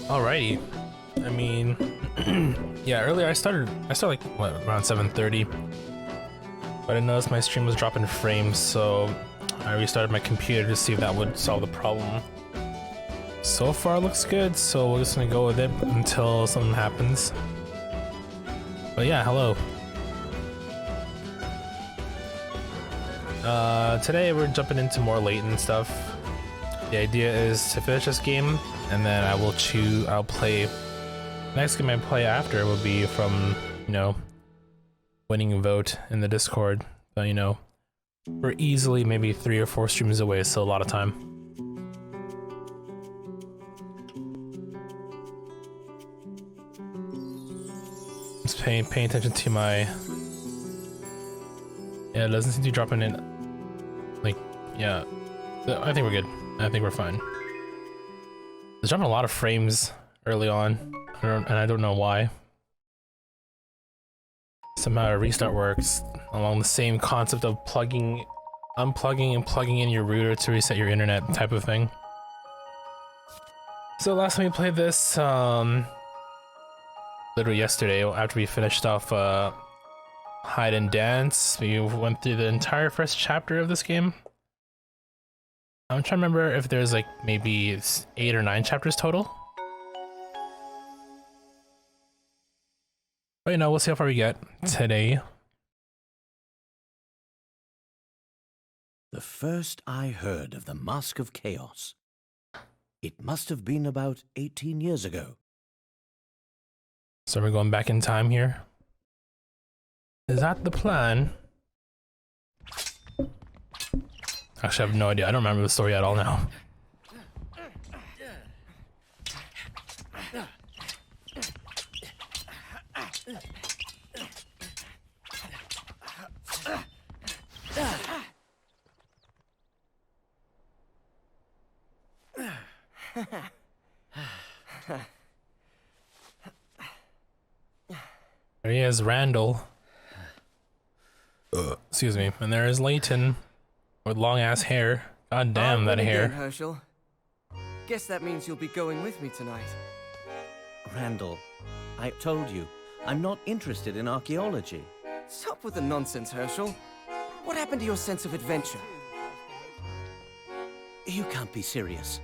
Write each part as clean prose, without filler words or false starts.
Alrighty. I mean, yeah. Earlier I started like what, around 7:30, but I noticed my stream was dropping frames, so I restarted my computer to see if that would solve the problem. So far, it looks good, so we're just gonna go with it until something happens. But yeah, hello. Today we're jumping into more Layton stuff. The idea is to finish this game, and then I'll play. Next game I play after will be from, winning vote in the Discord. But we're easily maybe 3 or 4 streams away, so a lot of time. Just paying attention to my. Yeah, it doesn't seem to be dropping in. Like, yeah, I think we're good. I think we're fine. It's dropping a lot of frames early on, and I don't know why. Somehow a restart works along the same concept of unplugging and plugging in your router to reset your internet type of thing. So last time we played this, literally yesterday, after we finished off Hide and Dance, we went through the entire first chapter of this game. I'm trying to remember if there's like maybe 8 or 9 chapters total. But we'll see how far we get today. The first I heard of the Mask of Chaos, it must have been about 18 years ago. So we're going back in time here. Is that the plan? Actually, I have no idea. I don't remember the story at all now. There he is, Randall. Excuse me. And there is Layton with long ass hair. God damn that hair. Again, Herschel. Guess that means you'll be going with me tonight. Randall, I told you, I'm not interested in archaeology. Stop with the nonsense, Herschel. What happened to your sense of adventure? You can't be serious.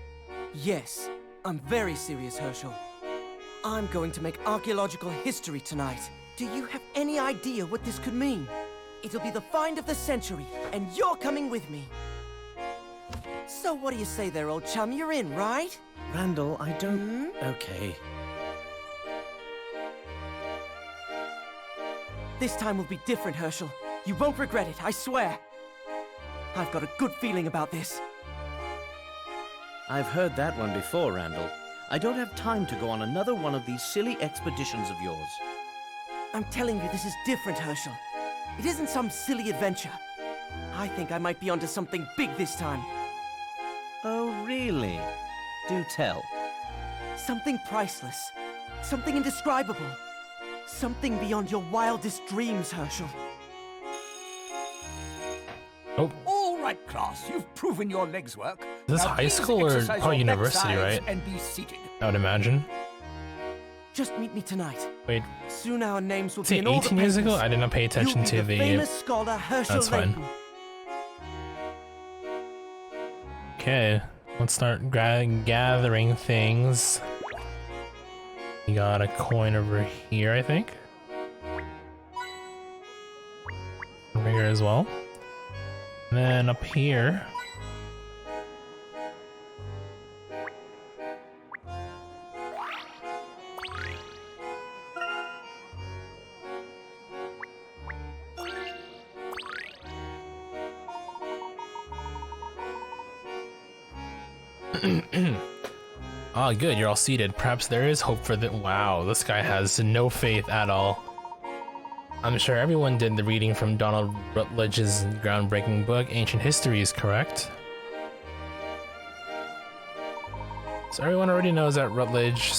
Yes, I'm very serious, Herschel. I'm going to make archaeological history tonight. Do you have any idea what this could mean? It'll be the find of the century, and you're coming with me. So what do you say there, old chum? You're in, right? Randall, I don't... Okay. This time will be different, Herschel. You won't regret it, I swear. I've got a good feeling about this. I've heard that one before, Randall. I don't have time to go on another one of these silly expeditions of yours. I'm telling you, this is different, Herschel. It isn't some silly adventure. I think I might be onto something big this time. Oh, really? Do tell. Something priceless. Something indescribable. Something beyond your wildest dreams, Herschel. Oh. All right, class. You've proven your legs work. Is this Now high please school or exercise probably your university, backsides right? And be seated. I would imagine. Just meet me tonight. Wait, Soon our names will say be in all the 18 years ago? papers. I did not pay attention You'll be to the the. famous scholar Herschel That's fine. Layton. Okay, let's start gathering things. We got a coin over here, I think. Over here as well. And then up here. Ah, good, you're all seated. Perhaps there is hope for the— Wow, this guy has no faith at all. I'm sure everyone did the reading from Donald Rutledge's groundbreaking book, Ancient Histories, correct? So everyone already knows that Rutledge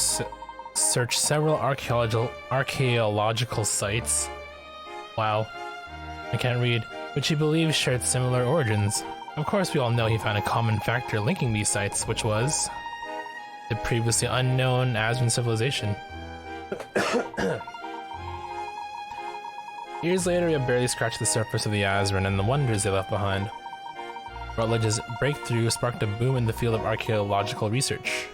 searched several archaeological sites. Wow, I can't read. Which he believes shared similar origins. Of course, we all know he found a common factor linking these sites, which was the previously unknown Aswan civilization. Years later, we have barely scratched the surface of the Azran and the wonders they left behind. Rutledge's breakthrough sparked a boom in the field of archaeological research.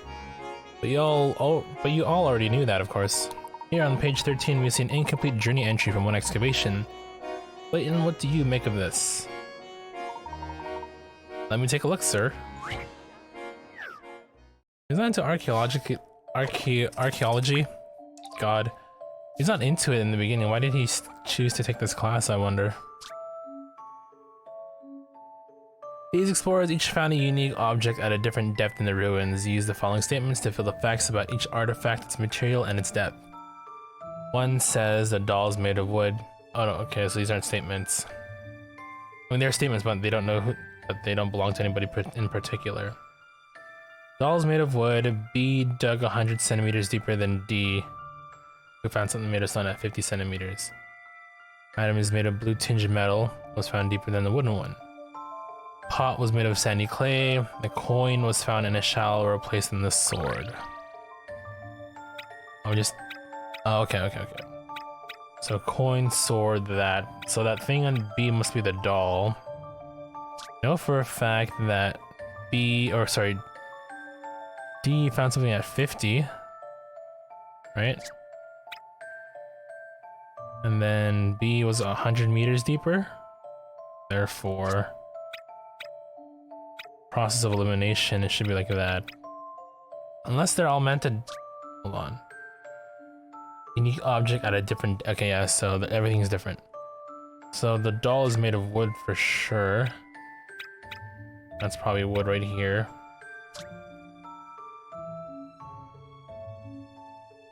But you all already knew that, of course. Here on page 13, we see an incomplete journey entry from one excavation. Layton, what do you make of this? Let me take a look, sir. He's not into archaeology? God. He's not into it in the beginning. Why did he choose to take this class, I wonder? These explorers each found a unique object at a different depth in the ruins. Use the following statements to fill the facts about each artifact, its material, and its depth. One says the doll is made of wood. Oh no, okay, so these aren't statements. I mean, they're statements, but they don't know who, but they don't belong to anybody in particular. Doll is made of wood. B dug 100 centimeters deeper than D, who found something made of stone at 50 centimeters. Item is made of blue tinged metal, was found deeper than the wooden one. Pot was made of sandy clay. The coin was found in a shallower place than the sword. Okay. So coin, sword, that. So that thing on B must be the doll. I know for a fact that D found something at 50, right? And then B was 100 meters deeper. Therefore, process of elimination, it should be like that. Unless they're all meant to... Hold on. Unique object at a different... Okay, yeah, so everything's different. So the doll is made of wood for sure. That's probably wood right here.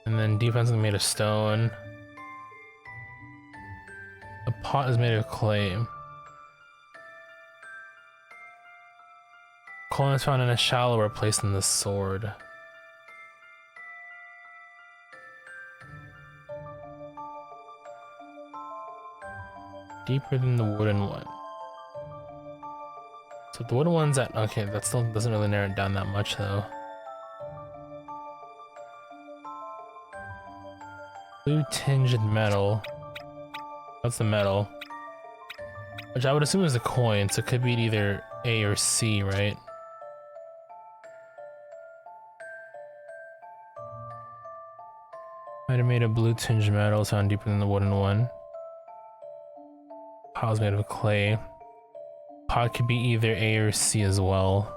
And then defense is made of stone. The pot is made of clay. Coin is found in a shallower place than the sword. Deeper than the wooden one. So the wooden one's at... Okay, that still doesn't really narrow it down that much though. Blue tinged metal. That's the metal. Which I would assume is the coin, so it could be either A or C, right? Might have made a blue tinged metal sound deeper than the wooden one. Pot was made of clay. Pot could be either A or C as well.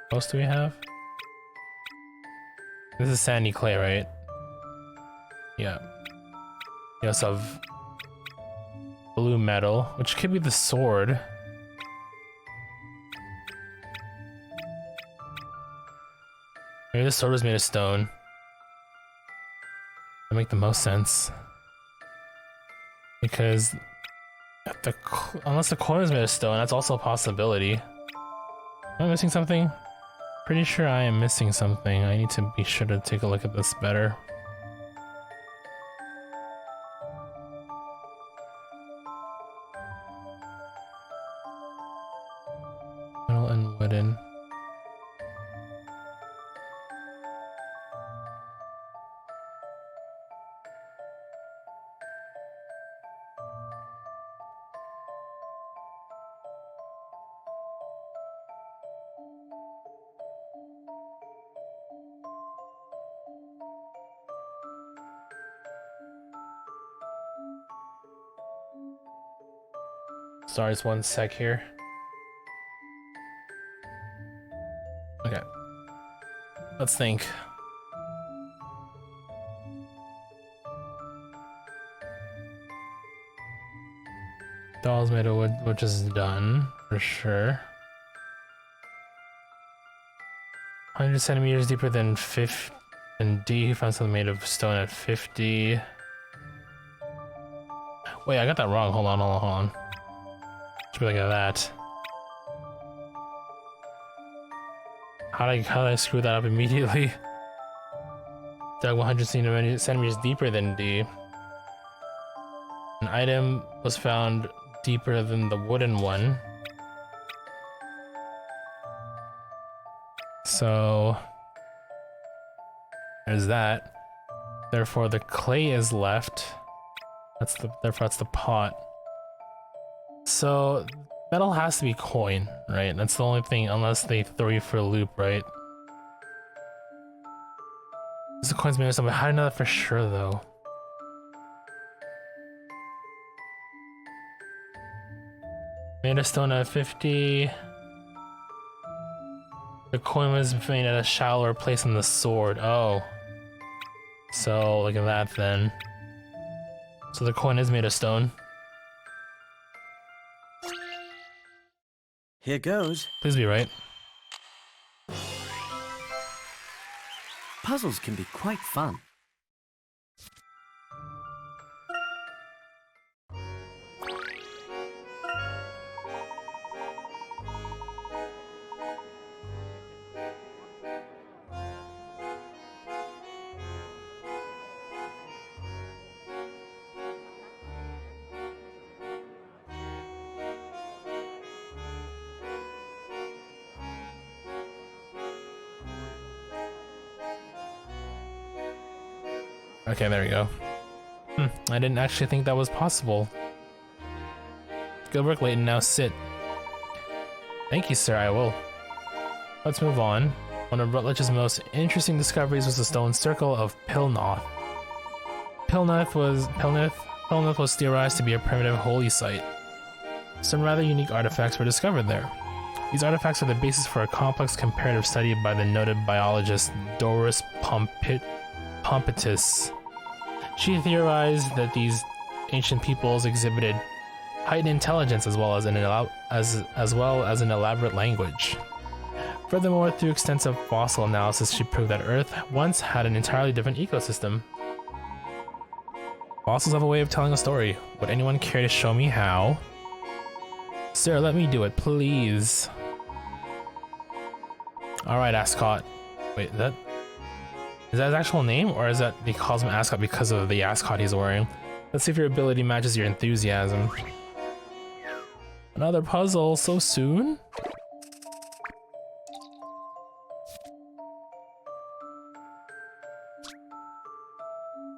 What else do we have? This is sandy clay, right? Yeah. We also have blue metal, which could be the sword. Maybe the sword was made of stone. That make the most sense. Because unless the coin is made of stone, that's also a possibility. Am I missing something? Pretty sure I am missing something. I need to be sure to take a look at this better. Metal and wooden. Sorry, just one sec here. Okay. Let's think. Doll's made of wood, which is done, for sure. 100 centimeters deeper than 50. And D, found something made of stone at 50. Wait, I got that wrong. Hold on. Should be like that. How did I screw that up immediately? Dug 100 centimeters deeper than D. An item was found deeper than the wooden one. So there's that. Therefore, the clay is left. Therefore that's the pot. So metal has to be coin, right? That's the only thing, unless they throw you for a loop, right? This coin's made of something. How do I know that for sure, though? Made of stone at 50. The coin was made at a shallower place than the sword. Oh. So, look at that then. So the coin is made of stone. Here goes. Please be right. Puzzles can be quite fun. Okay, there we go. I didn't actually think that was possible. Good work, Layton. Now sit. Thank you, sir. I will. Let's move on. One of Rutledge's most interesting discoveries was the stone circle of Pilnoth. Pilnoth was theorized to be a primitive holy site. Some rather unique artifacts were discovered there. These artifacts are the basis for a complex comparative study by the noted biologist Doris Pompitis. She theorized that these ancient peoples exhibited heightened intelligence as well as an elaborate language. Furthermore, through extensive fossil analysis, she proved that Earth once had an entirely different ecosystem. Fossils have a way of telling a story. Would anyone care to show me how? Sir, let me do it, please. Alright, Ascot. Wait, is that his actual name, or is that they calls him Ascot because of the ascot he's wearing? Let's see if your ability matches your enthusiasm. Another puzzle so soon?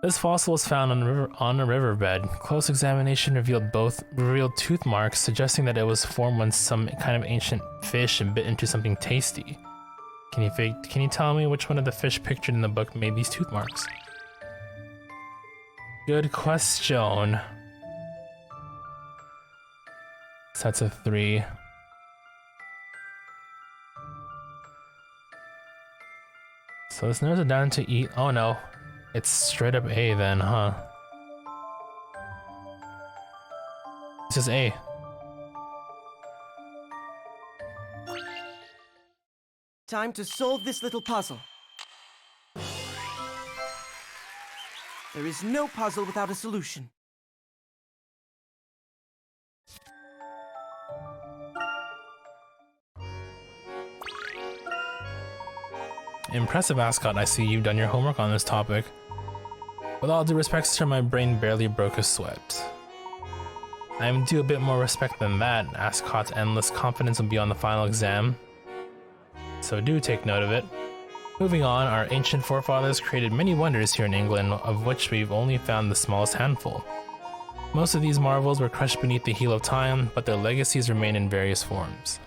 This fossil was found on a riverbed. Close examination revealed tooth marks, suggesting that it was formed when some kind of ancient fish bit into something tasty. Can you tell me which one of the fish pictured in the book made these tooth marks? Good question. Sets of 3. So this narrows it down to E. Oh no. It's straight up A then, huh? This is A. Time to solve this little puzzle. There is no puzzle without a solution. Impressive, Ascot. I see you've done your homework on this topic. With all due respect, sir, my brain barely broke a sweat. I am due a bit more respect than that. Ascot's endless confidence will be on the final exam. So do take note of it. Moving on, our ancient forefathers created many wonders here in England, of which we've only found the smallest handful. Most of these marvels were crushed beneath the heel of time, but their legacies remain in various forms.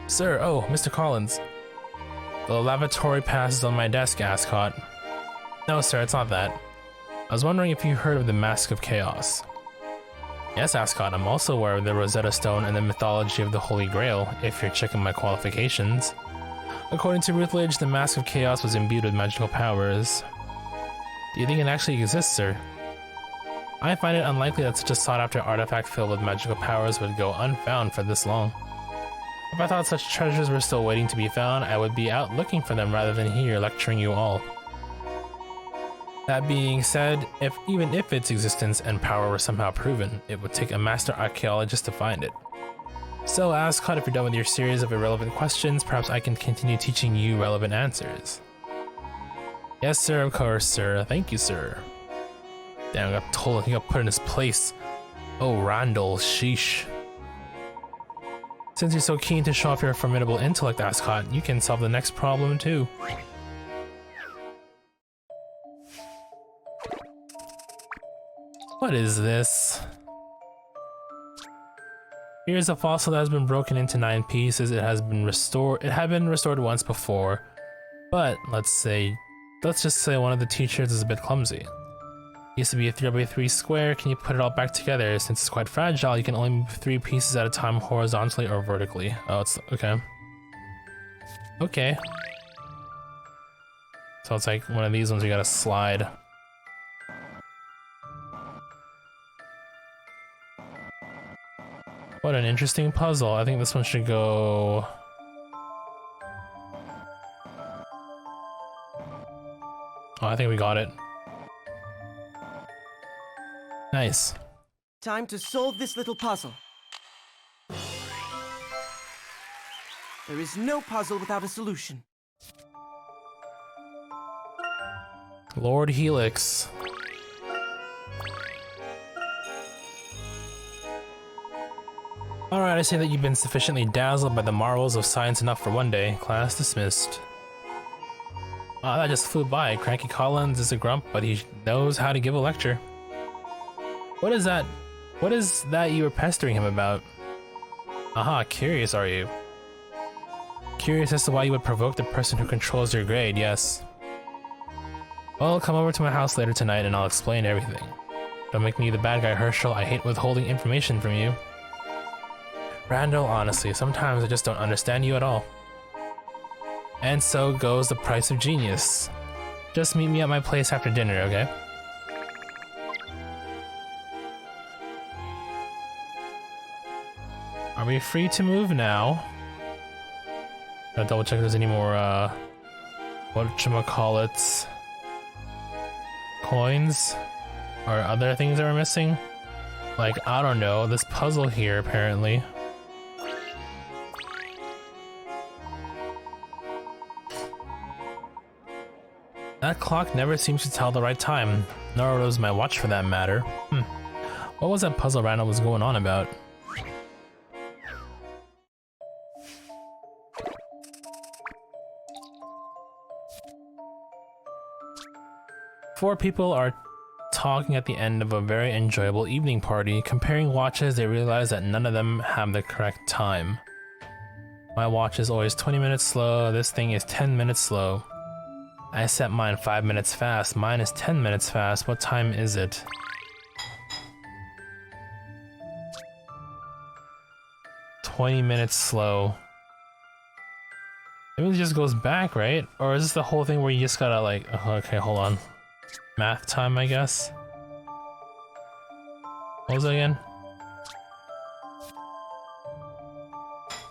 Sir, oh, Mr. Collins. The lavatory pass is on my desk, Ascot. No, sir, it's not that. I was wondering if you heard of the Mask of Chaos. Yes, Ascot, I'm also aware of the Rosetta Stone and the mythology of the Holy Grail, if you're checking my qualifications. According to Rutledge, the Mask of Chaos was imbued with magical powers. Do you think it actually exists, sir? I find it unlikely that such a sought-after artifact filled with magical powers would go unfound for this long. If I thought such treasures were still waiting to be found, I would be out looking for them rather than here lecturing you all. That being said, even if its existence and power were somehow proven, it would take a master archaeologist to find it. So, Ascot, if you're done with your series of irrelevant questions, perhaps I can continue teaching you relevant answers. Yes, sir, of course, sir. Thank you, sir. Damn, I got told he got put in his place. Oh, Randall, sheesh. Since you're so keen to show off your formidable intellect, Ascot, you can solve the next problem too. What is this? Here's a fossil that has been broken into 9 pieces. It had been restored once before, but let's just say one of the teachers is a bit clumsy. It used to be a 3x3 square. Can you put it all back together? Since it's quite fragile, you can only move 3 pieces at a time horizontally or vertically. Oh, it's okay. Okay. So it's like one of these ones you gotta slide. What an interesting puzzle. I think this one should go... Oh, I think we got it. Nice. Time to solve this little puzzle. There is no puzzle without a solution. Lord Helix. Alright, I see that you've been sufficiently dazzled by the marvels of science enough for one day. Class dismissed. Wow, that just flew by. Cranky Collins is a grump, but he knows how to give a lecture. What is that? What is that you were pestering him about? Aha, curious are you? Curious as to why you would provoke the person who controls your grade, yes. Well, come over to my house later tonight and I'll explain everything. Don't make me the bad guy, Herschel. I hate withholding information from you. Randall, honestly, sometimes I just don't understand you at all. And so goes the price of genius. Just meet me at my place after dinner, okay? Are we free to move now? Gotta double check if there's any more, whatchamacallits, coins or other things that we're missing. Like, I don't know, this puzzle here apparently. That clock never seems to tell the right time, nor does my watch for that matter. What was that puzzle Randall was going on about? Four people are talking at the end of a very enjoyable evening party. Comparing watches, they realize that none of them have the correct time. My watch is always 20 minutes slow, this thing is 10 minutes slow. I set mine 5 minutes fast, mine is 10 minutes fast. What time is it? "20 minutes slow." Maybe it just goes back, right? Or is this the whole thing where you just gotta like... Oh, okay, hold on. Math time, I guess. What was it again?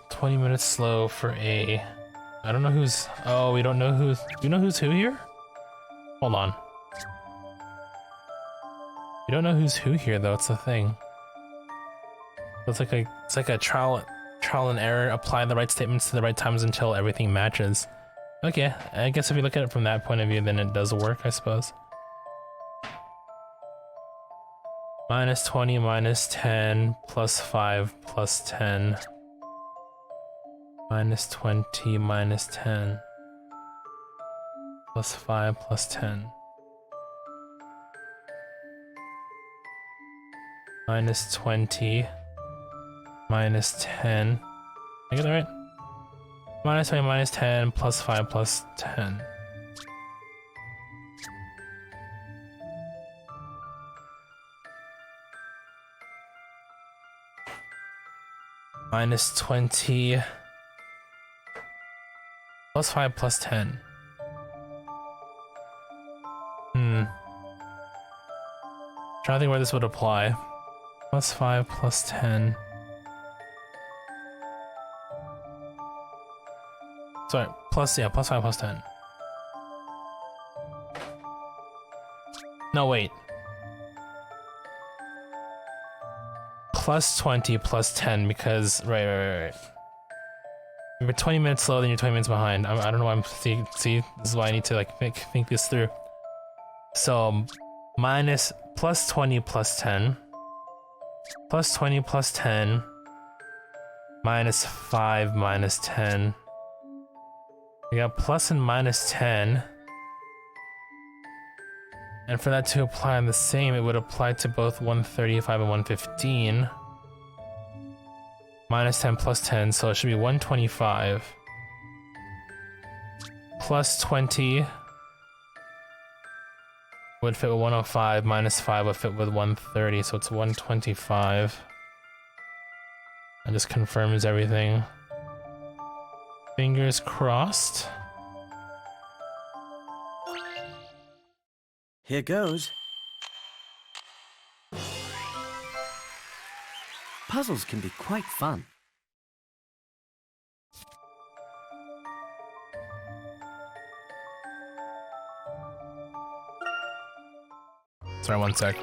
20 minutes slow for a... I don't know who's... Oh, we don't know who's... Do you know who's who here? Hold on. We don't know who's who here, though. It's the thing. It's like a trial and error. Apply the right statements to the right times until everything matches. Okay, I guess if you look at it from that point of view, then it does work, I suppose. -20 minus 10 plus 5 plus 10. -20 minus 10 plus 5 plus 10. -20 minus 10. I get that right? -20 minus 10 plus 5 plus 10. -20 plus 5 plus 10. Trying to think where this would apply. Plus 5 plus 10. Sorry, plus 5 plus 10. No, wait. Plus 20 plus 10 because right. You're 20 minutes slow, then you're 20 minutes behind. I don't know why I'm see. This is why I need to like think this through. So plus 20 plus 10 plus 20 plus 10 -5, -10. We got plus and -10. And for that to apply the same, it would apply to both 135 and 115. -10 plus 10, so it should be 125. Plus 20 would fit with 105, -5 would fit with 130, so it's 125. That just confirms everything. Fingers crossed. Here goes. Puzzles can be quite fun. Sorry, one sec.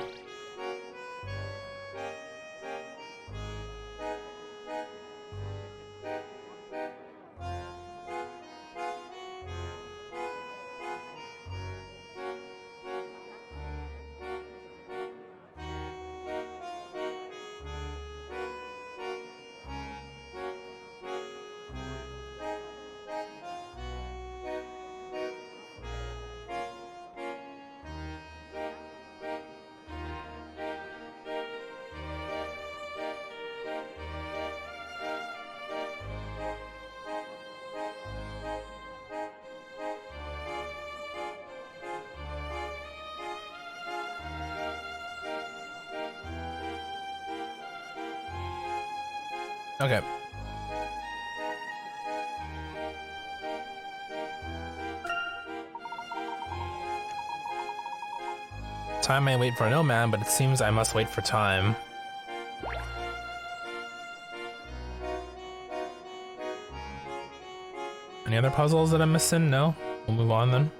Okay. Time may wait for no man, but it seems I must wait for time. Any other puzzles that I'm missing? No? We'll move on then.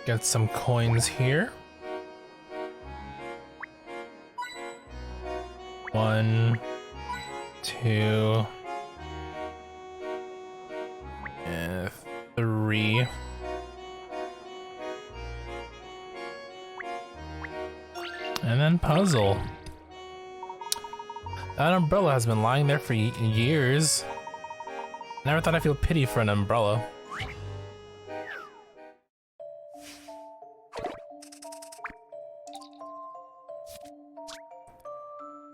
Get some coins here. 1, 2, and 3. And then puzzle. That umbrella has been lying there for years. Never thought I'd feel pity for an umbrella.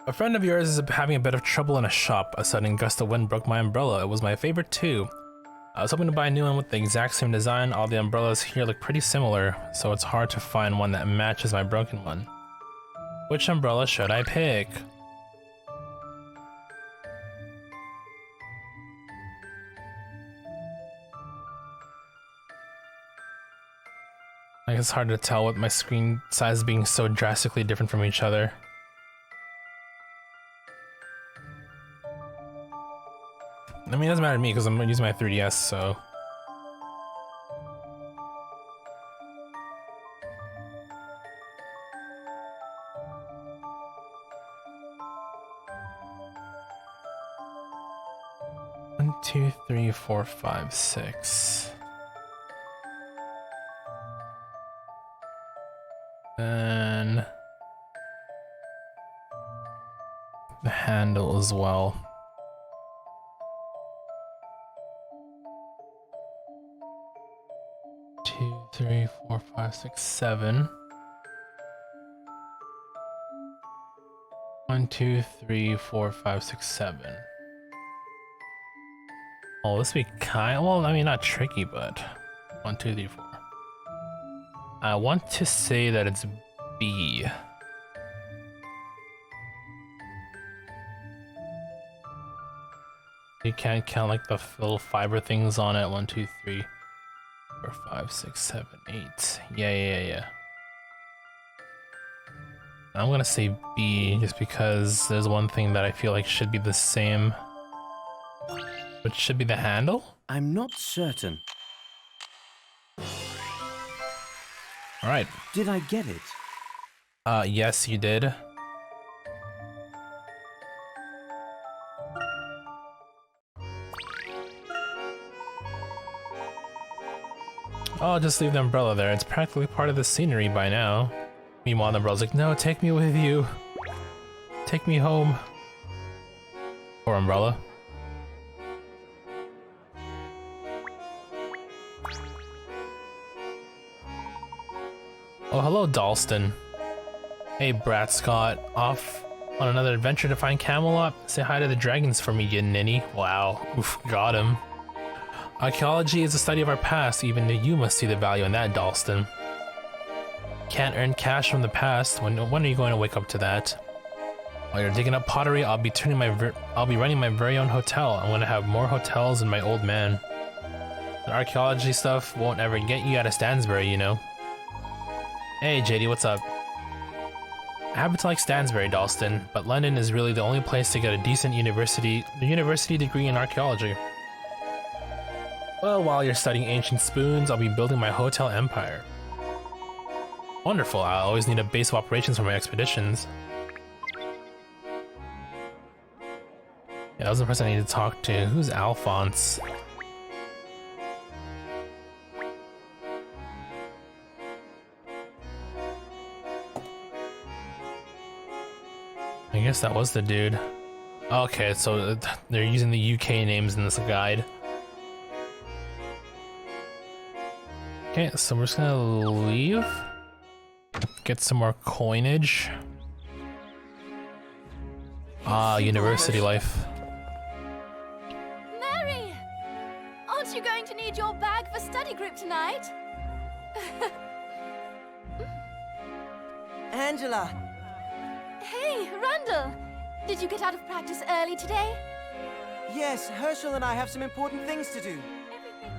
A friend of yours is having a bit of trouble in a shop. A sudden gust of wind broke my umbrella. It was my favorite too. I was hoping to buy a new one with the exact same design. All the umbrellas here look pretty similar, so it's hard to find one that matches my broken one. Which umbrella should I pick? I guess it's hard to tell with my screen size being so drastically different from each other. I mean, it doesn't matter to me because I'm using my 3DS, so... One, 2, 3, 4, 5, 6. Then... the handle as well. 2, 3, 4, 5, 6, 7. 1, 2, 3, 4, 5, 6, 7. Oh, this would be kind. Well, I mean, not tricky, but 1, 2, 3, 4. I want to say that it's B. You can't count like the little fiber things on it. 1, 2, 3, 4, 5, 6, 7, 8. Yeah. I'm gonna say B just because there's one thing that I feel like should be the same. Which should be the handle? I'm not certain. Alright. Did I get it? Yes, you did. Oh, just leave the umbrella there. It's practically part of the scenery by now. Meanwhile, the umbrella's like, no, take me with you. Take me home. Or umbrella. Oh, hello, Dalston. Hey, Brat Scott. Off on another adventure to find Camelot? Say hi to the dragons for me, you ninny. Wow. Oof, got him. Archaeology is the study of our past. Even you must see the value in that, Dalston. Can't earn cash from the past. When are you going to wake up to that? While you're digging up pottery, I'll be running my very own hotel. I'm gonna have more hotels than my old man. The archaeology stuff won't ever get you out of Stansbury, you know. Hey JD, what's up? I happen to like Stansbury, Dalston, but London is really the only place to get a decent university degree in archaeology. Well, while you're studying ancient spoons, I'll be building my hotel empire. Wonderful, I always need a base of operations for my expeditions. Yeah, that was the person I need to talk to. Who's Alphonse? I guess that was the dude. Okay, so they're using the UK names in this guide. Okay, so we're just gonna leave. Get some more coinage. Ah, university life. Mary! Aren't you going to need your bag for study group tonight? Angela! Hey, Randall! Did you get out of practice early today? Yes, Herschel and I have some important things to do.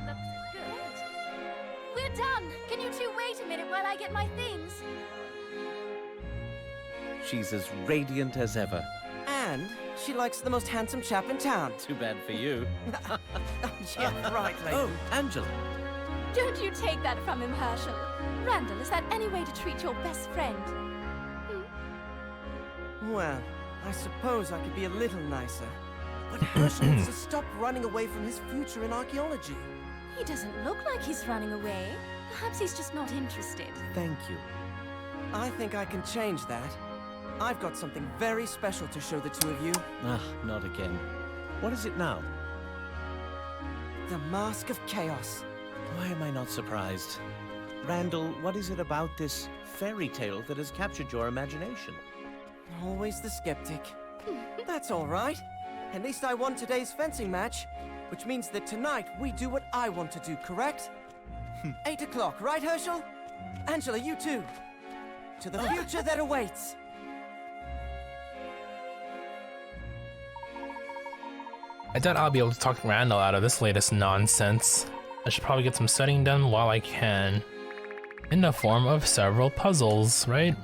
Everything looks good. We're done! Can you two wait a minute while I get my things? She's as radiant as ever. And she likes the most handsome chap in town. Too bad for you. Yeah, right, Layton. Oh, Angela. Don't you take that from him, Herschel. Randall, is that any way to treat your best friend? Well, I suppose I could be a little nicer. But Herschel needs to stop running away from his future in archaeology. He doesn't look like he's running away. Perhaps he's just not interested. Thank you. I think I can change that. I've got something very special to show the two of you. Ah, not again. What is it now? The Mask of Chaos. Why am I not surprised? Randall, what is it about this fairy tale that has captured your imagination? Always the skeptic. That's all right. At least I won today's fencing match, which means that tonight we do what I want to do, correct? 8 o'clock, right, Herschel? Angela, you too. To the future that awaits. I doubt I'll be able to talk Randall out of this latest nonsense. I should probably get some studying done while I can. In the form of several puzzles, right?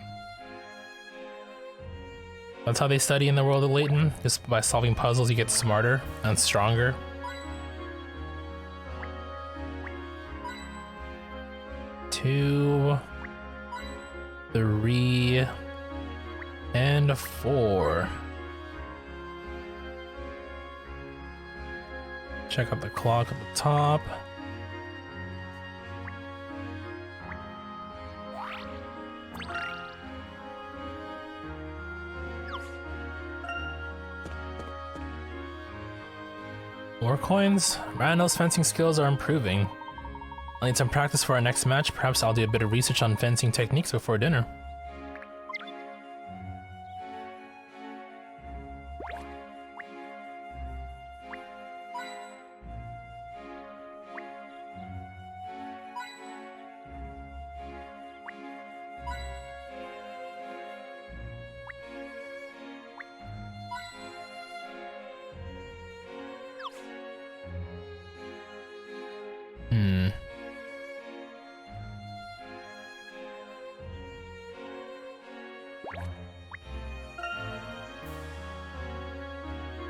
That's how they study in the world of Layton. Just by solving puzzles you get smarter and stronger. Two, 3, and 4. Check out the clock at the top. More coins? Randall's fencing skills are improving. I'll need some practice for our next match. Perhaps I'll do a bit of research on fencing techniques before dinner.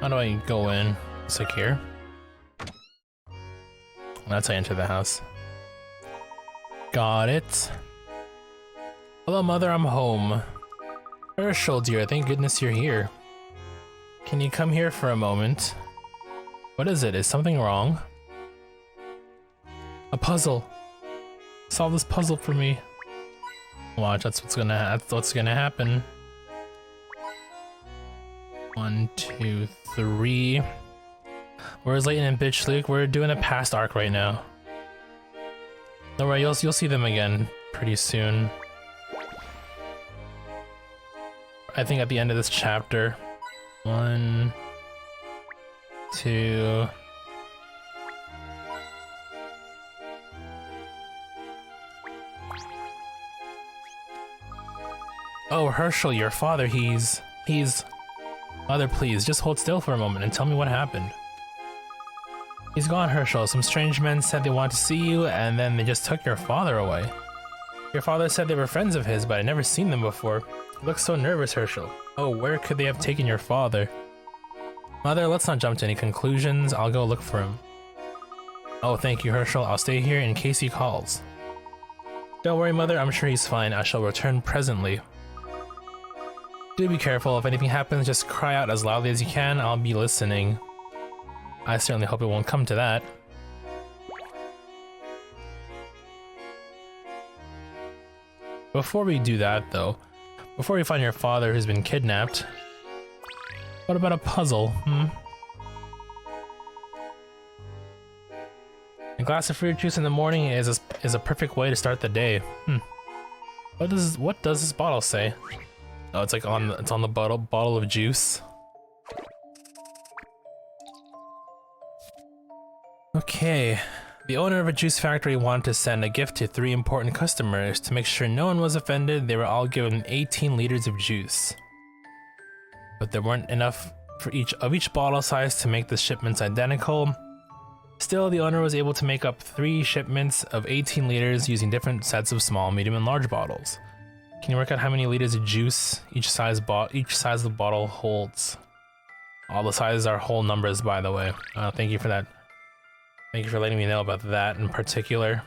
How do I go in? It's like here. That's how I enter the house. Got it. Hello, Mother, I'm home. Herschel, dear, thank goodness you're here. Can you come here for a moment? What is it? Is something wrong? A puzzle. Solve this puzzle for me. Watch, that's what's gonna happen. 1, 2, 3. Where's Layton and Bitch Luke? We're doing a past arc right now. Don't worry, you'll see them again pretty soon. I think at the end of this chapter. 1, 2. Oh, Herschel, your father, he's... Mother, please, just hold still for a moment and tell me what happened. He's gone, Herschel. Some strange men said they wanted to see you, and then they just took your father away. Your father said they were friends of his, but I'd never seen them before. You look so nervous, Herschel. Oh, where could they have taken your father? Mother, let's not jump to any conclusions. I'll go look for him. Oh, thank you, Herschel. I'll stay here in case he calls. Don't worry, Mother. I'm sure he's fine. I shall return presently. Do be careful. If anything happens, just cry out as loudly as you can. I'll be listening. I certainly hope it won't come to that. Before we do that, though, before we find your father who's been kidnapped, what about a puzzle, A glass of fruit juice in the morning is a perfect way to start the day. What does this bottle say? Oh, it's like on the bottle of juice. Okay. The owner of a juice factory wanted to send a gift to 3 important customers. To make sure no one was offended, they were all given 18 liters of juice. But there weren't enough for each bottle size to make the shipments identical. Still, the owner was able to make up 3 shipments of 18 liters using different sets of small, medium, and large bottles. Can you work out how many liters of juice each size of the bottle holds? All the sizes are whole numbers, by the way. Thank you for that. Thank you for letting me know about that in particular.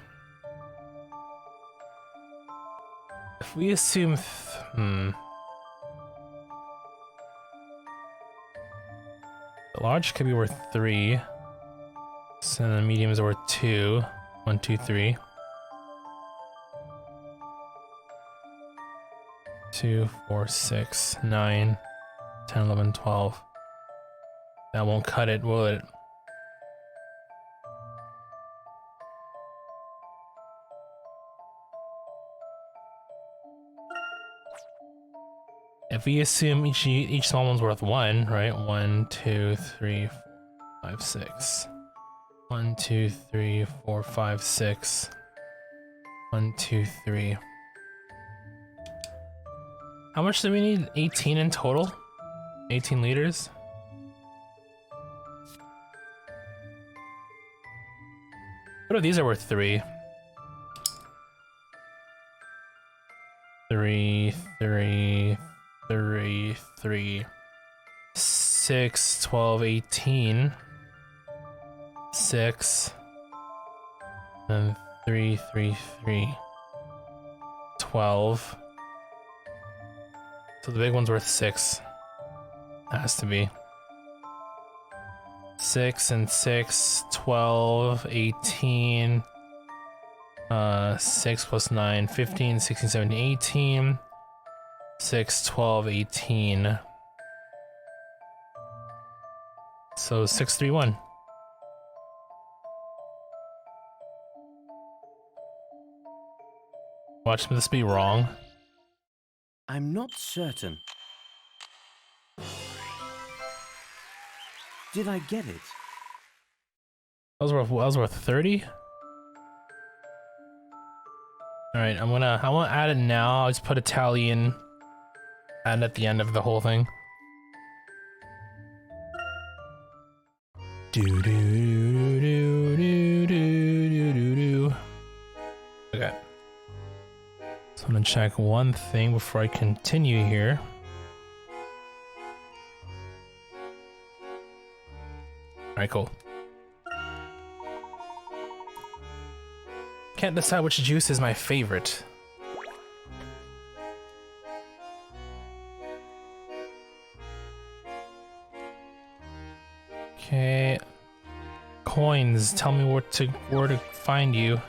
If we assume... The large could be worth 3. So the mediums are worth 2. 1, 2, 3. 2, 4, 6, 9, 10, 11, 12. That won't cut it, will it? If we assume each small one's worth 1, right? 1, 2, 3, 4, 5, 6. 1, 2, 3, 4, 5, 6. 1, 2, 3. How much do we need? 18 in total? 18 liters? What if these are worth 3? 3, 3, 3, 3. 6, 12, 18. 6. And 3, 3, 3. 12. So the big one's worth 6. Has to be. 6 and 6, 12, 18. 6 plus 9, 15, 16, 17, 18. 6, 12, 18. So 6, 3, 1. Watch this be wrong. I'm not certain. Did I get it? That was worth 30? Alright, I want to add it now. I'll just put a tally in. Add at the end of the whole thing. Do do do do do do do do. Okay. So I'm gonna check one thing before I continue here. Alright, cool. Can't decide which juice is my favorite. Okay. Coins, tell me where to find you.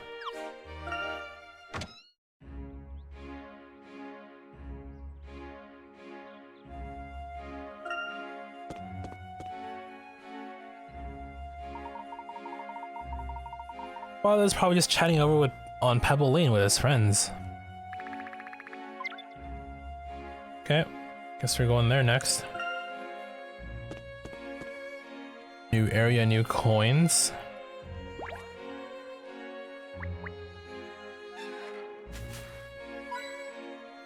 Father's probably just chatting on Pebble Lane with his friends. Okay, guess we're going there next. New area, new coins.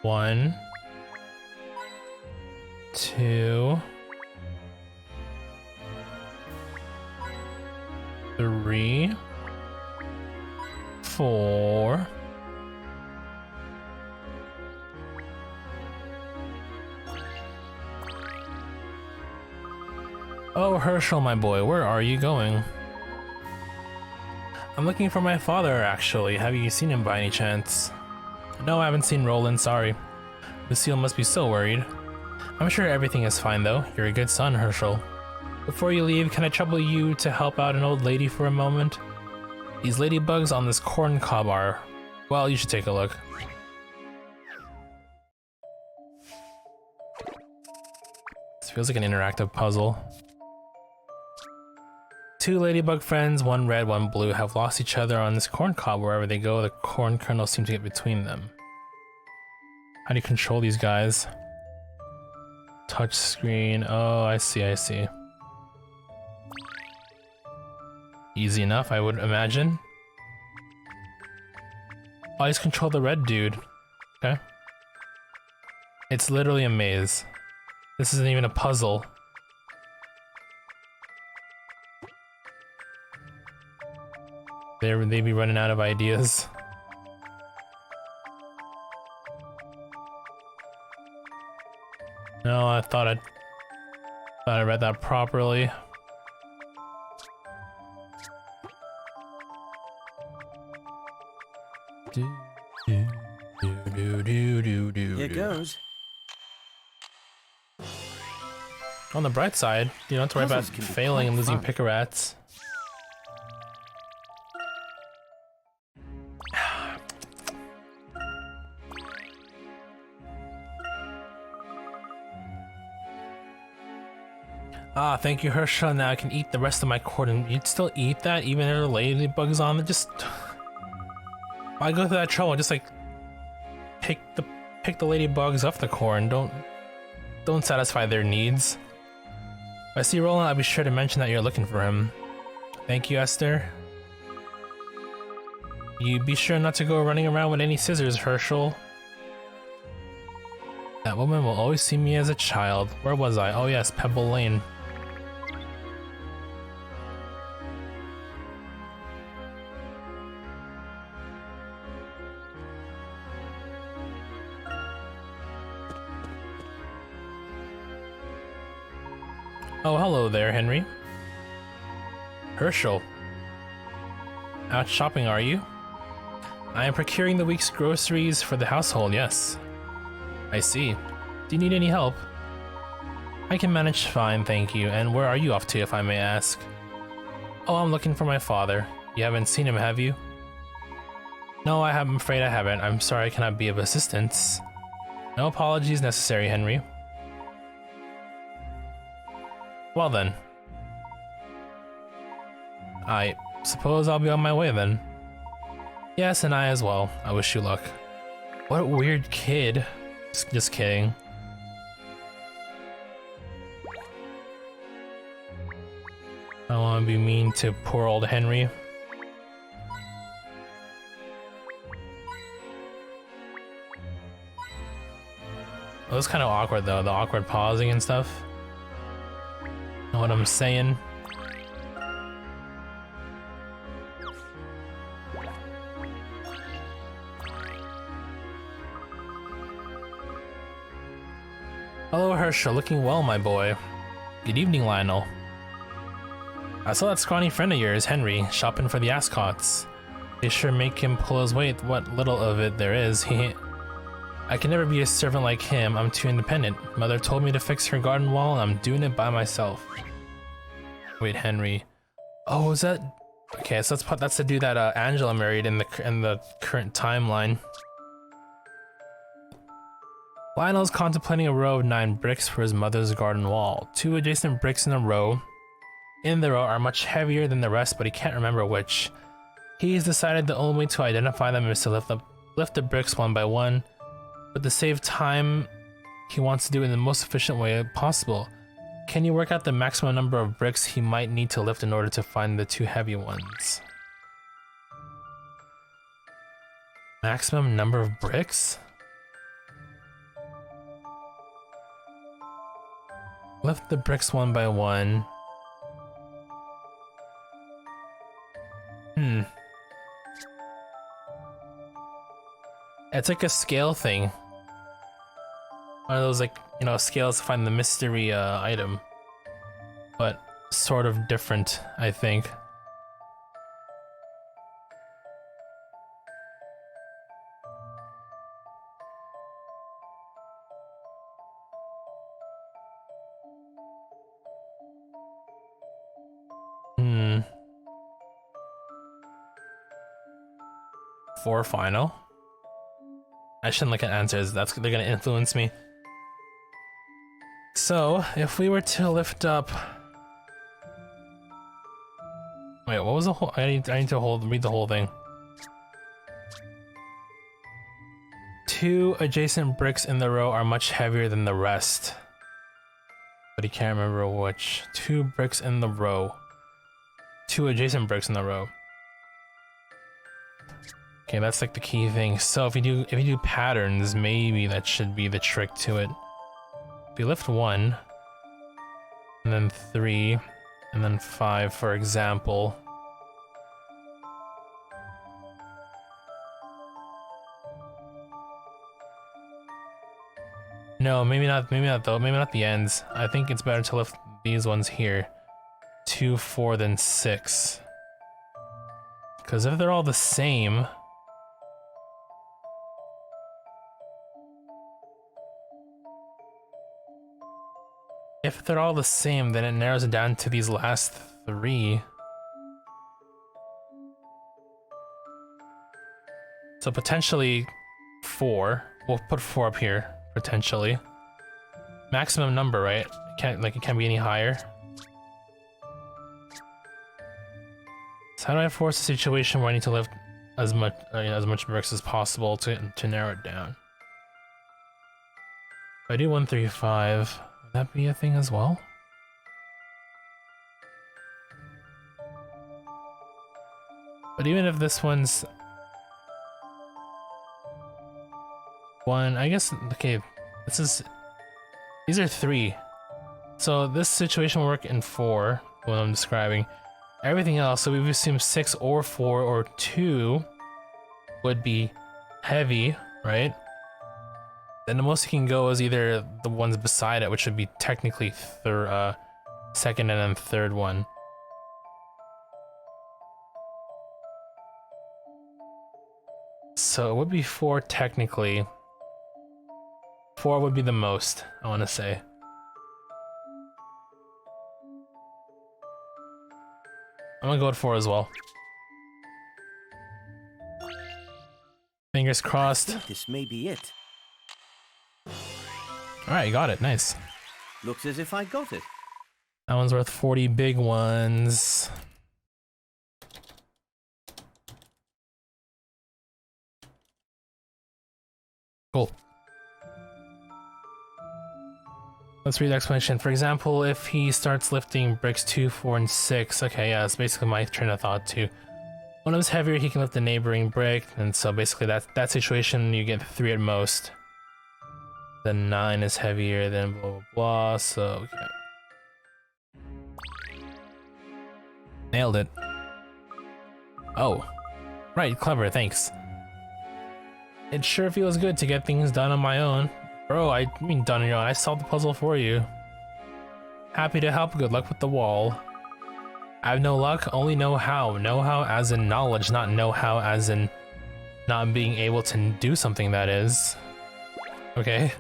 One, two, three, four. Oh, Herschel, my boy, where are you going? I'm looking for my father, actually. Have you seen him by any chance? No, I haven't seen Roland, sorry. Lucille must be so worried. I'm sure everything is fine, though. You're a good son, Herschel. Before you leave, can I trouble you to help out an old lady for a moment? These ladybugs on this corn cob are... Well, you should take a look. This feels like an interactive puzzle. Two ladybug friends, one red, one blue, have lost each other on this corn cob. Wherever they go, the corn kernels seem to get between them. How do you control these guys? Touch screen. Oh, I see, I see. Easy enough, I would imagine. Oh, I just control the red dude. Okay. It's literally a maze. This isn't even a puzzle. They'd be running out of ideas. No, I thought I read that properly. Here goes. On the bright side, you don't have to worry about Puzzles can be failing and quite losing fun. pick-a-rats. Ah, thank you, Herschel. Now I can eat the rest of my corn. And you'd still eat that, even if there are ladybugs on it? Just... Why go through that trouble? Just like... Pick the ladybugs off the corn. Don't satisfy their needs. If I see Roland, I'll be sure to mention that you're looking for him. Thank you, Esther. You be sure not to go running around with any scissors, Herschel. That woman will always see me as a child. Where was I? Oh yes, Pebble Lane. Oh, hello there, Henry. Herschel. Out shopping, are you? I am procuring the week's groceries for the household, yes. I see. Do you need any help? I can manage fine, thank you. And where are you off to, if I may ask? Oh, I'm looking for my father. You haven't seen him, have you? No, I'm afraid I haven't. I'm sorry I cannot be of assistance. No apologies necessary, Henry. Well then. I suppose I'll be on my way then. Yes, and I as well. I wish you luck. What a weird kid. Just kidding. I don't want to be mean to poor old Henry. It was kind of awkward though, the awkward pausing and stuff. Know what I'm saying? Hello, Herschel. Looking well, my boy. Good evening, Lionel. I saw that scrawny friend of yours, Henry, shopping for the ascots. They sure make him pull his weight, what little of it there is. I can never be a servant like him. I'm too independent. Mother told me to fix her garden wall, and I'm doing it by myself. Wait, Henry. Oh, is that... Okay, so that's the dude that Angela married in the current timeline. Lionel's contemplating a row of 9 bricks for his mother's garden wall. 2 adjacent bricks in the row are much heavier than the rest, but he can't remember which. He's decided the only way to identify them is to lift the bricks one by one, but to save time, he wants to do it in the most efficient way possible. Can you work out the maximum number of bricks he might need to lift in order to find the two heavy ones? Maximum number of bricks? Lift the bricks one by one. It's like a scale thing. One of those, like, you know, scales to find the mystery item. But sort of different, I think. For final? I shouldn't look at answers, they're gonna influence me. So, if we were to lift up... Wait, what was the whole... I need to read the whole thing. 2 adjacent bricks in the row are much heavier than the rest. But he can't remember which. 2 bricks in the row. 2 adjacent bricks in the row. Okay, that's like the key thing. So if you do patterns, maybe that should be the trick to it. If you lift 1, and then 3, and then 5, for example. No, maybe not though. Maybe not the ends. I think it's better to lift these ones here. 2, 4, then 6. Because if they're all the same. If they're all the same, then it narrows it down to these last 3. So potentially 4. We'll put 4 up here, potentially. Maximum number, right? It can't be any higher. So how do I force a situation where I need to lift as much bricks as possible to narrow it down? If I do 1, 3, 5. Would that be a thing as well? But even if this one's 1, I guess, okay, these are 3. So this situation will work in 4, what I'm describing. Everything else, so we've assumed 6 or 4 or 2 would be heavy, right? Then the most you can go is either the ones beside it, which would be technically second and then third one. So it would be 4 technically. 4 would be the most, I want to say. I'm gonna go with 4 as well. Fingers crossed. I think this may be it. Alright, you got it. Nice. Looks as if I got it. That one's worth 40 big ones. Cool. Let's read the explanation. For example, if he starts lifting bricks 2, 4, and 6. Okay, yeah, that's basically my train of thought too. One of them's heavier, he can lift the neighboring brick, and so basically that situation you get 3 at most. Then 9 is heavier than blah blah blah, so okay. Nailed it. Oh. Right, clever, thanks. It sure feels good to get things done on my own. Bro, I mean done on your own, I solved the puzzle for you. Happy to help, good luck with the wall. I have no luck, only know-how. Know-how as in knowledge, not know-how as in not being able to do something, that is. Okay.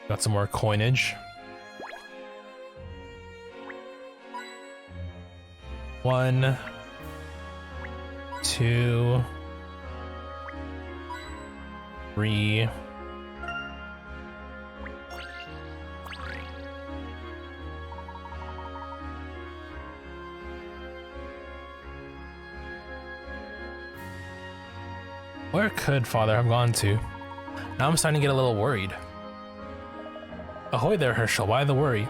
Got some more coinage. 1, 2, 3. Where could father have gone to? Now I'm starting to get a little worried. Ahoy there, Herschel, why the worry?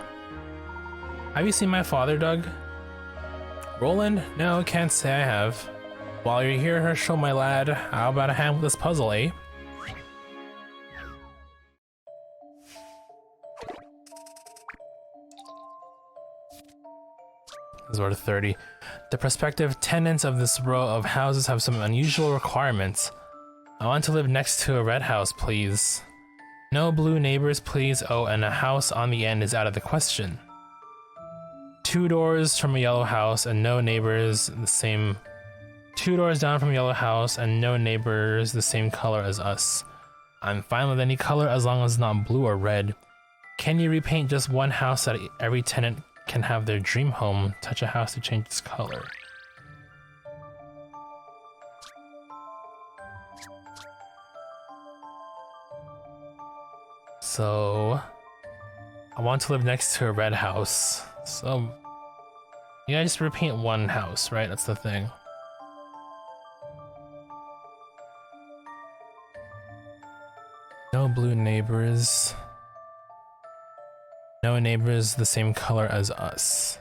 Have you seen my father, Doug? Roland? No, can't say I have. While you're here, Herschel, my lad, how about a hand with this puzzle, eh? This is worth 30. The prospective tenants of this row of houses have some unusual requirements. I want to live next to a red house, please. No blue neighbors, please. Oh, and a house on the end is out of the question. 2 doors from a yellow house and no neighbors the same. 2 doors down from a yellow house and no neighbors the same color as us. I'm fine with any color as long as it's not blue or red. Can you repaint just one house so that every tenant can have their dream home? Touch a house to change its color. So, I want to live next to a red house. So, yeah, just repaint one house, right? That's the thing. No blue neighbors. No neighbors the same color as us.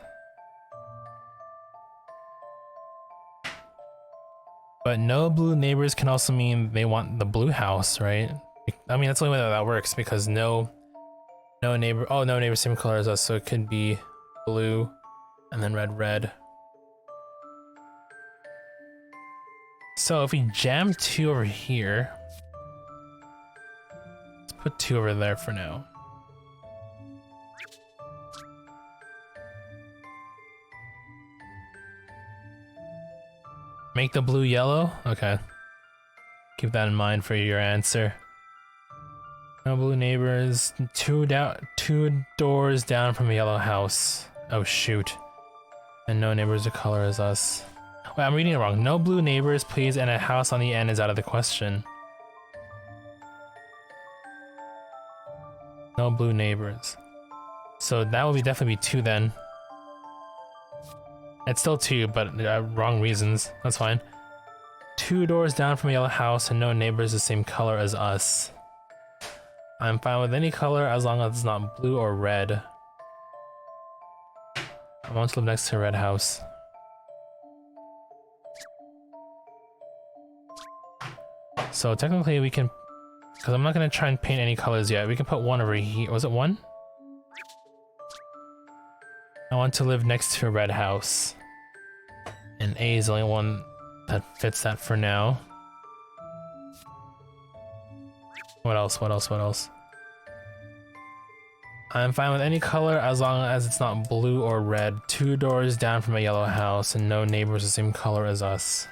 But no blue neighbors can also mean they want the blue house, right? I mean, that's the only way that works, because no neighbor, oh, no neighbor same color as us, so it could be blue and then red. So if we jam 2 over here, let's put 2 over there for now. Make the blue yellow? Okay. Keep that in mind for your answer. No blue neighbors. 2 doors down from a yellow house. Oh shoot. And no neighbors of color as us. Wait, I'm reading it wrong. No blue neighbors, please, and a house on the end is out of the question. No blue neighbors. So that would definitely be 2 then. It's still 2, but wrong reasons. That's fine. 2 doors down from a yellow house and no neighbors the same color as us. I'm fine with any color as long as it's not blue or red. I want to live next to a red house. So technically we can, because I'm not going to try and paint any colors yet, we can put 1 over here. Was it 1? I want to live next to a red house. And A is the only one that fits that for now. What else? I'm fine with any color as long as it's not blue or red. 2 doors down from a yellow house and no neighbors the same color as us.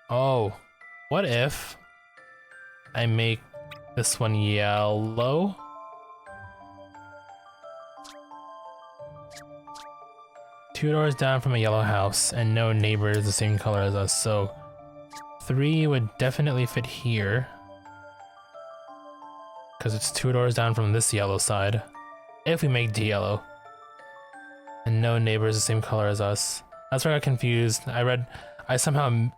Oh, what if I make this one yellow? Two doors down from a yellow house and no neighbors the same color as us, so 3 would definitely fit here. Because it's 2 doors down from this yellow side. If we make D yellow. And no neighbors the same color as us. That's where I got confused. I somehow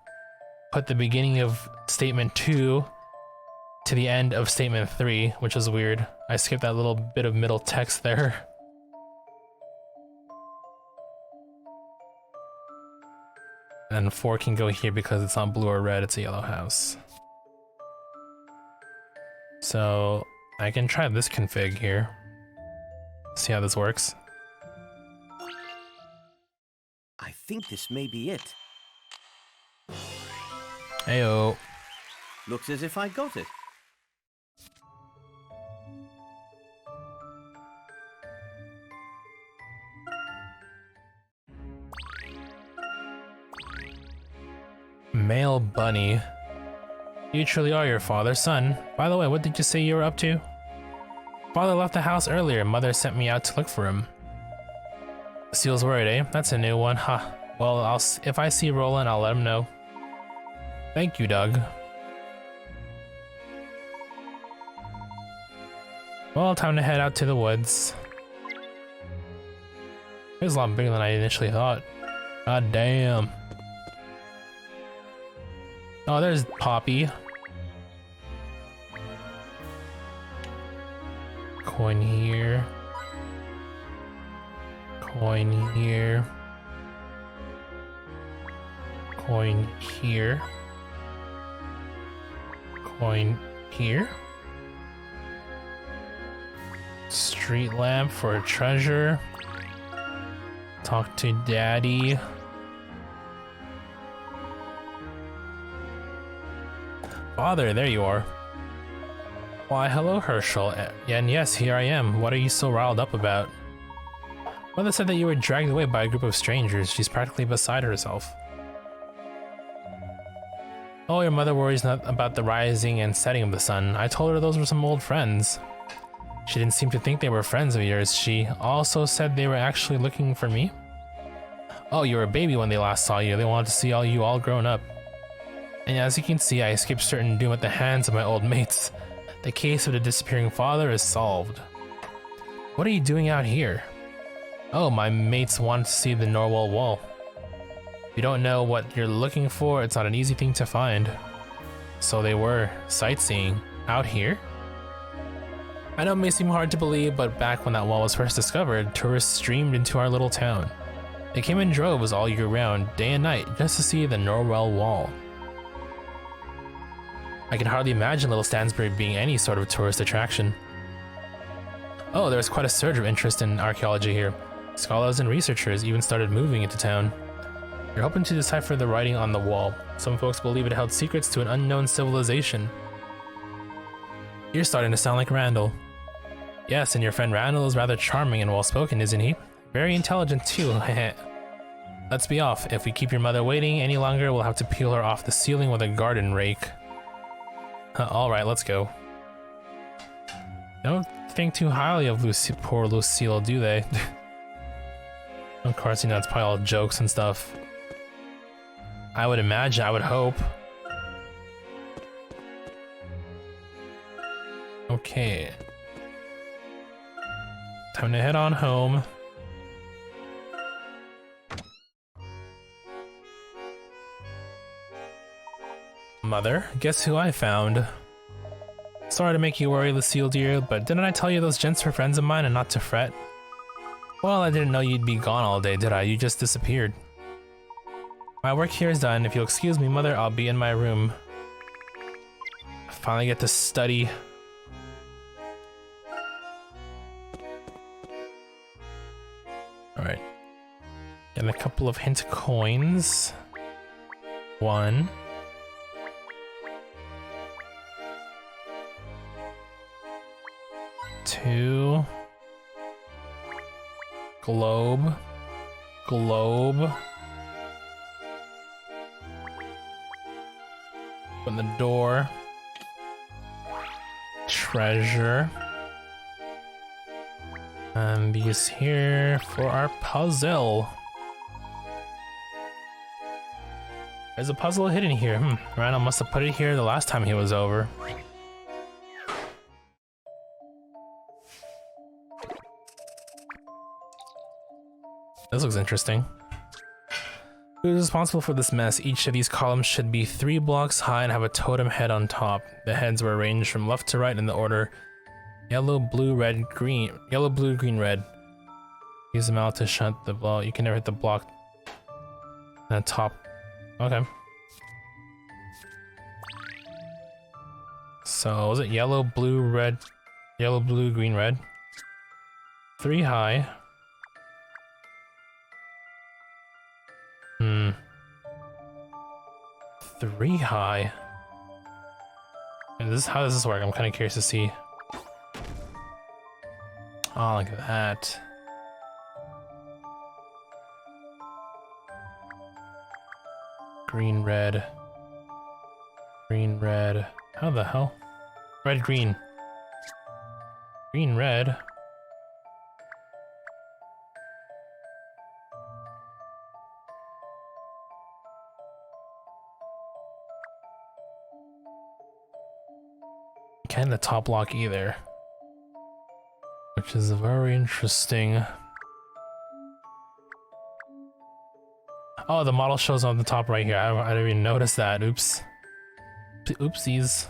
put the beginning of statement 2 to the end of statement 3, which is weird. I skipped that little bit of middle text there. And 4 can go here because it's not blue or red, it's a yellow house. So I can try this config here. See how this works. I think this may be it. Heyo. Looks as if I got it. Male bunny. You truly are your father's son. By the way, what did you say you were up to? Father left the house earlier. Mother sent me out to look for him. Seal's worried, eh? That's a new one, huh? Well, if I see Roland, I'll let him know. Thank you, Doug. Well, time to head out to the woods. It was a lot bigger than I initially thought. God damn. Oh, there's Poppy. Coin here. Coin here. Coin here. Coin here. Street lamp for a treasure. Talk to Daddy. Father, there you are. Why, hello, Herschel. And yes, here I am. What are you so riled up about? Mother said that you were dragged away by a group of strangers. She's practically beside herself. Oh, your mother worries not about the rising and setting of the sun. I told her those were some old friends. She didn't seem to think they were friends of yours. She also said they were actually looking for me. Oh, you were a baby when they last saw you. They wanted to see you all grown up. And as you can see, I escaped certain doom at the hands of my old mates. The case of the disappearing father is solved. What are you doing out here? Oh, my mates wanted to see the Norwell Wall. If you don't know what you're looking for, it's not an easy thing to find. So they were sightseeing out here? I know it may seem hard to believe, but back when that wall was first discovered, tourists streamed into our little town. They came in droves all year round, day and night, just to see the Norwell Wall. I can hardly imagine Little Stansbury being any sort of tourist attraction. Oh, there's quite a surge of interest in archaeology here. Scholars and researchers even started moving into town. You're hoping to decipher the writing on the wall. Some folks believe it held secrets to an unknown civilization. You're starting to sound like Randall. Yes, and your friend Randall is rather charming and well-spoken, isn't he? Very intelligent too, heh. Let's be off. If we keep your mother waiting any longer, we'll have to peel her off the ceiling with a garden rake. Alright, let's go. Don't think too highly of poor Lucille, do they? Of course, you know, it's probably all jokes and stuff. I would imagine, I would hope. Okay. Time to head on home. Mother, guess who I found? Sorry to make you worry, Lucille dear, but didn't I tell you those gents were friends of mine and not to fret? Well, I didn't know you'd be gone all day, did I? You just disappeared. My work here is done. If you'll excuse me, Mother, I'll be in my room. I finally get to study. Alright. And a couple of hint coins. 1. 2. Globe. Globe. Open the door. Treasure. And these here for our puzzle. There's a puzzle hidden here. Randall must have put it here the last time he was over. This looks interesting. Who is responsible for this mess? Each of these columns should be 3 blocks high and have a totem head on top. The heads were arranged from left to right in the order yellow, blue, red, green. Yellow, blue, green, red. Use them out to shunt the block. You can never hit the block. And the top. Okay. So, was it yellow, blue, red? Yellow, blue, green, red? 3 high. 3 high. How does this work? I'm kind of curious to see. Oh, look at that. Green, red. Green, red. How the hell? Red, green. Green, red. Can't the top block either, which is very interesting. Oh, the model shows on the top right here. I didn't even notice that. Oops. oopsies.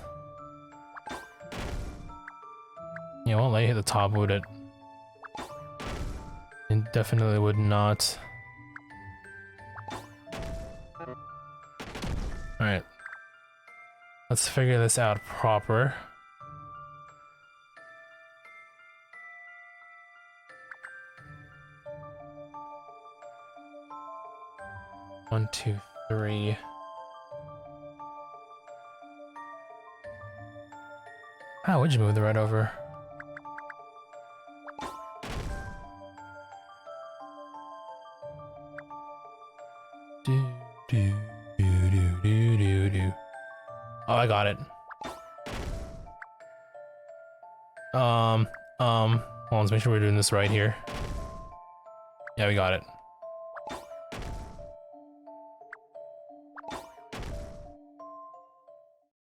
Yeah, won't let you hit the top, would it? It definitely would not. Alright. Let's figure this out proper. One, two, three. How would you move the red over? Do, do, do, do, do, do, do. Oh, I got it. Hold on, let's make sure we're doing this right here. Yeah, we got it.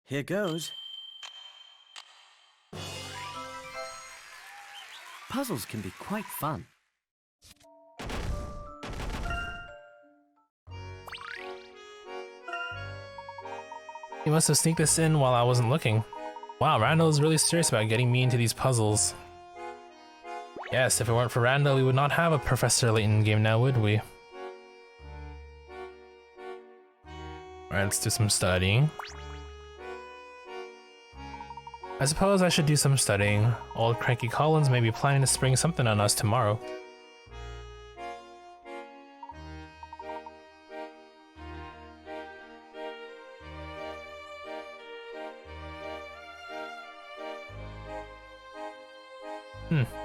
Here goes. Puzzles can be quite fun. He must have sneaked this in while I wasn't looking. Wow, Randall is really serious about getting me into these puzzles. Yes, if it weren't for Randall, we would not have a Professor Layton game now, would we? Alright, let's do some studying. I suppose I should do some studying. Old Cranky Collins may be planning to spring something on us tomorrow.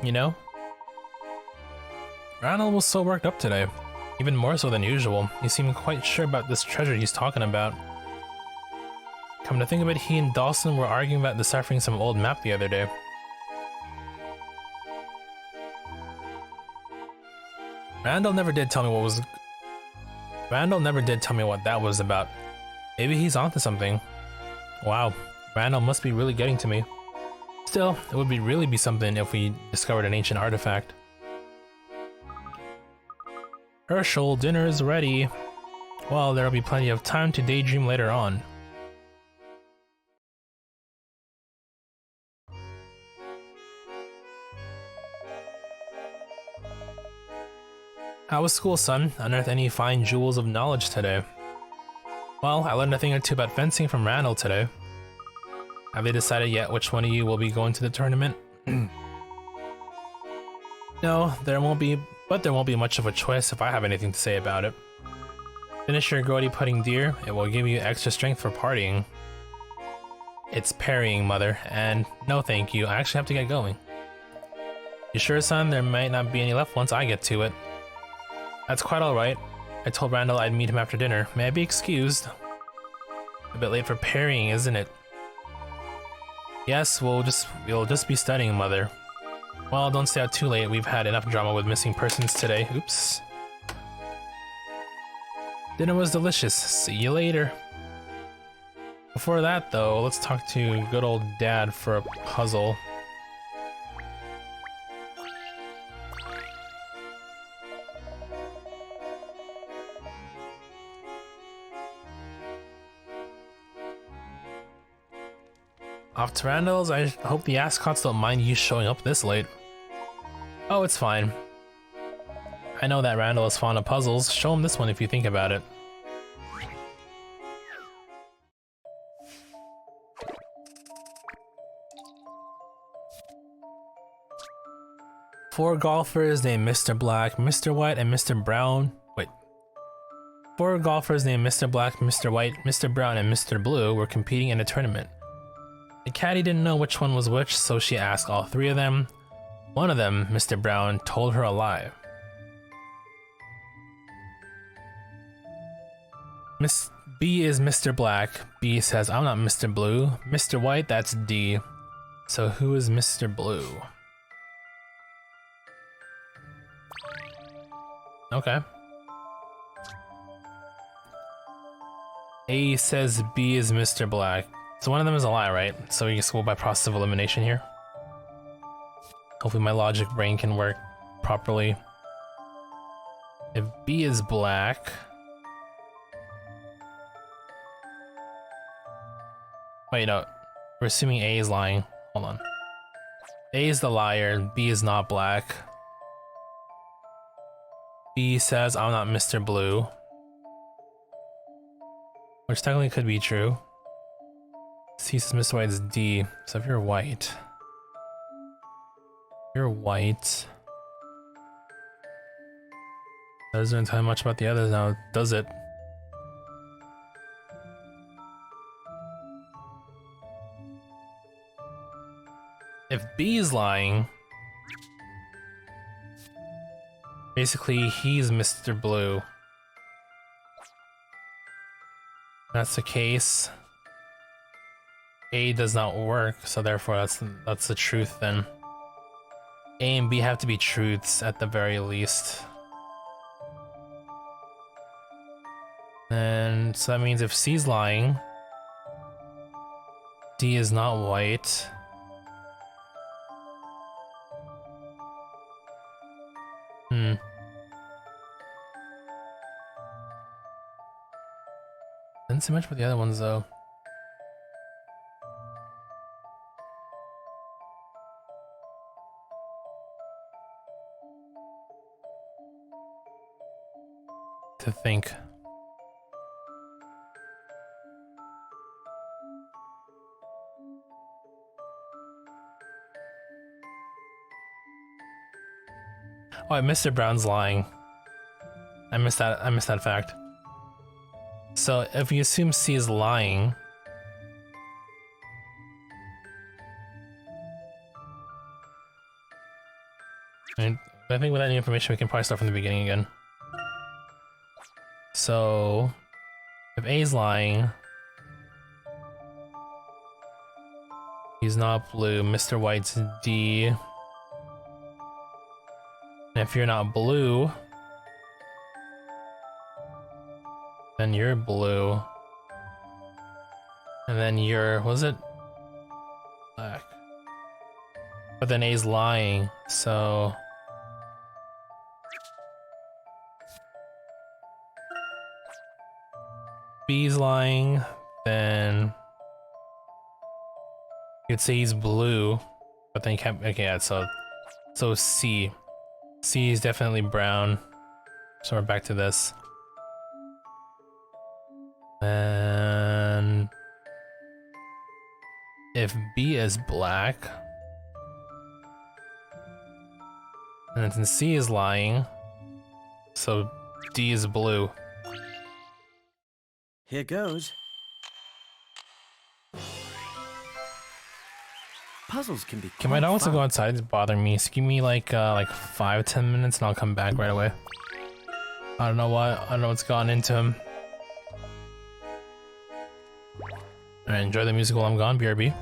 You know? Randall was so worked up today. Even more so than usual. He seemed quite sure about this treasure he's talking about. Come to think of it, he and Dawson were arguing about deciphering some old map the other day. Randall never did tell me what that was about. Maybe he's onto something. Wow, Randall must be really getting to me. Still, it would really be something if we discovered an ancient artifact. Herschel, dinner is ready. Well, there'll be plenty of time to daydream later on. How was school, son? Unearthed any fine jewels of knowledge today? Well, I learned a thing or two about fencing from Randall today. Have they decided yet which one of you will be going to the tournament? No, there won't be much of a choice if I have anything to say about it. Finish your grody pudding, dear. It will give you extra strength for partying. It's parrying, mother, and no thank you, I actually have to get going. You sure, son? There might not be any left once I get to it. That's quite alright. I told Randall I'd meet him after dinner. May I be excused? A bit late for parrying, isn't it? Yes, we'll just be studying, mother. Well, don't stay out too late. We've had enough drama with missing persons today. Oops. Dinner was delicious. See you later. Before that, though, let's talk to good old Dad for a puzzle. Off to Randall's. I hope the Ascots don't mind you showing up this late. Oh, it's fine. I know that Randall is fond of puzzles. Show him this one if you think about it. Four golfers named Mr. Black, Mr. White, and Mr. Brown. Wait. Four golfers named Mr. Black, Mr. White, Mr. Brown, and Mr. Blue were competing in a tournament. The caddy didn't know which one was which, so she asked all three of them. One of them, Mr. Brown, told her a lie. Miss B is Mr. Black. B says, I'm not Mr. Blue. Mr. White, that's D. So who is Mr. Blue? Okay. A says B is Mr. Black. So one of them is a lie, right? So we just go by process of elimination here. Hopefully my logic brain can work properly. If B is black... Wait, no. We're assuming A is lying. Hold on. A is the liar, B is not black. B says, I'm not Mr. Blue. Which technically could be true. C says Mr. White is D. So if you're white... You're white. That doesn't tell you much about the others now, does it? If B is lying, basically he's Mr. Blue. If that's the case. A does not work, so therefore that's the truth then. A and B have to be truths at the very least. And so that means if C's lying, D is not white. Didn't say much about the other ones though. To think. Oh, Mr. Brown's lying. I missed that fact. So if you assume C is lying, I think with that new information we can probably start from the beginning again. So if A is lying, he's not blue, Mr. White's D. And if you're not blue, then you're blue. And then you're, was it? Black. But then A's lying, so... B's lying, then... You'd say he's blue, but then you can't, okay, yeah, so C. C is definitely brown. So we're back to this. And if B is black, and then C is lying, so D is blue. Here goes. Puzzles can be Okay, my quite dog wants to fun. go outside. It's bothering me. So give me like 5-10 minutes, and I'll come back right away. I don't know what. I don't know what's gone into him. Alright, enjoy the music while I'm gone, BRB.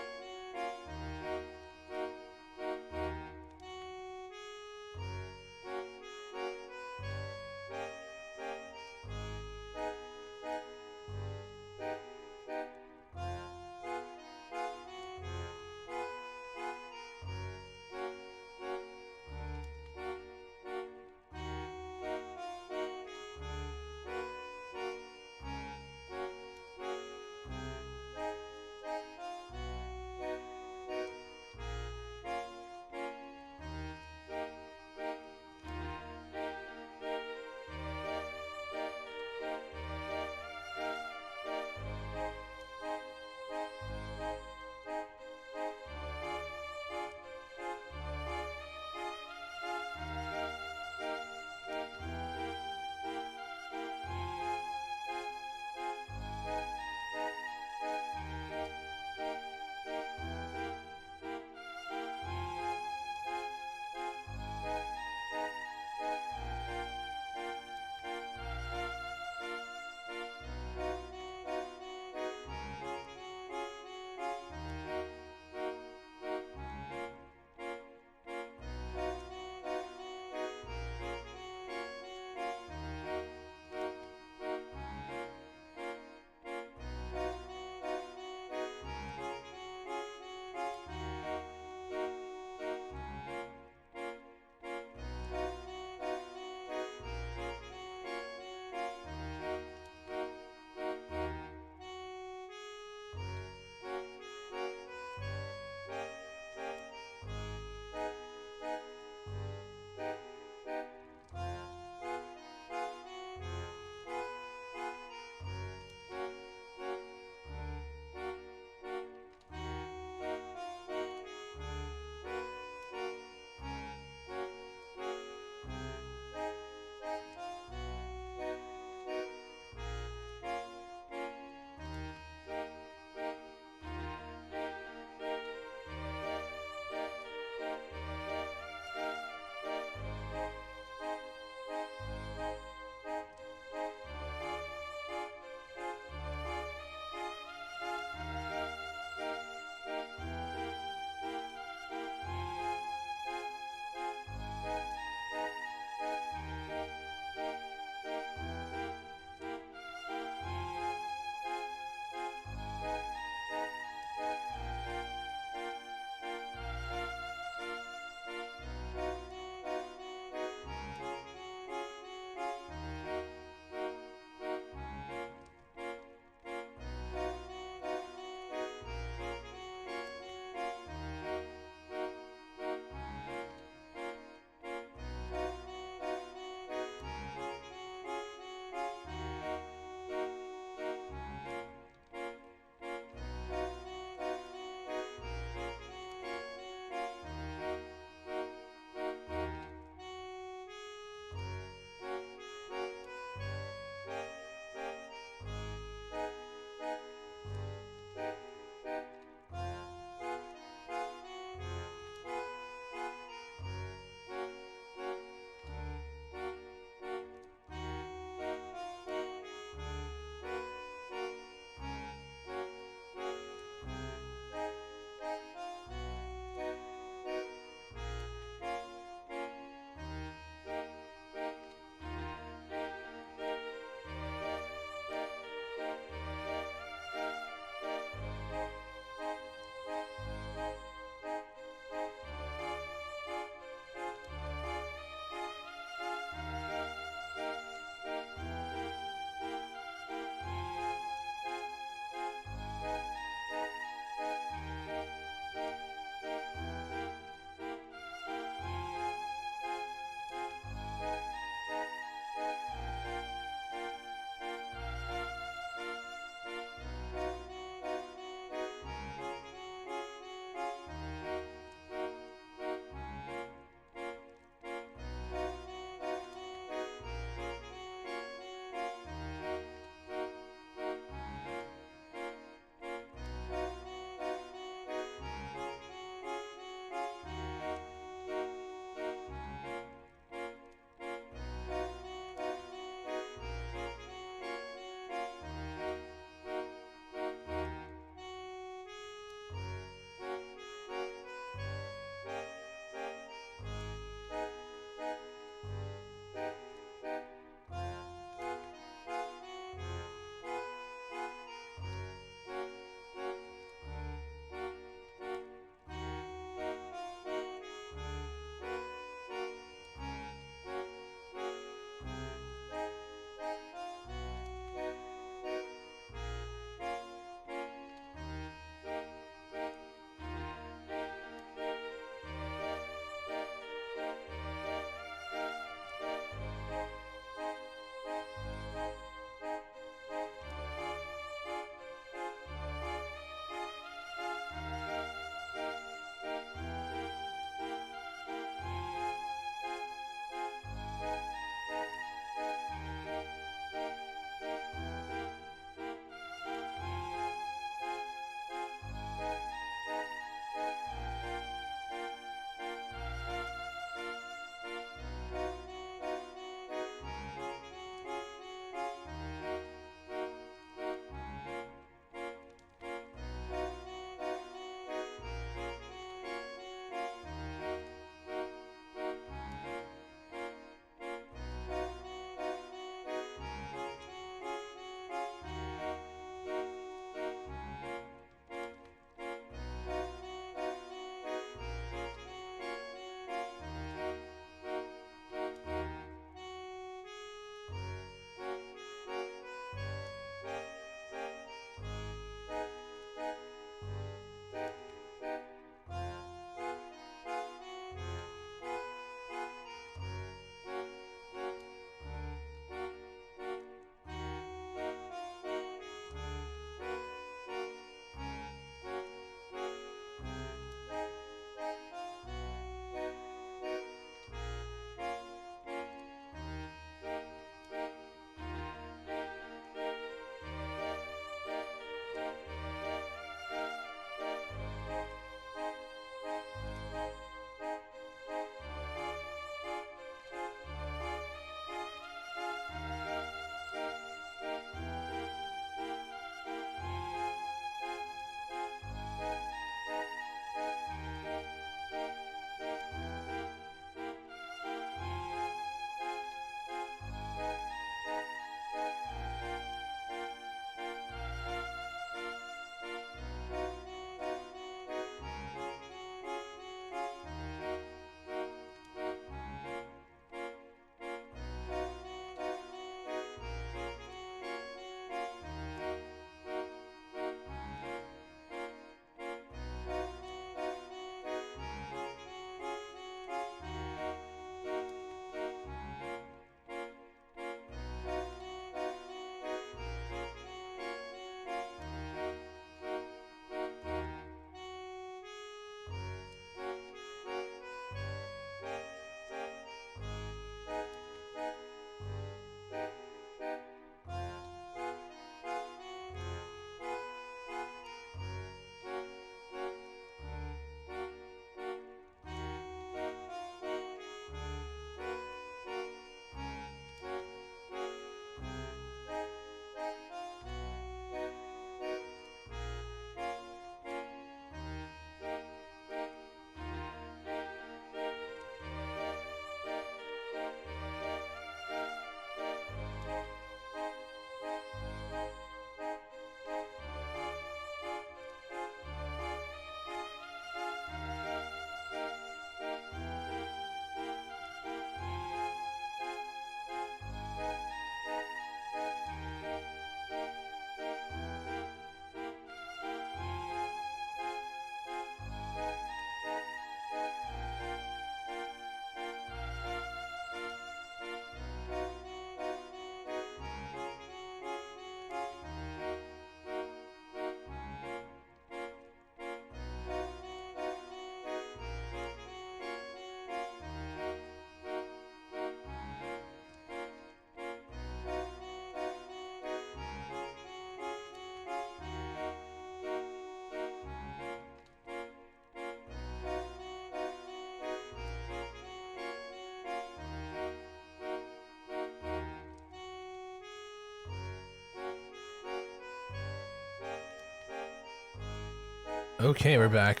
Okay, we're back.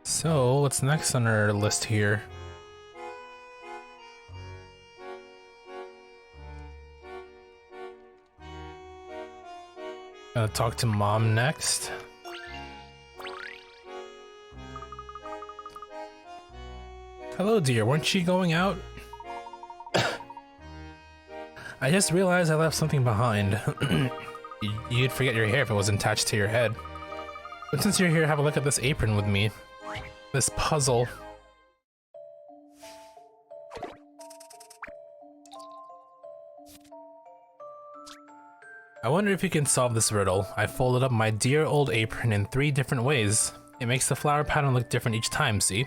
So, what's next on our list here? Gonna talk to Mom next. Hello, dear. Weren't you going out? I just realized I left something behind. You'd forget your hair if it was attached to your head. But since you're here, have a look at this apron with me. This puzzle. I wonder if you can solve this riddle. I folded up my dear old apron in 3 different ways. It makes the flower pattern look different each time, see?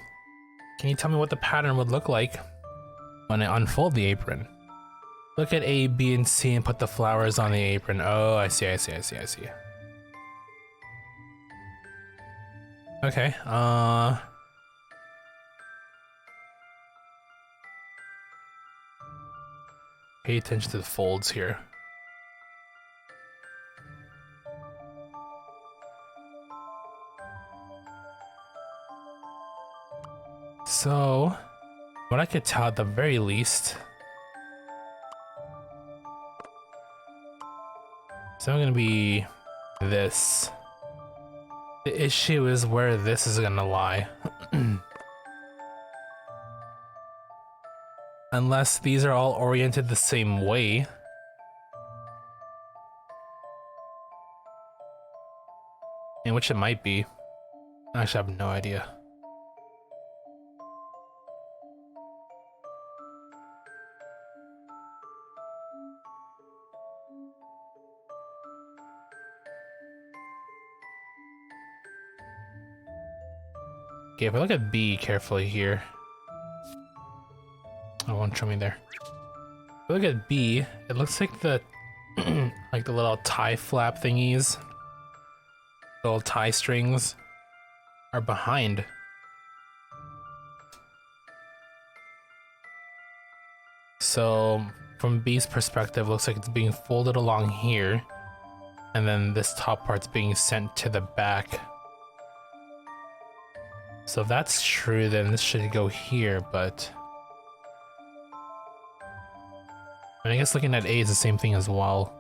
Can you tell me what the pattern would look like when I unfold the apron? Look at A, B, and C and put the flowers on the apron. Oh, I see. Okay, pay attention to the folds here. So, what I could tell at the very least, it's not gonna be this. The issue is where this is gonna lie. Unless these are all oriented the same way. In which it might be. Actually, I have no idea. Okay, if I look at B carefully here. Oh, it won't show me there. If I look at B, it looks like the like the little tie flap thingies, little tie strings, are behind. So from B's perspective, it looks like it's being folded along here, and then this top part's being sent to the back. So if that's true, then this should go here, but I guess looking at A is the same thing as well.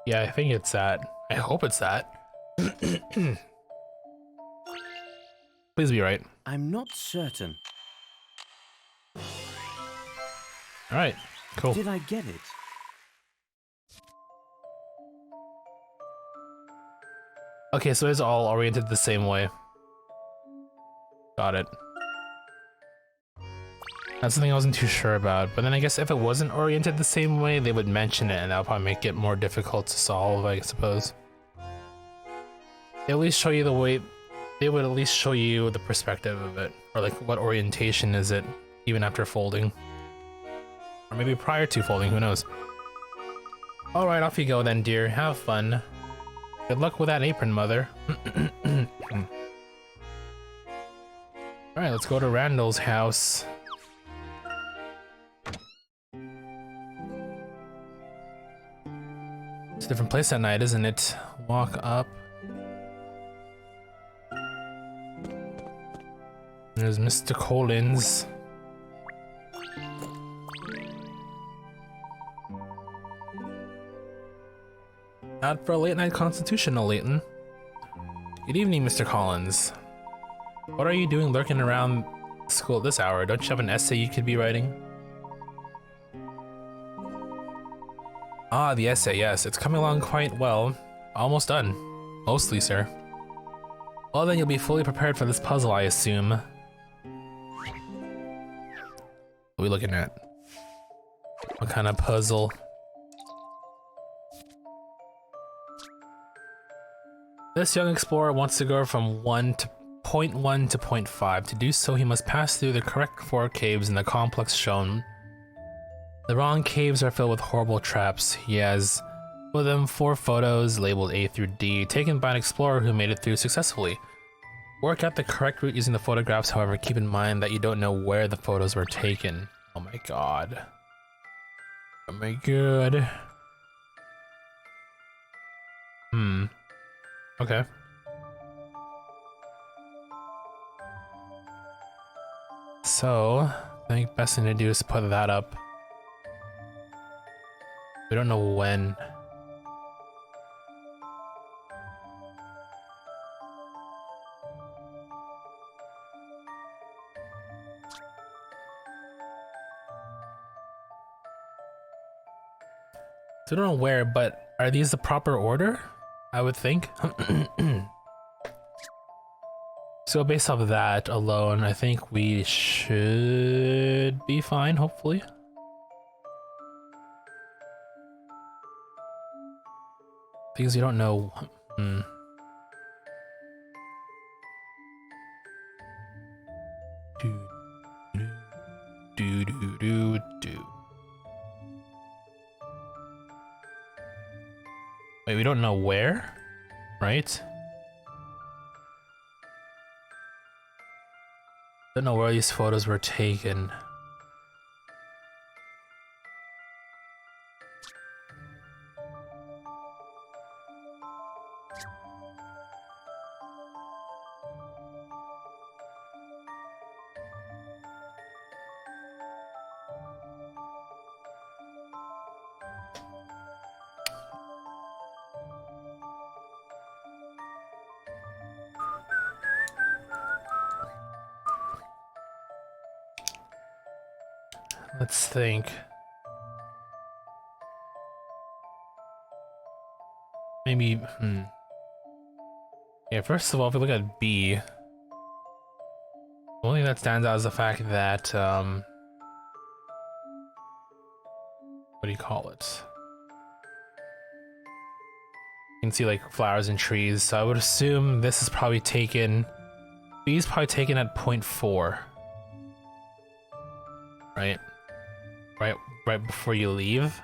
Yeah, I think it's that. I hope it's that. Please be right. I'm not certain. Alright, cool. Did I get it? Okay, so it's all oriented the same way. Got it. That's something I wasn't too sure about, but then I guess if it wasn't oriented the same way, they would mention it, and that would probably make it more difficult to solve, I suppose. They at least show you the way, they would at least show you the perspective of it, or like what orientation is it, even after folding. Or maybe prior to folding, who knows. Alright, off you go then, dear. Have fun. Good luck with that apron, mother. Alright, let's go to Randall's house. It's a different place at night, isn't it? Walk up. There's Mr. Collins. Out for a late night constitutional, Layton. Good evening, Mr. Collins. What are you doing lurking around school at this hour? Don't you have an essay you could be writing? Ah, the essay, yes. It's coming along quite well. Almost done. Mostly, sir. Well, then you'll be fully prepared for this puzzle, I assume. What are we looking at? What kind of puzzle? This young explorer wants to go from point 1 to point 5. To do so, he must pass through the correct 4 caves in the complex shown. The wrong caves are filled with horrible traps. He has with him 4 photos labeled A through D, taken by an explorer who made it through successfully. Work out the correct route using the photographs, however, keep in mind that you don't know where the photos were taken. Oh my god. Oh my god. Okay. So, I think best thing to do is put that up. We don't know when. So I don't know where, but are these the proper order? I would think. So based off of that alone, I think we should be fine, hopefully. Things you don't know. Do. Wait, we don't know where, right? Don't know where these photos were taken. Let's think. Maybe, Yeah, first of all, if we look at B, the only thing that stands out is the fact that, what do you call it? You can see like flowers and trees, so I would assume this is probably taken, B is probably taken at 0.4. Right? Right before you leave.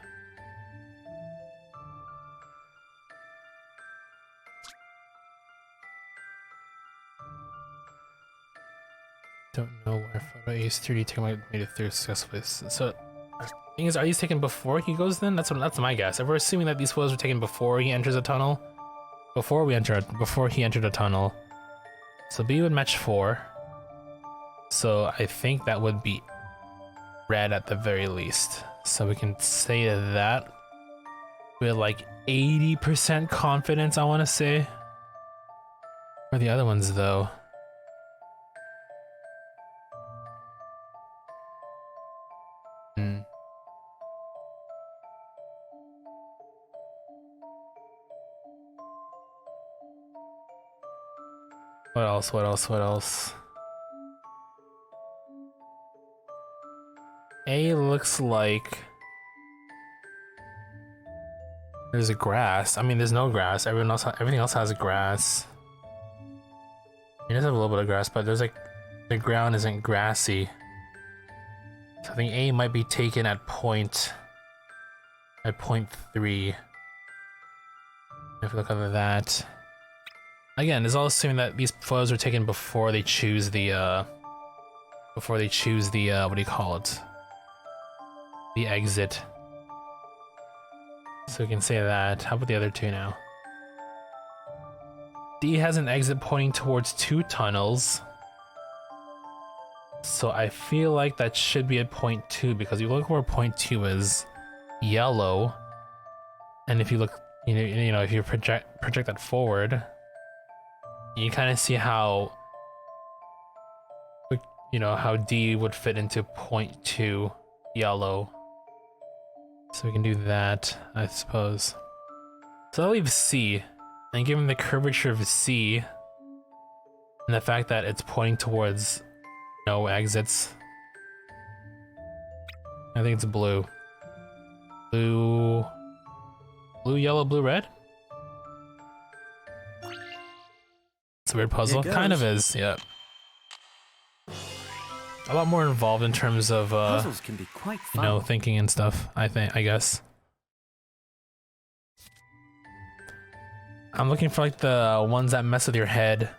Don't know where photo A's 3D taken made it through successfully. So, thing is, are these taken before he goes then? That's my guess. If we're assuming that these photos were taken before he enters a tunnel, before he entered a tunnel, so B would match 4. So I think that would be red at the very least. So we can say that with like 80% confidence, I want to say. For the other ones though. What else? A looks like there's a grass. I mean, there's no grass. Everything else has grass. It does have a little bit of grass, but there's like the ground isn't grassy. So I think A might be taken at 0.3. If we look at that. Again, it's all assuming that these photos are taken before they choose the what do you call it? The exit. So we can say that. How about the other two now? D has an exit pointing towards 2 tunnels. So I feel like that should be at 0.2 because you look where 0.2 is yellow. And if you look, you know, if you project that forward, you kind of see how, you know, how D would fit into 0.2 yellow. So we can do that, I suppose. So I'll leave C, and given the curvature of C, and the fact that it's pointing towards no exits, I think it's blue. Blue, yellow, blue, red? It's a weird puzzle. Kind of is, yeah. A lot more involved in terms of Puzzles can be quite fun. you know, thinking and stuff, I guess. I'm looking for like the ones that mess with your head.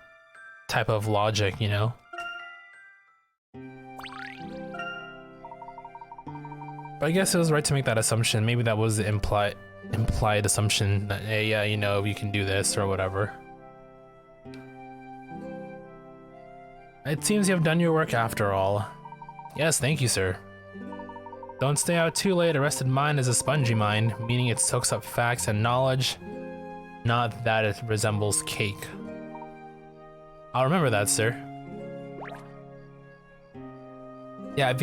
type of logic, you know? But I guess it was right to make that assumption. Maybe that was the implied assumption that, hey, yeah, you know, you can do this or whatever. It seems you have done your work after all. Yes, thank you, sir. Don't stay out too late. A rested mind is a spongy mind, meaning it soaks up facts and knowledge, not that it resembles cake. I'll remember that, sir. Yeah, if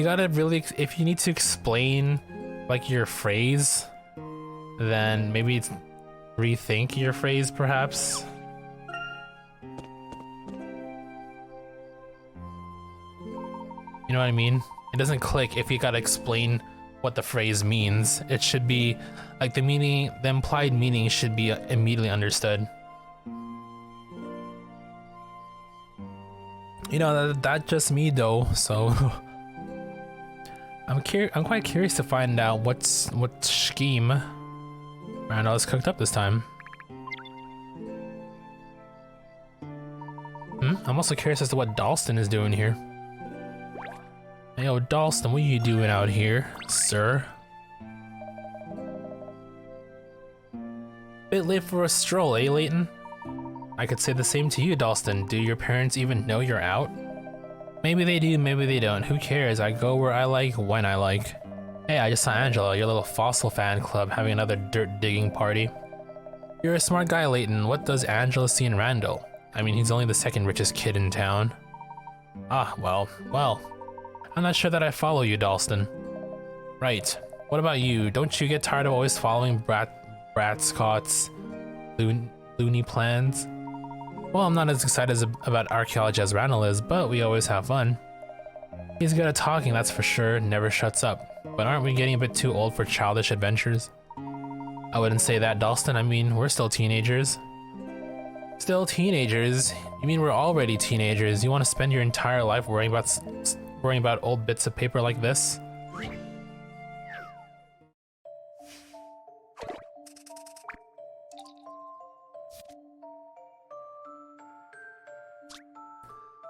you need to explain, like, your phrase, then maybe it's rethink your phrase, perhaps. You know what I mean? It doesn't click if you gotta explain what the phrase means. It should be, like, the implied meaning should be immediately understood. You know, that's just me though, so I'm quite curious to find out what scheme Randall has cooked up this time. I'm also curious as to what Dalston is doing here. Hey, yo, Dalston, what are you doing out here, sir? Bit late for a stroll, eh, Layton? I could say the same to you, Dalston. Do your parents even know you're out? Maybe they do, maybe they don't. Who cares? I go where I like, when I like. Hey, I just saw Angela, your little fossil fan club, having another dirt digging party. You're a smart guy, Layton. What does Angela see in Randall? I mean, he's only the second richest kid in town. Ah, well. I'm not sure that I follow you, Dalston. Right. What about you? Don't you get tired of always following Brat Scott's loony plans? Well, I'm not as excited about archaeology as Randall is, but we always have fun. He's good at talking, that's for sure, never shuts up. But aren't we getting a bit too old for childish adventures? I wouldn't say that, Dalston. I mean, we're still teenagers. Still teenagers? You mean we're already teenagers? You want to spend your entire life worrying about old bits of paper like this?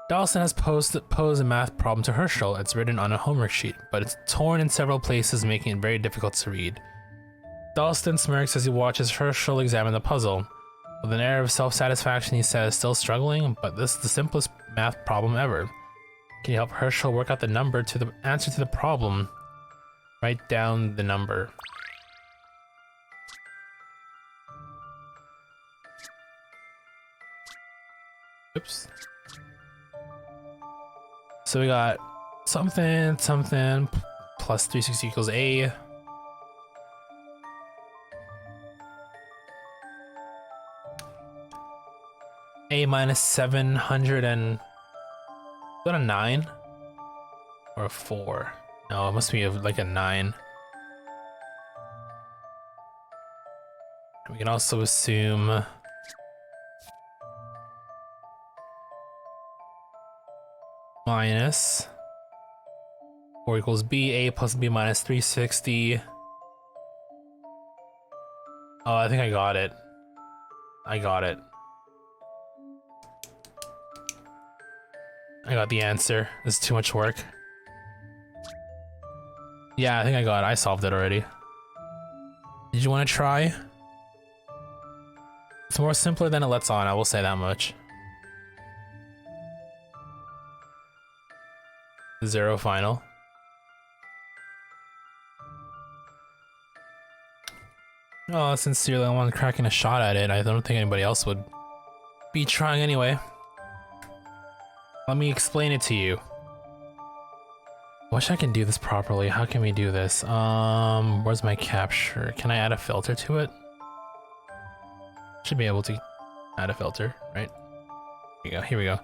Dalston has posed a math problem to Herschel. It's written on a homework sheet, but it's torn in several places, making it very difficult to read. Dalston smirks as he watches Herschel examine the puzzle. With an air of self-satisfaction, he says, still struggling, but this is the simplest math problem ever. Can you help Herschel work out the answer to the problem? Write down the number. Oops. So we got something plus 360 equals A. A minus 700 and... Is that a 9? Or a 4? No, it must be like a 9. We can also assume... minus 4 equals B, A plus B minus 360. Oh, I think I got it. I got the answer. This is too much work. Yeah, I think I solved it already. Did you want to try? It's more simpler than it lets on, I will say that much. 0 final. Oh, sincerely, I'm on cracking a shot at it. I don't think anybody else would be trying anyway. Let me explain it to you. I wish I can do this properly. How can we do this? Where's my capture? Can I add a filter to it? Should be able to add a filter, right? Here we go.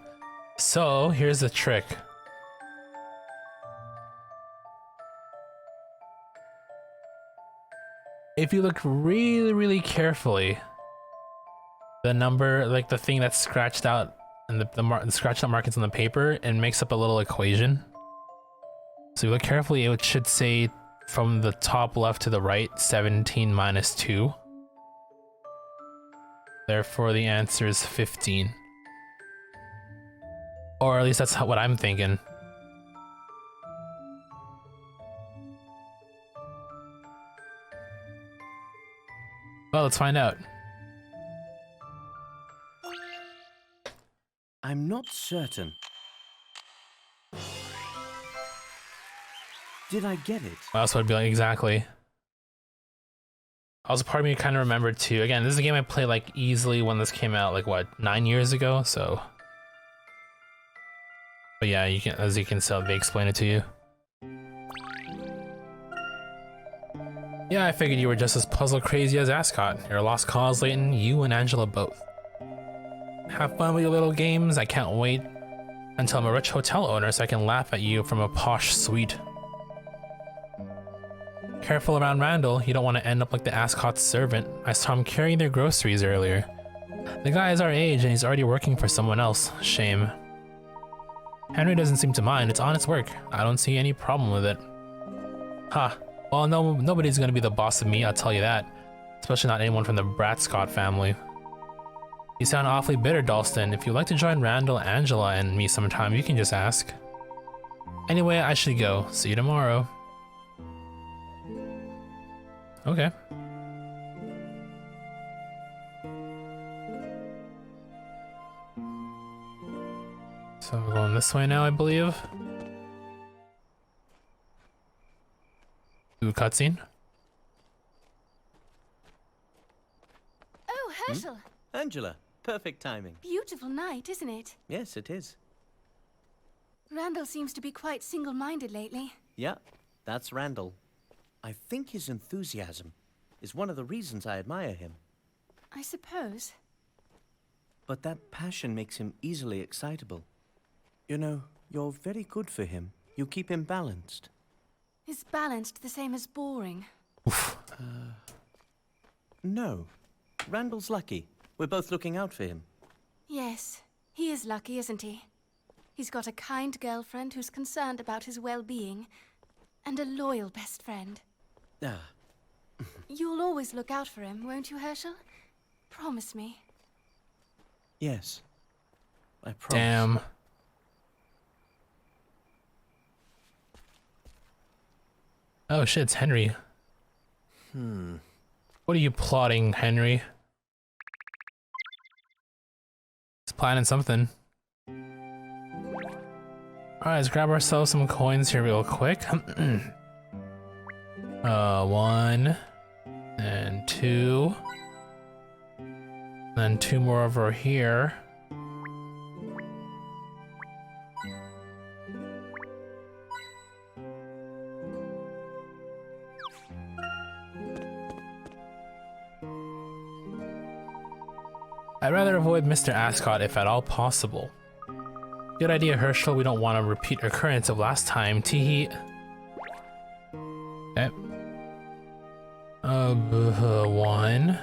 So, here's the trick. If you look really, really carefully, the number, like the thing that's scratched out and the scratched out markings on the paper, and makes up a little equation. So if you look carefully, it should say from the top left to the right, 17 minus 2. Therefore, the answer is 15. Or at least that's what I'm thinking. Well, let's find out. I'm not certain. Did I get it? What else would it be like exactly? Also, part of me kind of remembered too. Again, this is a game I played like easily when this came out, like what, 9 years ago. So, but yeah, you can, as you can tell, they explain it to you. Yeah, I figured you were just as puzzle crazy as Ascot. You're a lost cause, Layton. You and Angela both. Have fun with your little games. I can't wait until I'm a rich hotel owner so I can laugh at you from a posh suite. Careful around Randall, you don't want to end up like the Ascot's servant. I saw him carrying their groceries earlier. The guy is our age and he's already working for someone else. Shame. Henry doesn't seem to mind, it's honest work. I don't see any problem with it. Ha. Well, nobody's gonna be the boss of me, I'll tell you that. Especially not anyone from the Bradscott family. You sound awfully bitter, Dalston. If you'd like to join Randall, Angela, and me sometime, you can just ask. Anyway, I should go. See you tomorrow. Okay. So we're going this way now, I believe. Ooh, cutscene. Oh, Herschel. Angela, perfect timing. Beautiful night, isn't it? Yes, it is. Randall seems to be quite single-minded lately. Yeah, that's Randall. I think his enthusiasm is one of the reasons I admire him. I suppose. But that passion makes him easily excitable. You know, you're very good for him. You keep him balanced. Is balanced the same as boring? No. Randall's lucky. We're both looking out for him. Yes, he is lucky, isn't he? He's got a kind girlfriend who's concerned about his well-being, and a loyal best friend. Ah, You'll always look out for him, won't you, Herschel? Promise me. yes. I promise. Damn. Oh shit, it's Henry. What are you plotting, Henry? He's planning something. Alright, let's grab ourselves some coins here real quick. 1 and 2. Then 2 more over here. I'd rather avoid Mr. Ascot if at all possible. Good idea, Herschel. We don't want a repeat occurrence of last time. Teehee. Okay. 1,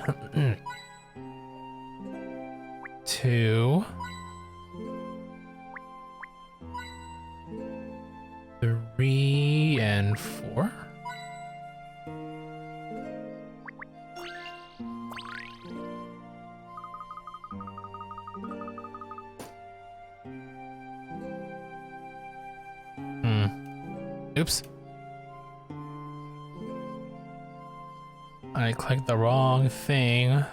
2, 3, and 4. Oops. I clicked the wrong thing.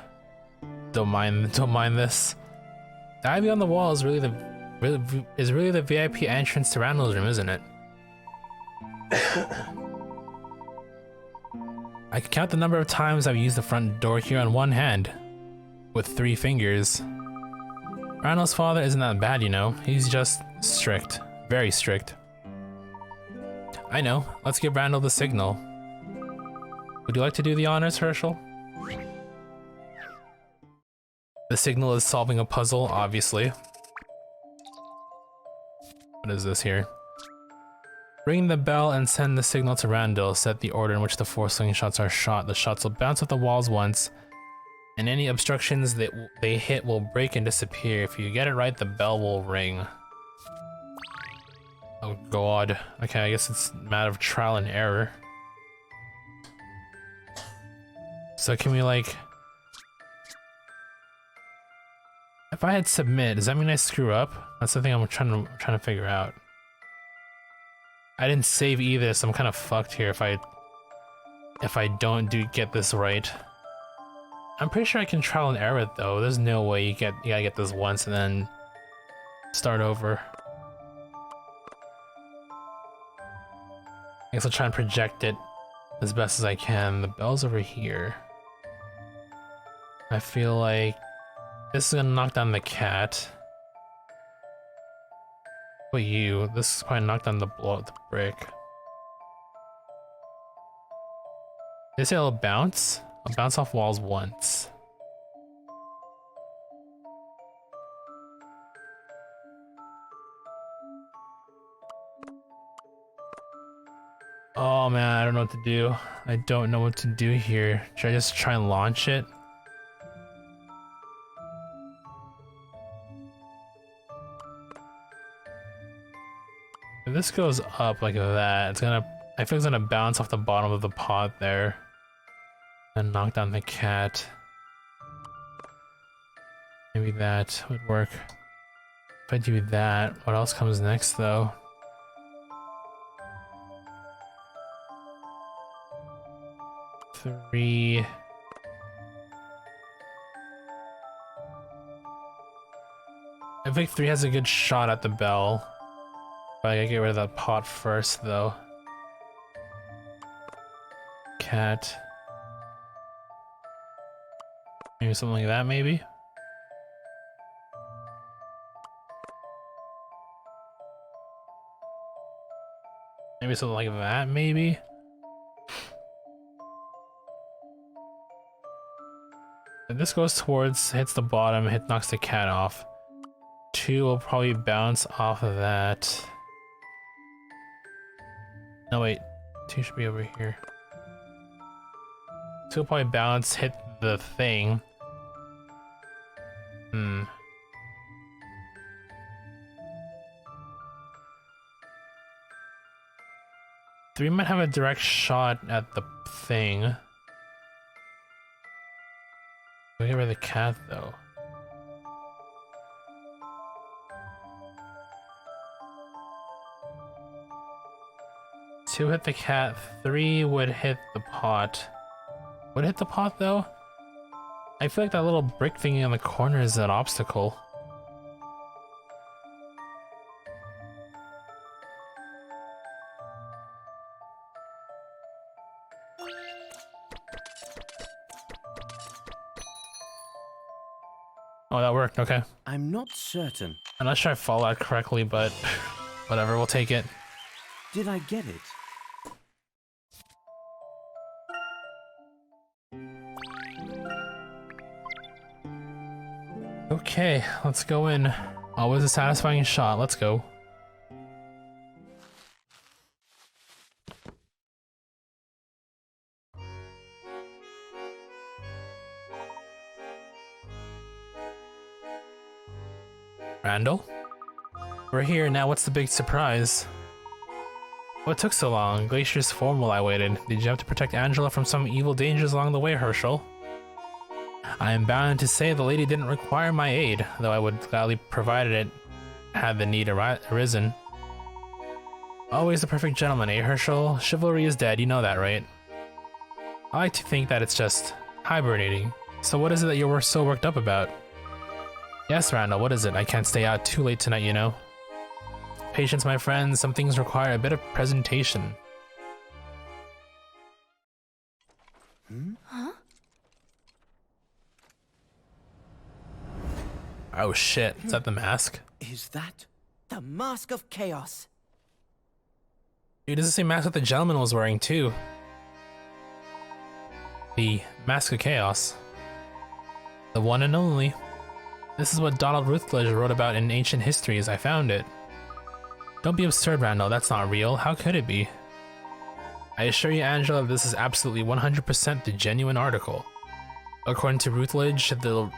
Don't mind this. The ivy on the wall is really the VIP entrance to Randall's room, isn't it? I can count the number of times I've used the front door here on one hand, with 3 fingers. Randall's father isn't that bad, you know. He's just strict, very strict. I know. Let's give Randall the signal. Would you like to do the honors, Herschel? The signal is solving a puzzle, obviously. What is this here? Ring the bell and send the signal to Randall. Set the order in which the 4 slingshots are shot. The shots will bounce off the walls once, and any obstructions that they hit will break and disappear. If you get it right, the bell will ring. Oh god. Okay, I guess it's a matter of trial and error. So can we like... I if I hit submit, does that mean I screw up? That's the thing I'm trying to figure out. I didn't save either, so I'm kind of fucked here if I don't get this right. I'm pretty sure I can trial and error it though. There's no way you gotta get this once and then start over. I guess I'll try and project it as best as I can. The bell's over here. I feel like this is gonna knock down the cat. But this is probably knocked down the brick. They say it'll bounce? I'll bounce off walls once. Oh man, I don't know what to do. I don't know what to do here. Should I just try and launch it? If this goes up like that, I feel it's gonna bounce off the bottom of the pot there and knock down the cat. Maybe that would work. If I do that, what else comes next though? Three. I think 3 has a good shot at the bell. But I gotta get rid of that pot first, though. Cat. Maybe something like that, maybe? Maybe something like that, maybe? If this goes towards, hits the bottom, knocks the cat off. 2 will probably bounce off of that. No, wait. 2 should be over here. 2 will probably bounce, hit the thing. 3 might have a direct shot at the thing. We'll get rid of the cat, though. Two hit the cat, 3 would hit the pot. Would it hit the pot though? I feel like that little brick thingy on the corner is an obstacle. Oh, that worked, okay. I'm not certain. I'm not sure I followed that correctly, but whatever, we'll take it. Did I get it? Okay, let's go in. Always a satisfying shot, let's go. Randall? We're here, now what's the big surprise? What took so long? Glacier's form while I waited. Did you have to protect Angela from some evil dangers along the way, Herschel? I am bound to say the lady didn't require my aid, though I would gladly provided it had the need arisen. Always the perfect gentleman, eh, Herschel? Chivalry is dead, you know that, right? I like to think that it's just hibernating. So what is it that you're so worked up about? Yes, Randall, what is it? I can't stay out too late tonight, you know? Patience, my friends. Some things require a bit of presentation. Huh? Oh shit, is that the mask? Is that? The Mask of Chaos. Dude, this is the same mask that the gentleman was wearing too. The Mask of Chaos. The one and only. This is what Donald Rutledge wrote about in ancient histories. I found it. Don't be absurd, Randall. That's not real. How could it be? I assure you, Angela, this is absolutely 100% the genuine article. According to Rutledge, the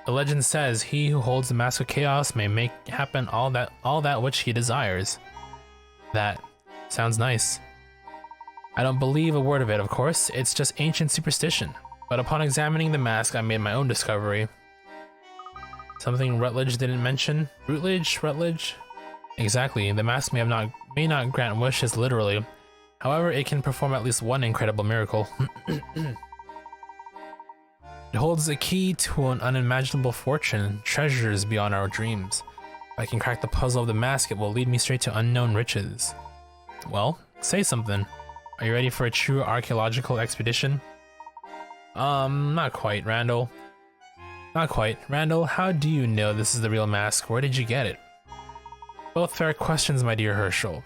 legend says, he who holds the Mask of Chaos may make happen all that which he desires. That sounds nice. I don't believe a word of it, of course. It's just ancient superstition. But upon examining the mask, I made my own discovery. Something Rutledge didn't mention? Rutledge? Rutledge? Exactly, the mask may not grant wishes literally. However, it can perform at least one incredible miracle. It holds the key to an unimaginable fortune, treasures beyond our dreams. If I can crack the puzzle of the mask, it will lead me straight to unknown riches. Well, say something. Are you ready for a true archaeological expedition? Not quite, Randall. Not quite. Randall, how do you know this is the real mask? Where did you get it? Both fair questions, my dear Herschel.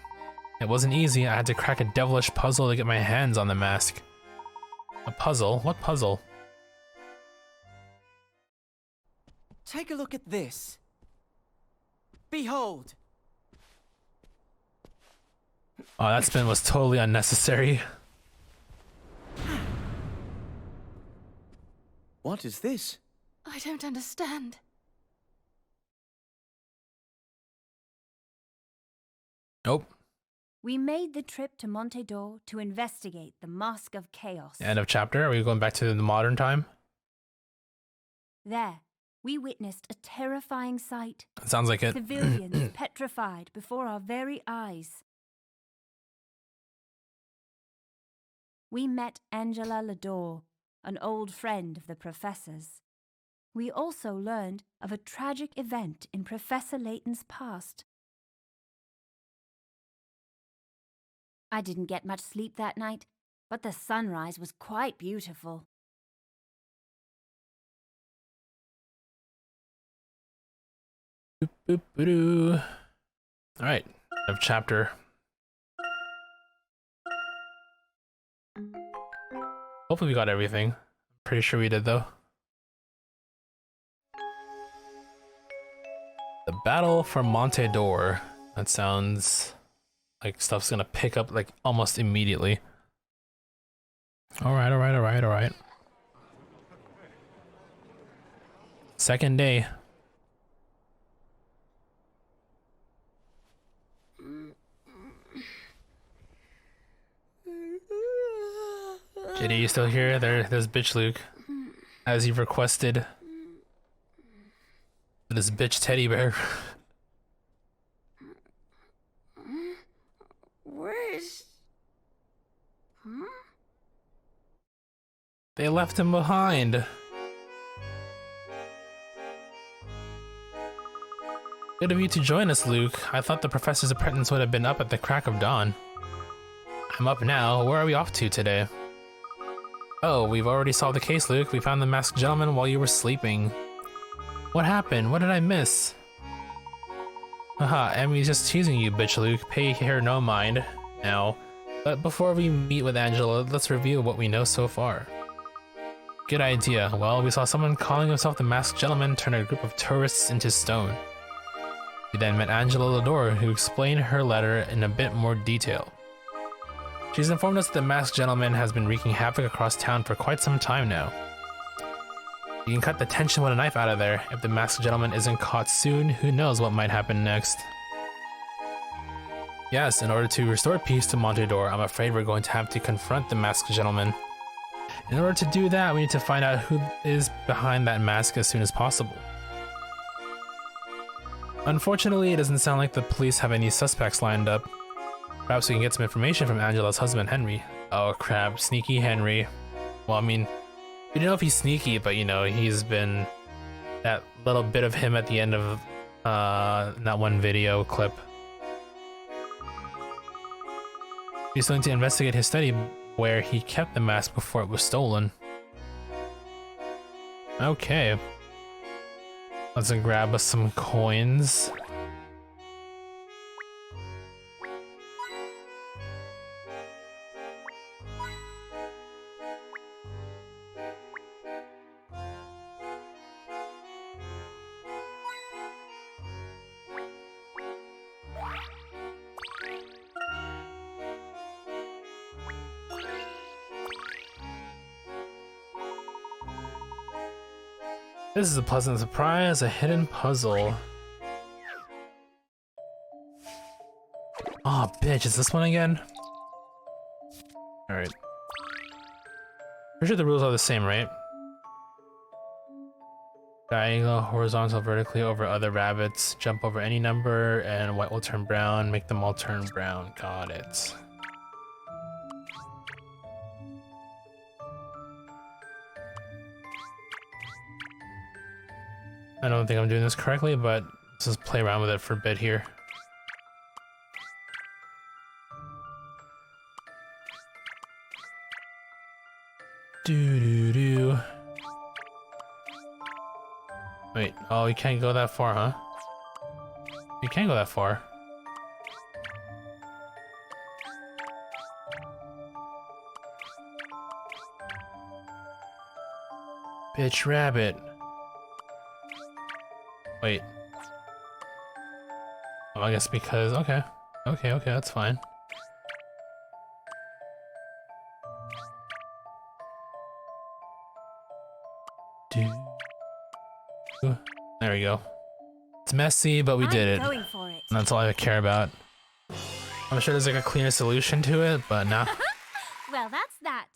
It wasn't easy. I had to crack a devilish puzzle to get my hands on the mask. A puzzle? What puzzle? Take a look at this. Behold! Oh, that spin was totally unnecessary. What is this? I don't understand. Nope. We made the trip to Monte d'Or to investigate the Mask of Chaos. End of chapter. Are we going back to the modern time? There, we witnessed a terrifying sight. It sounds like it. Civilians petrified before our very eyes. We met Angela Lador, an old friend of the professor's. We also learned of a tragic event in Professor Layton's past. I didn't get much sleep that night, but the sunrise was quite beautiful. Boop, boop, boop. All right, end of chapter. Hopefully we got everything. Pretty sure we did though. The battle for Monte d'Or. That sounds like stuff's gonna pick up like almost immediately. Alright, alright, alright, alright. Second day. JD, you still here? There's bitch Luke. As you've requested. This bitch teddy bear. Where is... They left him behind. Good of you to join us, Luke. I thought the professor's apprentice would have been up at the crack of dawn. I'm up now. Where are we off to today? Oh, we've already solved the case, Luke. We found the masked gentleman while you were sleeping. What happened? What did I miss? Haha, Emmy's just teasing you, bitch Luke. Pay her no mind now. But before we meet with Angela, let's review what we know so far. Good idea. Well, we saw someone calling himself the Masked Gentleman turn a group of tourists into stone. We then met Angela Lador, who explained her letter in a bit more detail. She's informed us that the Masked Gentleman has been wreaking havoc across town for quite some time now. You can cut the tension with a knife out of there. If the Masked Gentleman isn't caught soon, who knows what might happen next. Yes, in order to restore peace to Monte d'Or, I'm afraid we're going to have to confront the Masked Gentleman. In order to do that, we need to find out who is behind that mask as soon as possible. Unfortunately, it doesn't sound like the police have any suspects lined up. Perhaps we can get some information from Angela's husband, Henry. Oh crap, sneaky Henry. Well, I mean, we don't know if he's sneaky, but you know, he's been that little bit of him at the end of that one video clip. He's going to investigate his study where he kept the mask before it was stolen. Okay. Let's grab us some coins. This is a pleasant surprise, a hidden puzzle. Oh, bitch, is this one again? Alright. Pretty sure the rules are the same, right? Diagonal, horizontal, vertically over other rabbits. Jump over any number and white will turn brown. Make them all turn brown. Got it. I don't think I'm doing this correctly, but let's just play around with it for a bit here. Do. Wait, oh, you can't go that far, huh? You can't go that far. Bitch rabbit. Wait. Oh, I guess because, okay. Okay, that's fine. There we go. It's messy, but we did it. Going for it. And that's all I care about. I'm sure there's like a cleaner solution to it, but nah. Well, that's that.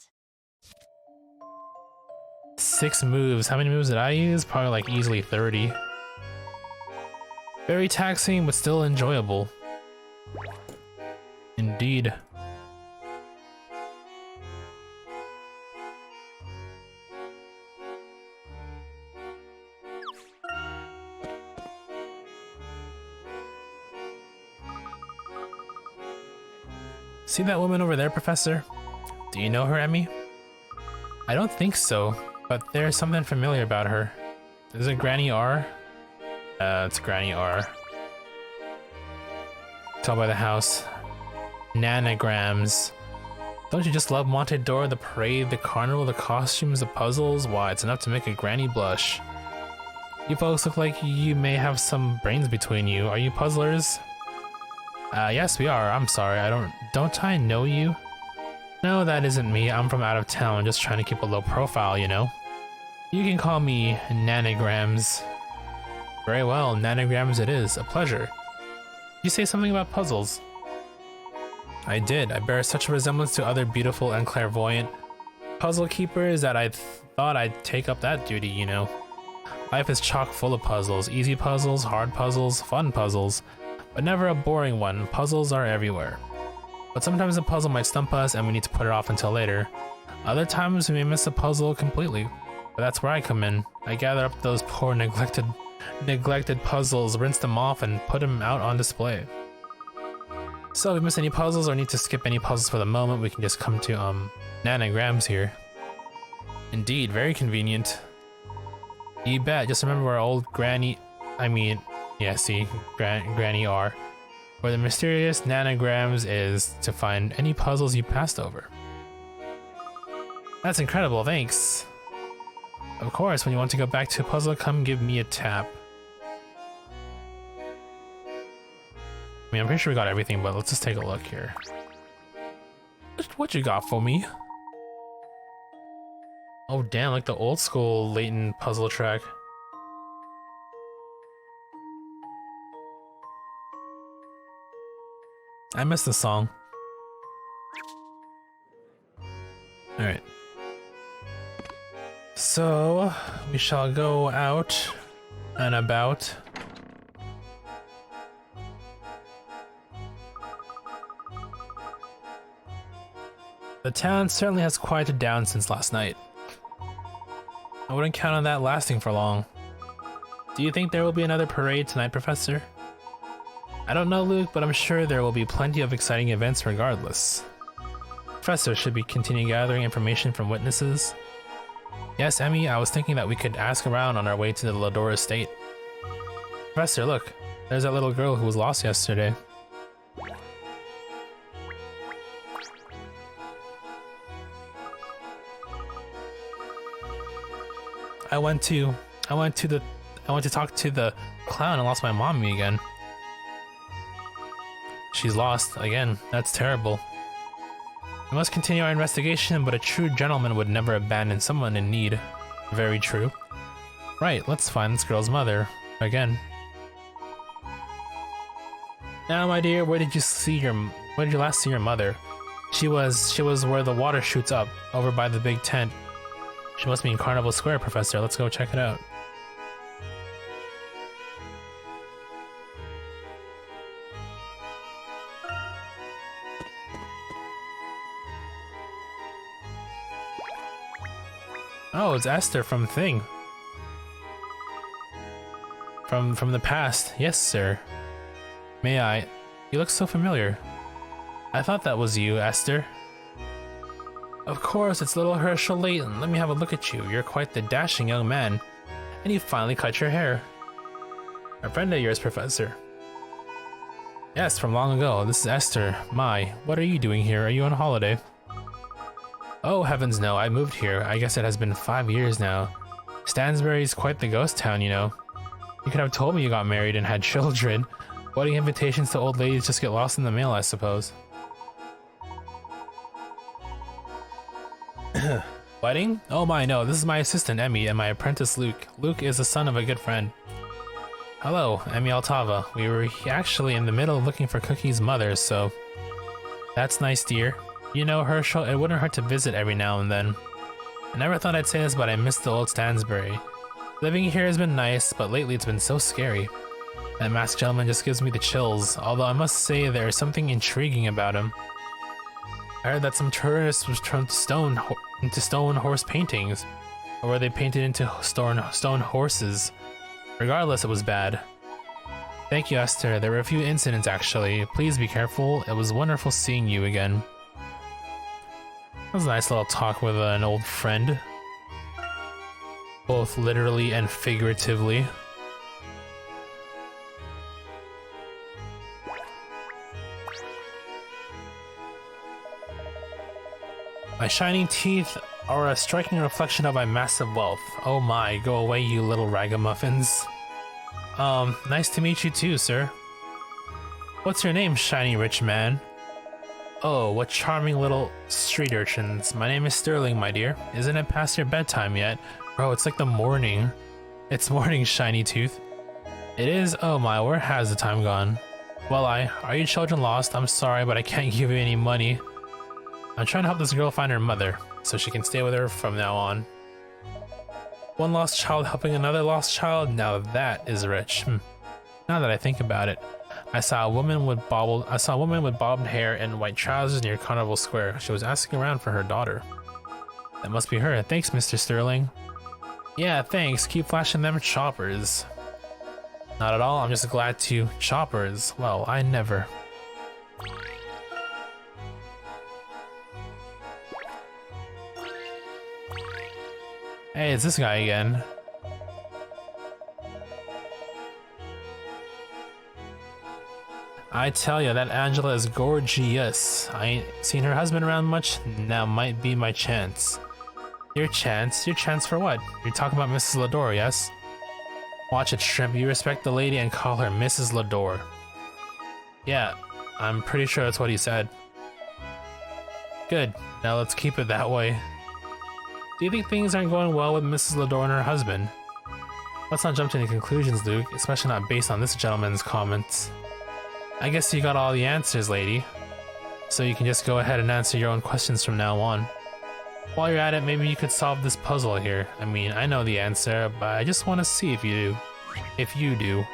6 moves. How many moves did I use? Probably like easily 30. Very taxing, but still enjoyable. Indeed. See that woman over there, Professor? Do you know her, Emmy? I don't think so, but there's something familiar about her. Is it Granny R? It's Granny R. Tell by the house. Nanograms. Don't you just love Monte d'Or, the parade, the carnival, the costumes, the puzzles? Why, it's enough to make a granny blush. You folks look like you may have some brains between you. Are you puzzlers? Yes, we are. I'm sorry. Don't I know you? No, that isn't me. I'm from out of town, just trying to keep a low profile, you know? You can call me Nanograms. Very well, Nanograms it is. A pleasure. You say something about puzzles? I did. I bear such a resemblance to other beautiful and clairvoyant puzzle keepers that I thought I'd take up that duty, you know? Life is chock full of puzzles. Easy puzzles, hard puzzles, fun puzzles. But never a boring one. Puzzles are everywhere. But sometimes a puzzle might stump us and we need to put it off until later. Other times we may miss a puzzle completely. But that's where I come in. I gather up those poor neglected puzzles, rinse them off, and put them out on display. So if we miss any puzzles or need to skip any puzzles for the moment, we can just come to Nanograms here. Indeed, very convenient. You bet. Just remember our old Granny R. Where the mysterious Nanograms is to find any puzzles you passed over. That's incredible, thanks. Of course, when you want to go back to a puzzle, come give me a tap. I mean, I'm pretty sure we got everything, but let's just take a look here. What you got for me? Oh damn, like the old school Layton puzzle track. I missed the song. Alright. So, we shall go out and about. The town certainly has quieted down since last night. I wouldn't count on that lasting for long. Do you think there will be another parade tonight, Professor? I don't know, Luke, but I'm sure there will be plenty of exciting events regardless. Professor, should we continue gathering information from witnesses? Yes, Emmy, I was thinking that we could ask around on our way to the Lador estate. Professor, look, there's that little girl who was lost yesterday. I went to talk to the clown and lost my mommy again. She's lost again. That's terrible. We must continue our investigation, but a true gentleman would never abandon someone in need. Very true. Right, let's find this girl's mother again. Now, my dear, where did you last see your mother? She was where the water shoots up, over by the big tent. She must be in Carnival Square, Professor. Let's go check it out. Oh, it's Esther from Thing. From the past. Yes, sir. May I? You look so familiar. I thought that was you, Esther. Of course, it's little Herschel Layton. Let me have a look at you. You're quite the dashing young man. And you finally cut your hair. A friend of yours, Professor. Yes, from long ago. This is Esther. My, what are you doing here? Are you on holiday? Oh, heavens no. I moved here. I guess it has been 5 years now. Stansbury's quite the ghost town, you know. You could have told me you got married and had children. Wedding invitations to old ladies just get lost in the mail, I suppose. Wedding? Oh my, no. This is my assistant, Emmy, and my apprentice, Luke. Luke is the son of a good friend. Hello, Emmy Altava. We were actually in the middle of looking for Cookie's mother, so... That's nice, dear. You know, Herschel, it wouldn't hurt to visit every now and then. I never thought I'd say this, but I miss the old Stansbury. Living here has been nice, but lately it's been so scary. That masked gentleman just gives me the chills, although I must say there is something intriguing about him. I heard that some tourists was turned into stone horse paintings, or were they painted into stone horses? Regardless, it was bad. Thank you, Esther. There were a few incidents, actually. Please be careful. It was wonderful seeing you again. That was a nice little talk with an old friend. Both literally and figuratively. My shining teeth are a striking reflection of my massive wealth. Oh my, go away, you little ragamuffins. Nice to meet you too, sir. What's your name, shiny rich man? Oh, what charming little street urchins. My name is Sterling, my dear. Isn't it past your bedtime yet? Bro, it's like the morning. It's morning, shiny tooth. It is? Oh my, where has the time gone? Well, are you children lost? I'm sorry, but I can't give you any money. I'm trying to help this girl find her mother, so she can stay with her from now on. One lost child helping another lost child? Now that is rich. Now that I think about it. I saw a woman with bobbed hair and white trousers near Carnival Square. She was asking around for her daughter. That must be her. Thanks, Mr. Sterling. Yeah, thanks. Keep flashing them choppers. Not at all. I'm just glad to. Choppers. Well, I never. Hey, it's this guy again. I tell ya, that Angela is gorgeous. I ain't seen her husband around much. Now might be my chance. Your chance? Your chance for what? You're talking about Mrs. Lador, yes? Watch it, Shrimp. You respect the lady and call her Mrs. Lador. Yeah, I'm pretty sure that's what he said. Good. Now let's keep it that way. Do you think things aren't going well with Mrs. Lador and her husband? Let's not jump to any conclusions, Luke, especially not based on this gentleman's comments. I guess you got all the answers, lady. So you can just go ahead and answer your own questions from now on. While you're at it, maybe you could solve this puzzle here. I mean, I know the answer, but I just want to see if you do. If you do.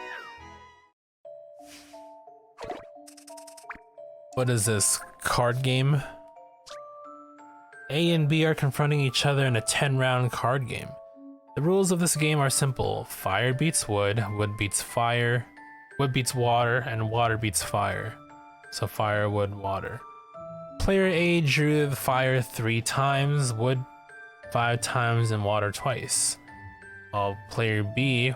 What is this? Card game? A and B are confronting each other in a 10-round card game. The rules of this game are simple. Fire beats wood, wood beats fire, wood beats water, and water beats fire. So fire, wood, water. Player A drew the fire 3 times, wood 5 times, and water twice. While player B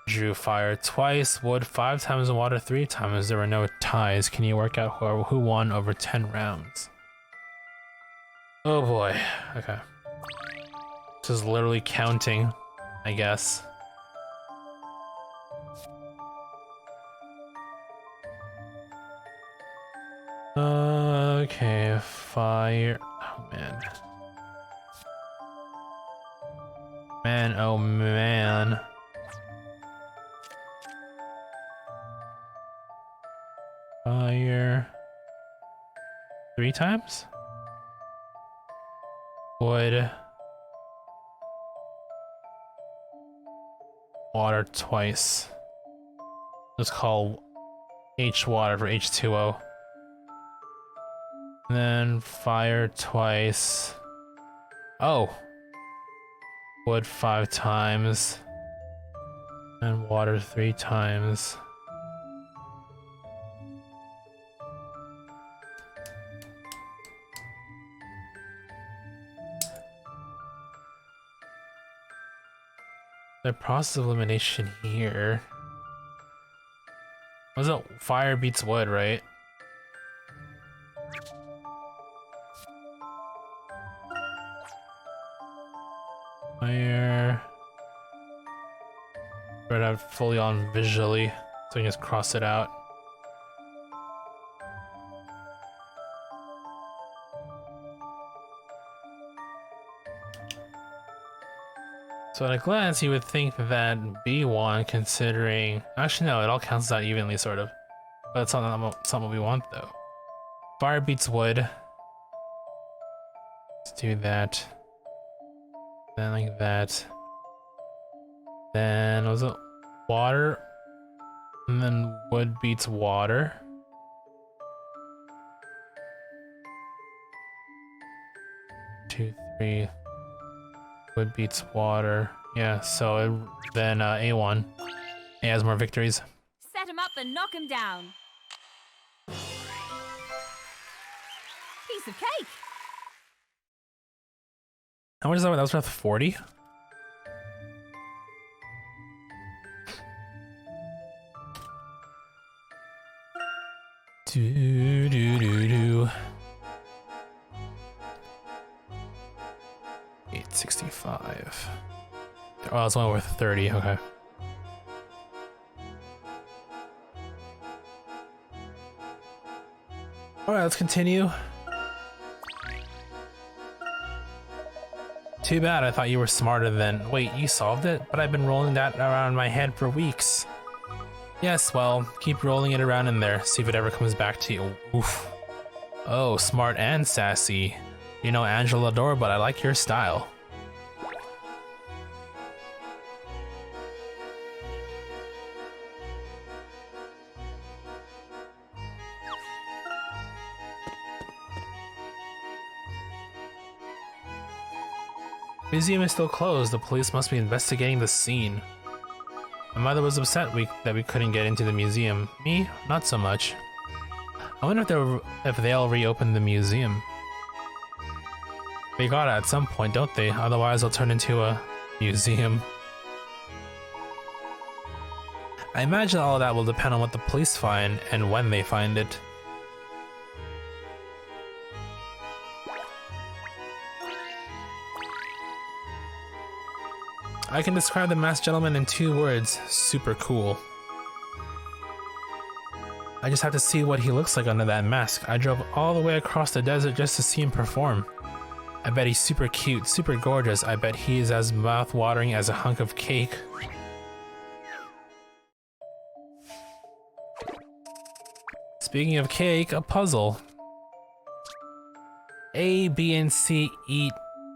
drew fire twice, wood 5 times, and water 3 times. There were no ties. Can you work out who won over 10 rounds? Oh boy. Okay. This is literally counting, I guess. Okay, fire. Oh man. Man, oh man. Fire. 3 times? Wood. Water twice. Let's call H water for H2O. And then fire twice. Oh. wood 5 times, and water 3 times. The process of elimination here. Was it fire beats wood, right? Fire. Spread out fully on visually, so you can just cross it out. So at a glance, you would think that B1, considering... Actually, no, it all cancels out evenly, sort of. But it's not what we want, though. Fire beats wood. Let's do that. Then like that. Then, was it water? And then wood beats water. Two, three. Wood beats water. Yeah, so then A1. A has more victories. Set him up and knock him down. Piece of cake. How much is that? That was worth 40? Do do do do. 865. Oh, it's only worth 30. Okay. All right, let's continue. Too bad. I thought you were smarter than. Wait, you solved it? But I've been rolling that around in my head for weeks. Yes, well, keep rolling it around in there. See if it ever comes back to you. Oof. Oh, smart and sassy. You know Angela Dor, but I like your style. Museum is still closed. The police must be investigating the scene. My mother was upset that we couldn't get into the museum. Me? Not so much. I wonder if they'll reopen the museum. They gotta at some point, don't they? Otherwise it'll turn into a museum. I imagine all of that will depend on what the police find and when they find it. I can describe the masked gentleman in 2 words. Super cool. I just have to see what he looks like under that mask. I drove all the way across the desert just to see him perform. I bet he's super cute, super gorgeous. I bet he is as mouth-watering as a hunk of cake. Speaking of cake, a puzzle. A, B, and C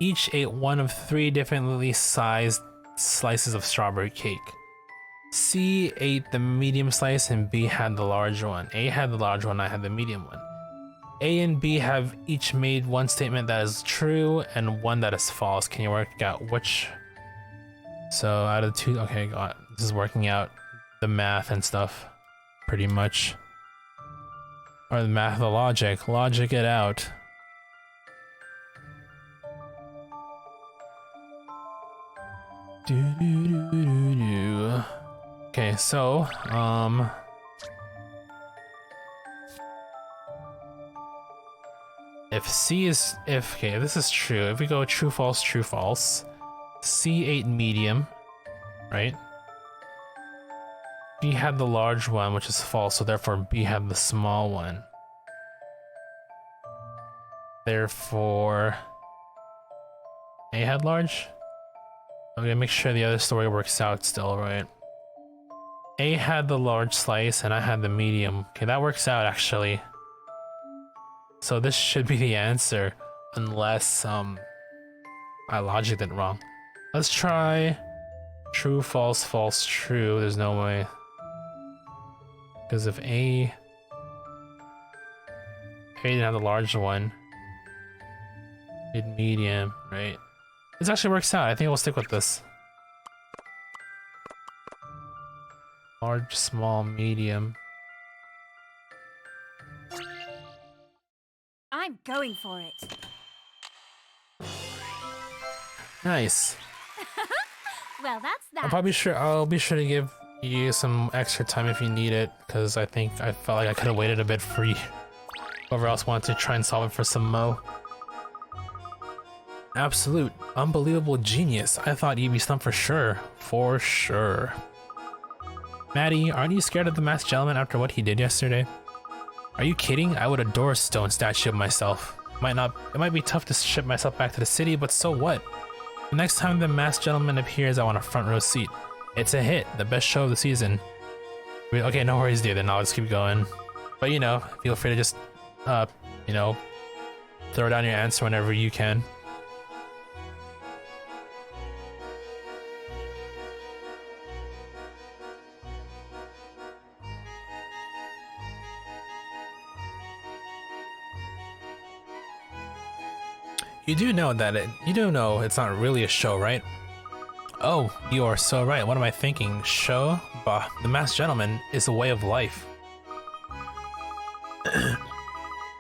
each ate one of 3 differently sized slices of strawberry cake. C ate the medium slice and B had the large one. A had the large one, I had the medium one. A and B have each made one statement that is true and one that is false. Can you work out which? So out of the 2, okay, got it. This is working out the math and stuff, pretty much. Or the math, the logic. Logic it out. Okay, so, if C is, okay, this is true. If we go true, false, C ate medium, right? B had the large one, which is false, so therefore B had the small one. Therefore, A had large? I'm gonna make sure the other story works out still, right? A had the large slice and I had the medium. Okay, that works out actually. So this should be the answer, unless I logicked it wrong. Let's try true, false, false, true. There's no way. Because if A didn't have the large one, did medium, right? This actually works out. I think we'll stick with this. Large, small, medium. I'm going for it. Nice. Well, that's that. I'll be sure to give you some extra time if you need it, because I think I felt like I could have waited a bit for you. Whoever else wanted to try and solve it for some mo. Absolute, unbelievable genius. I thought you'd be stumped for sure. For sure. Maddie, aren't you scared of the masked gentleman after what he did yesterday? Are you kidding? I would adore a stone statue of myself. It might be tough to ship myself back to the city, but so what? The next time the masked gentleman appears, I want a front row seat. It's a hit, the best show of the season. Okay, no worries, dude, then I'll just keep going. But you know, feel free to just, you know, throw down your answer whenever you can. You do know it's not really a show, right? Oh, you are so right. What am I thinking? Show? Bah, the masked gentleman is a way of life.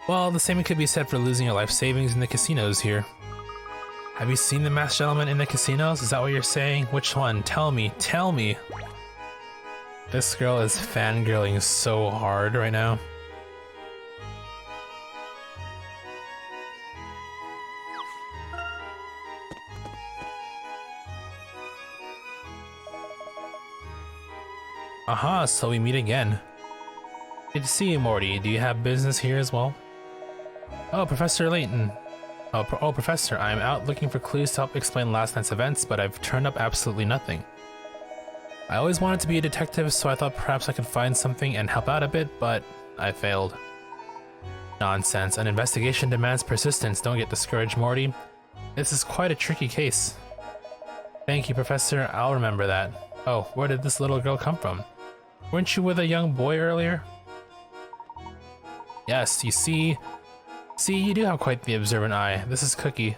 Well, the same could be said for losing your life savings in the casinos here. Have you seen the masked gentleman in the casinos? Is that what you're saying? Which one? Tell me, tell me. This girl is fangirling so hard right now. Aha, so we meet again. Good to see you, Morty. Do you have business here as well? Oh, Professor Layton. Oh, Professor, I'm out looking for clues to help explain last night's events, but I've turned up absolutely nothing. I always wanted to be a detective, so I thought perhaps I could find something and help out a bit, but I failed. Nonsense. An investigation demands persistence. Don't get discouraged, Morty. This is quite a tricky case. Thank you, Professor. I'll remember that. Oh, where did this little girl come from? Weren't you with a young boy earlier? Yes, you see... See, you do have quite the observant eye. This is Cookie.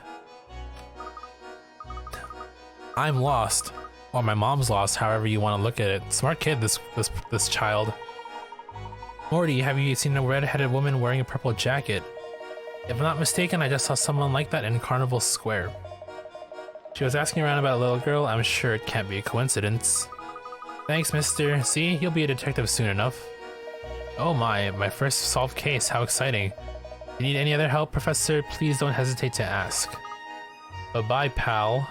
I'm lost. Or my mom's lost, however you want to look at it. Smart kid, this child. Morty, have you seen a red-headed woman wearing a purple jacket? If I'm not mistaken, I just saw someone like that in Carnival Square. She was asking around about a little girl. I'm sure it can't be a coincidence. Thanks, mister. See, you'll be a detective soon enough. Oh my first solved case. How exciting. You need any other help, Professor? Please don't hesitate to ask. Bye-bye, pal.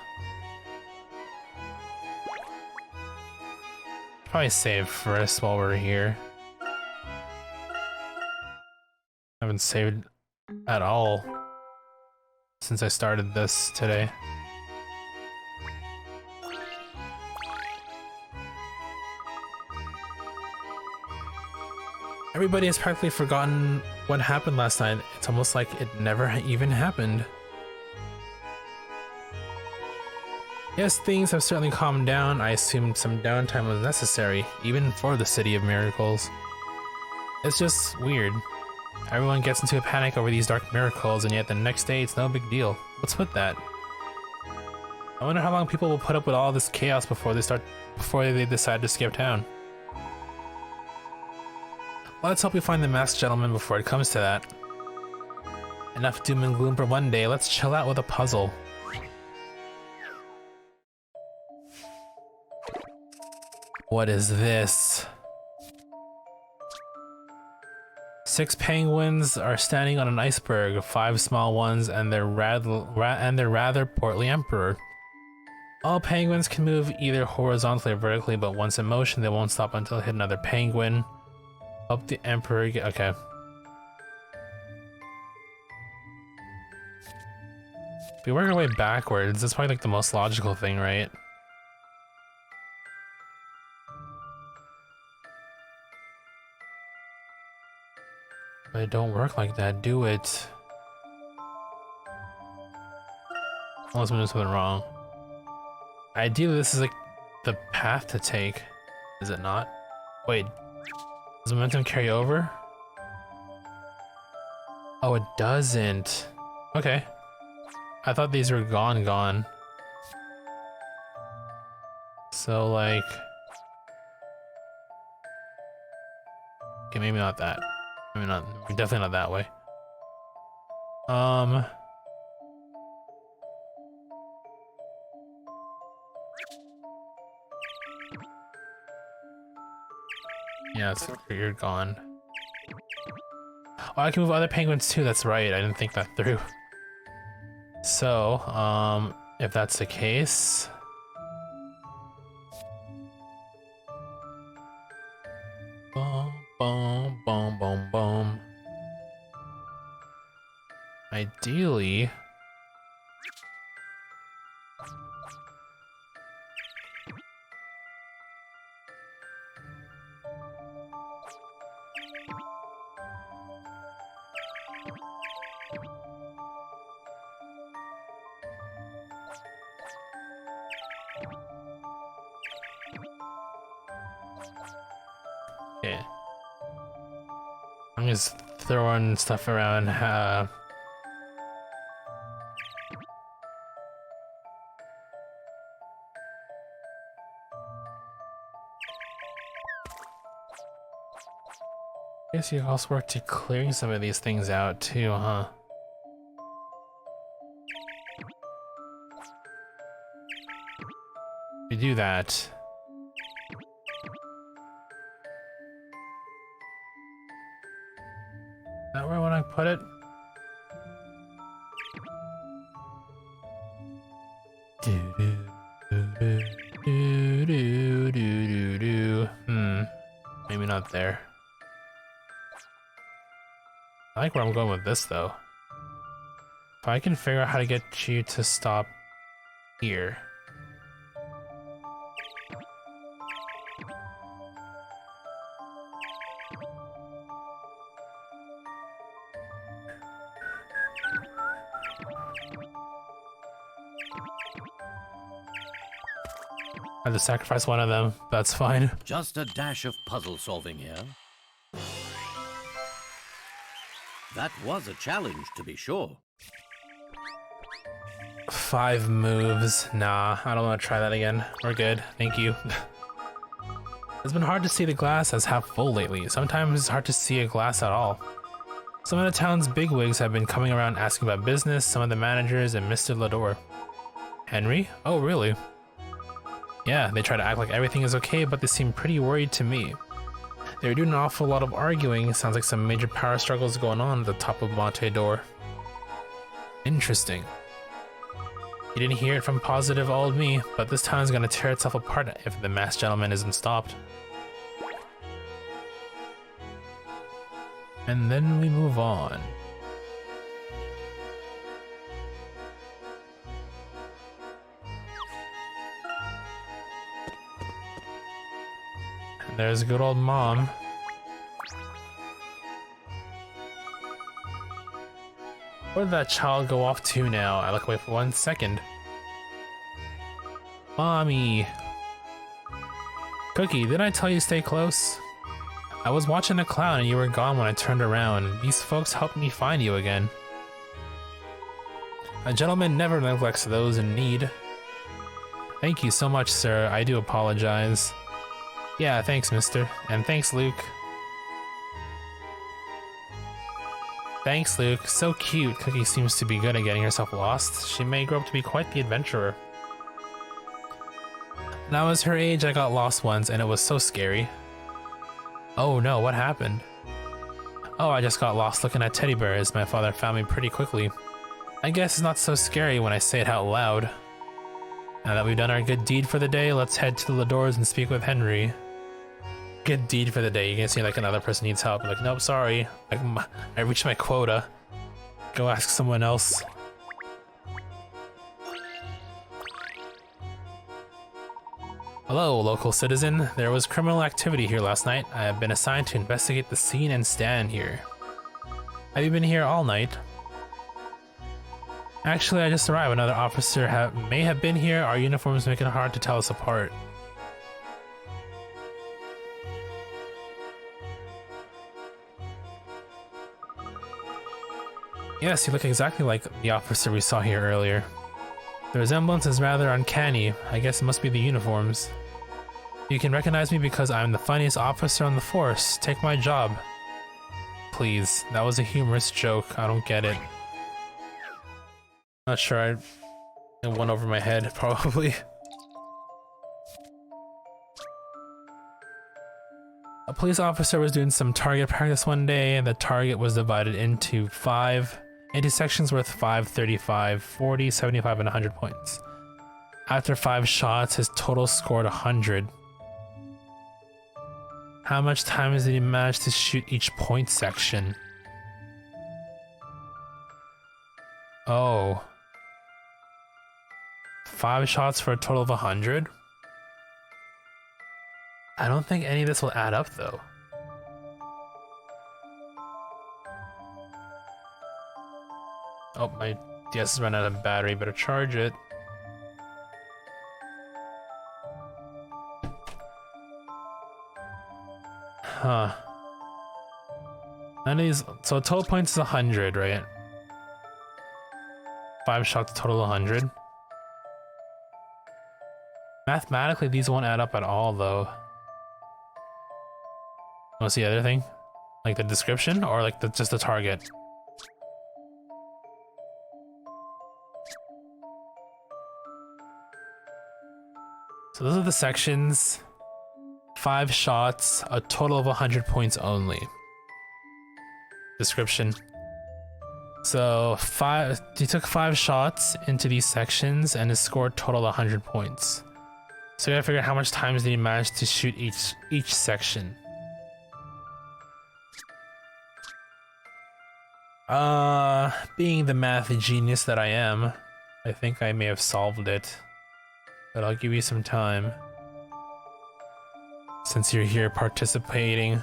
Probably save first while we're here. I haven't saved at all since I started this today. Everybody has practically forgotten what happened last night. It's almost like it never even happened. Yes, things have certainly calmed down. I assumed some downtime was necessary, even for the City of Miracles. It's just weird. Everyone gets into a panic over these dark miracles, and yet the next day it's no big deal. What's with that? I wonder how long people will put up with all this chaos before they decide to skip town. Let's hope we find the masked gentleman before it comes to that. Enough doom and gloom for one day. Let's chill out with a puzzle. What is this? 6 penguins are standing on an iceberg, 5 small ones, and their rather portly emperor. All penguins can move either horizontally or vertically, but once in motion, they won't stop until they hit another penguin. Help the emperor get... Okay. If we work our way backwards, that's probably like the most logical thing, right? But it don't work like that, do it? Unless I'm doing something wrong. Ideally, this is like the path to take. Is it not? Wait. Does momentum carry over? Oh, it doesn't. Okay. I thought these were gone. So like, okay, maybe not that. Maybe not. Definitely not that way. Yeah, so you're gone. Oh, I can move other penguins too. That's right. I didn't think that through. So, if that's the case, boom, boom, boom, boom, boom. Ideally, okay. I'm just throwing stuff around. Guess you also work to clearing some of these things out too, huh? You do that. Is that where I want to put it? Do do do do do do do do. Maybe not there. I like where I'm going with this though. If I can figure out how to get you to stop here. I had to sacrifice one of them. That's fine. Just a dash of puzzle solving here. That was a challenge, to be sure. 5 moves. Nah, I don't want to try that again. We're good. Thank you. It's been hard to see the glass as half full lately. Sometimes it's hard to see a glass at all. Some of the town's bigwigs have been coming around asking about business, some of the managers, and Mr. Lador. Henry? Oh, really? Yeah, they try to act like everything is okay, but they seem pretty worried to me. They were doing an awful lot of arguing. Sounds like some major power struggles going on at the top of Monte Door. Interesting. You didn't hear it from positive old me, but this town is gonna tear itself apart if the masked gentleman isn't stopped. And then we move on. There's good old mom. Where did that child go off to now? I look away for 1 second. Mommy. Cookie, didn't I tell you to stay close? I was watching a clown and you were gone when I turned around. These folks helped me find you again. A gentleman never neglects those in need. Thank you so much, sir. I do apologize. Yeah, thanks, mister. And thanks, Luke. Thanks, Luke. So cute. Cookie seems to be good at getting herself lost. She may grow up to be quite the adventurer. When I was her age, I got lost once, and it was so scary. Oh no, what happened? Oh, I just got lost looking at teddy bears. My father found me pretty quickly. I guess it's not so scary when I say it out loud. Now that we've done our good deed for the day, let's head to the doors and speak with Henry. Good deed for the day. You can see like another person needs help. Like, nope, sorry. I reached my quota. Go ask someone else. Hello, local citizen. There was criminal activity here last night. I have been assigned to investigate the scene and stand here. Have you been here all night? Actually, I just arrived. Another officer may have been here. Our uniforms make it hard to tell us apart. Yes, you look exactly like the officer we saw here earlier. The resemblance is rather uncanny. I guess it must be the uniforms. You can recognize me because I'm the funniest officer on the force. Take my job. Please, that was a humorous joke. I don't get it. Not sure. It went over my head, probably. A police officer was doing some target practice one day, and the target was divided into sections worth 5, 35, 40, 75, and 100 points. After 5 shots, his total scored 100. How much time did he manage to shoot each point section? Oh. 5 shots for a total of 100? I don't think any of this will add up though. Oh, my DS has run out of battery, better charge it. Huh. None of these, so total points is 100, right? 5 shots, total 100. Mathematically, these won't add up at all though. What's the other thing? Like the description or like just the target? So those are the sections. 5 shots, a total of 100 points only. Description. So he took 5 shots into these sections and his score totaled 100 points. So you gotta figure out how much times did he manage to shoot each section. Being the math genius that I am, I think I may have solved it. But I'll give you some time. Since you're here participating.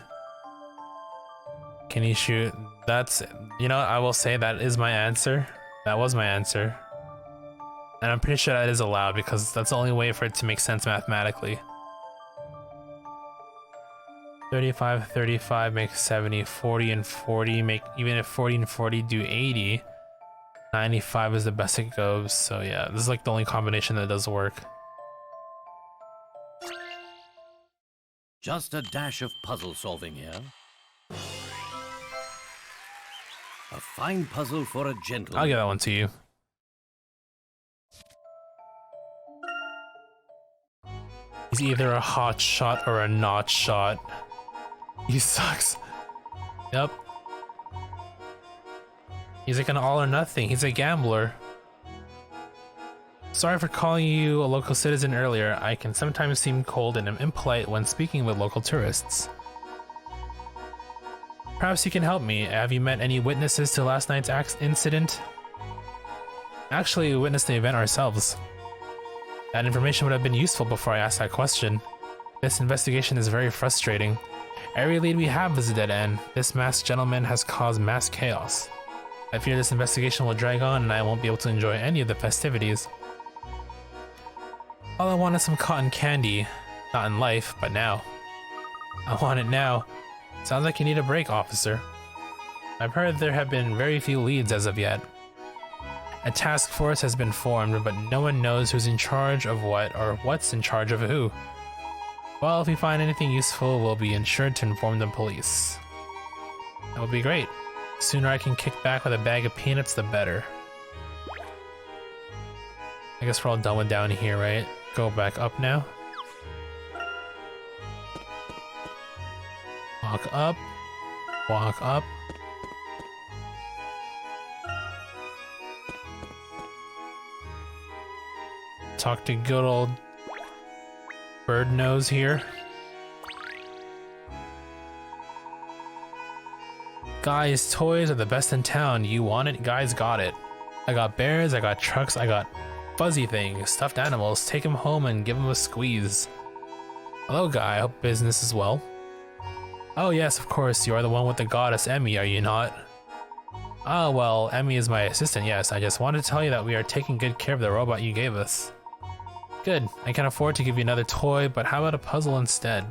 Can you shoot? That's, you know, I will say that is my answer. That was my answer. And I'm pretty sure that is allowed because that's the only way for it to make sense mathematically. 35, 35 makes 70, 40 and 40 make, even if 40 and 40 do 80, 95 is the best it goes. So yeah, this is like the only combination that does work. Just a dash of puzzle solving here. A fine puzzle for a gentleman. I'll give that one to you. He's either a hot shot or a not shot. He sucks. Yep. He's like an all or nothing. He's a gambler. Sorry for calling you a local citizen earlier. I can sometimes seem cold and impolite when speaking with local tourists. Perhaps you can help me. Have you met any witnesses to last night's incident? Actually, we witnessed the event ourselves. That information would have been useful before I asked that question. This investigation is very frustrating. Every lead we have is a dead end. This masked gentleman has caused mass chaos. I fear this investigation will drag on and I won't be able to enjoy any of the festivities. All I want is some cotton candy. Not in life, but now. I want it now. Sounds like you need a break, officer. I've heard there have been very few leads as of yet. A task force has been formed, but no one knows who's in charge of what or what's in charge of who. Well, if we find anything useful, we'll be ensured to inform the police. That would be great. The sooner I can kick back with a bag of peanuts, the better. I guess we're all done with down here, right? Go back up now. Walk up. Walk up. Talk to good old Bird Nose here. Guys, toys are the best in town. You want it? Guys got it. I got bears, I got trucks, I got fuzzy things, stuffed animals. Take them home and give them a squeeze. Hello, guy. I hope business is well. Oh yes, of course. You are the one with the goddess Emmy, are you not? Oh well, Emmy is my assistant, yes. I just wanted to tell you that we are taking good care of the robot you gave us. Good. I can afford to give you another toy, but how about a puzzle instead?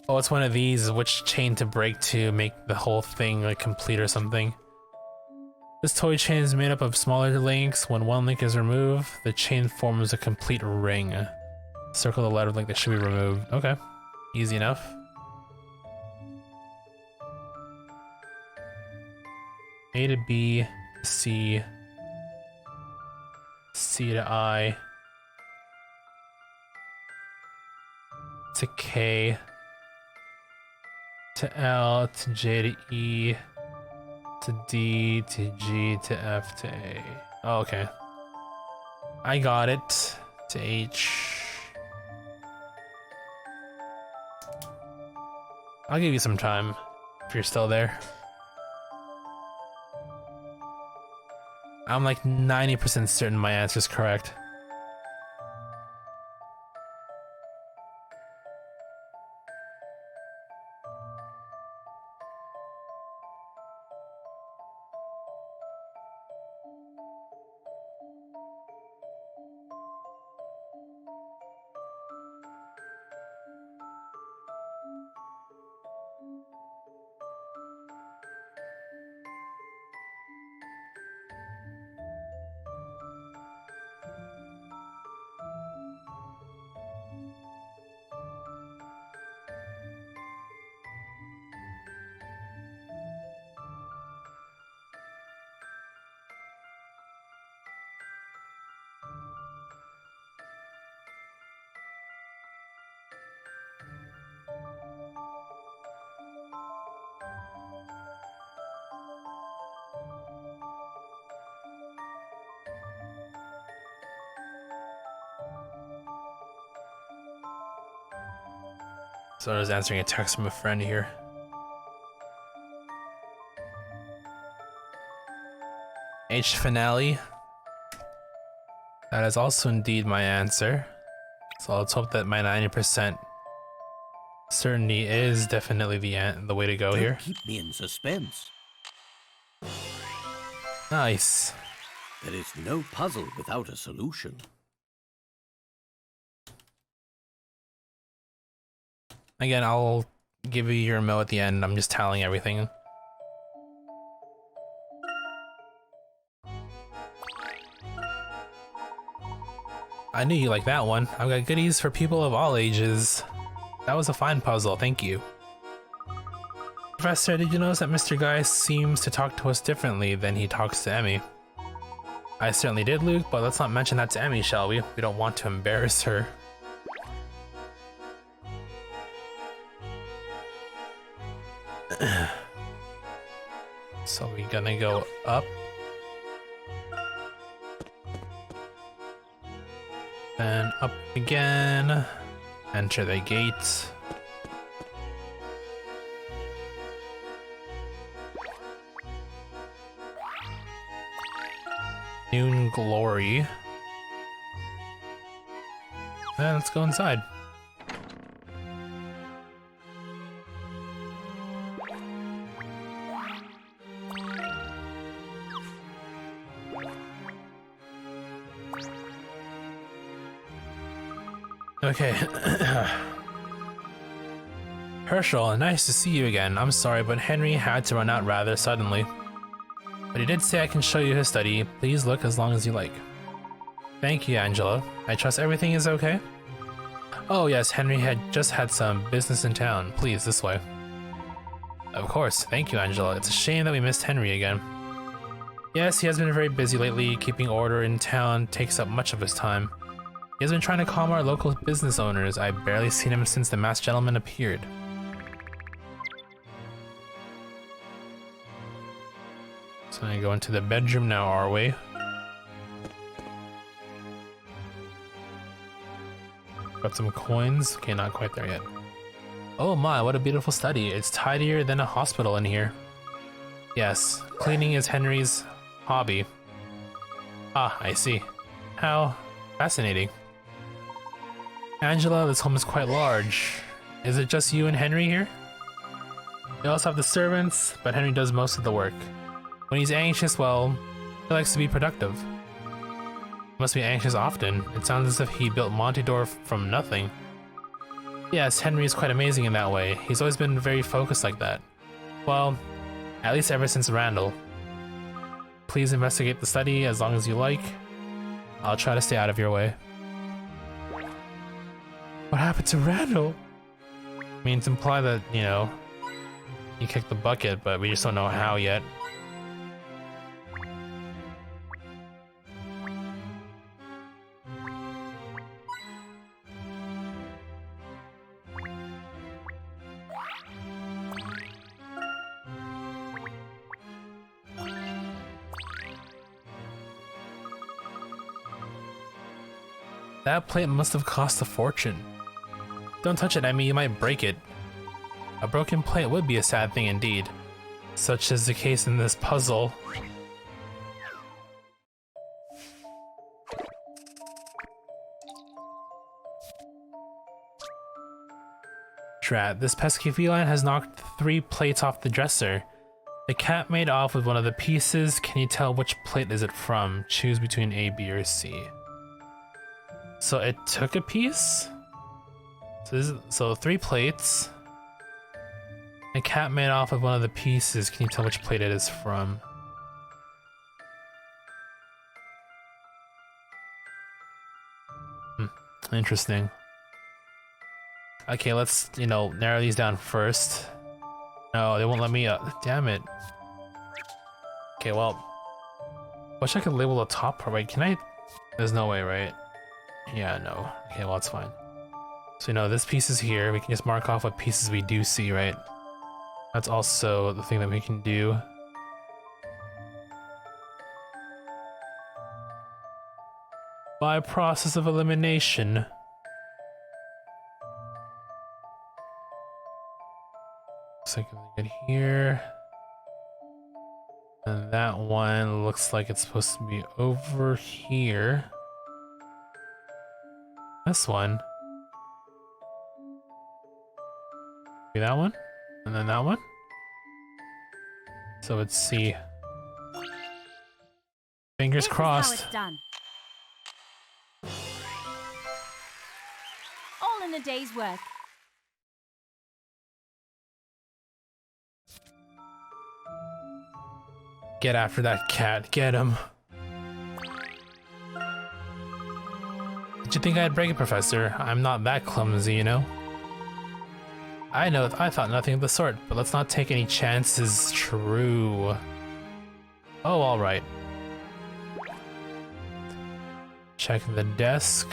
Oh, it's one of these. Which chain to break to make the whole thing like complete or something. This toy chain is made up of smaller links. When one link is removed, the chain forms a complete ring. Circle the letter link that should be removed. Okay, easy enough. A to B, C, C to I, to K, to L, to J to E, to D, to G, to F, to A. Oh, okay. I got it. To H. I'll give you some time if you're still there. I'm like 90% certain my answer's correct. So I was answering a text from a friend here. H finale. That is also indeed my answer. So let's hope that my 90% certainty is definitely the way to go here. Don't keep me in suspense. Nice. There is no puzzle without a solution. Again, I'll give you your mo at the end. I'm just tallying everything. I knew you liked that one. I've got goodies for people of all ages. That was a fine puzzle, thank you. Professor, did you notice that Mr. Guy seems to talk to us differently than he talks to Emmy? I certainly did, Luke, but let's not mention that to Emmy, shall we? We don't want to embarrass her. So we're gonna go up. Then up again. Enter the gate. Noon Glory. And let's go inside. Okay. Herschel, nice to see you again. I'm sorry, but Henry had to run out rather suddenly. But he did say I can show you his study. Please look as long as you like. Thank you, Angela. I trust everything is okay? Oh yes, Henry had just had some business in town. Please, this way. Of course, thank you, Angela. It's a shame that we missed Henry again. Yes, he has been very busy lately. Keeping order in town takes up much of his time. He has been trying to calm our local business owners. I've barely seen him since the masked gentleman appeared. So I'm gonna go into the bedroom now, are we? Got some coins. Okay, not quite there yet. Oh my, what a beautiful study. It's tidier than a hospital in here. Yes, cleaning is Henry's hobby. Ah, I see. How fascinating. Angela, this home is quite large. Is it just you and Henry here? We also have the servants, but Henry does most of the work. When he's anxious, well, he likes to be productive. He must be anxious often. It sounds as if he built Monte d'Or from nothing. Yes, Henry is quite amazing in that way. He's always been very focused like that. Well, at least ever since Randall. Please investigate the study as long as you like. I'll try to stay out of your way. What happened to Randall? Means imply that, you know, he kicked the bucket, but we just don't know how yet. That plate must have cost a fortune. Don't touch it, Emmy, you might break it. A broken plate would be a sad thing indeed. Such is the case in this puzzle. Drat, this pesky feline has knocked 3 plates off the dresser. The cat made off with one of the pieces. Can you tell which plate is it from? Choose between A, B, or C. So it took a piece? So 3 plates. The cat made off with one of the pieces. Can you tell which plate it is from? Interesting. Okay, let's, you know, narrow these down first. No, they won't let me, damn it. Okay, well, wish I could label the top part. Wait, can I? There's no way, right? Yeah, no. Okay, well, it's fine. So, you know, this piece is here. We can just mark off what pieces we do see, right? That's also the thing that we can do. By process of elimination. Looks like we get here. And that one looks like it's supposed to be over here. This one. Maybe that one? And then that one? So it's C. Fingers crossed. This is how it's done. All in a day's work. Get after that cat. Get him. Did you think I'd break it, Professor? I'm not that clumsy, you know? I know, I thought nothing of the sort, but let's not take any chances. True. Oh, alright. Check the desk.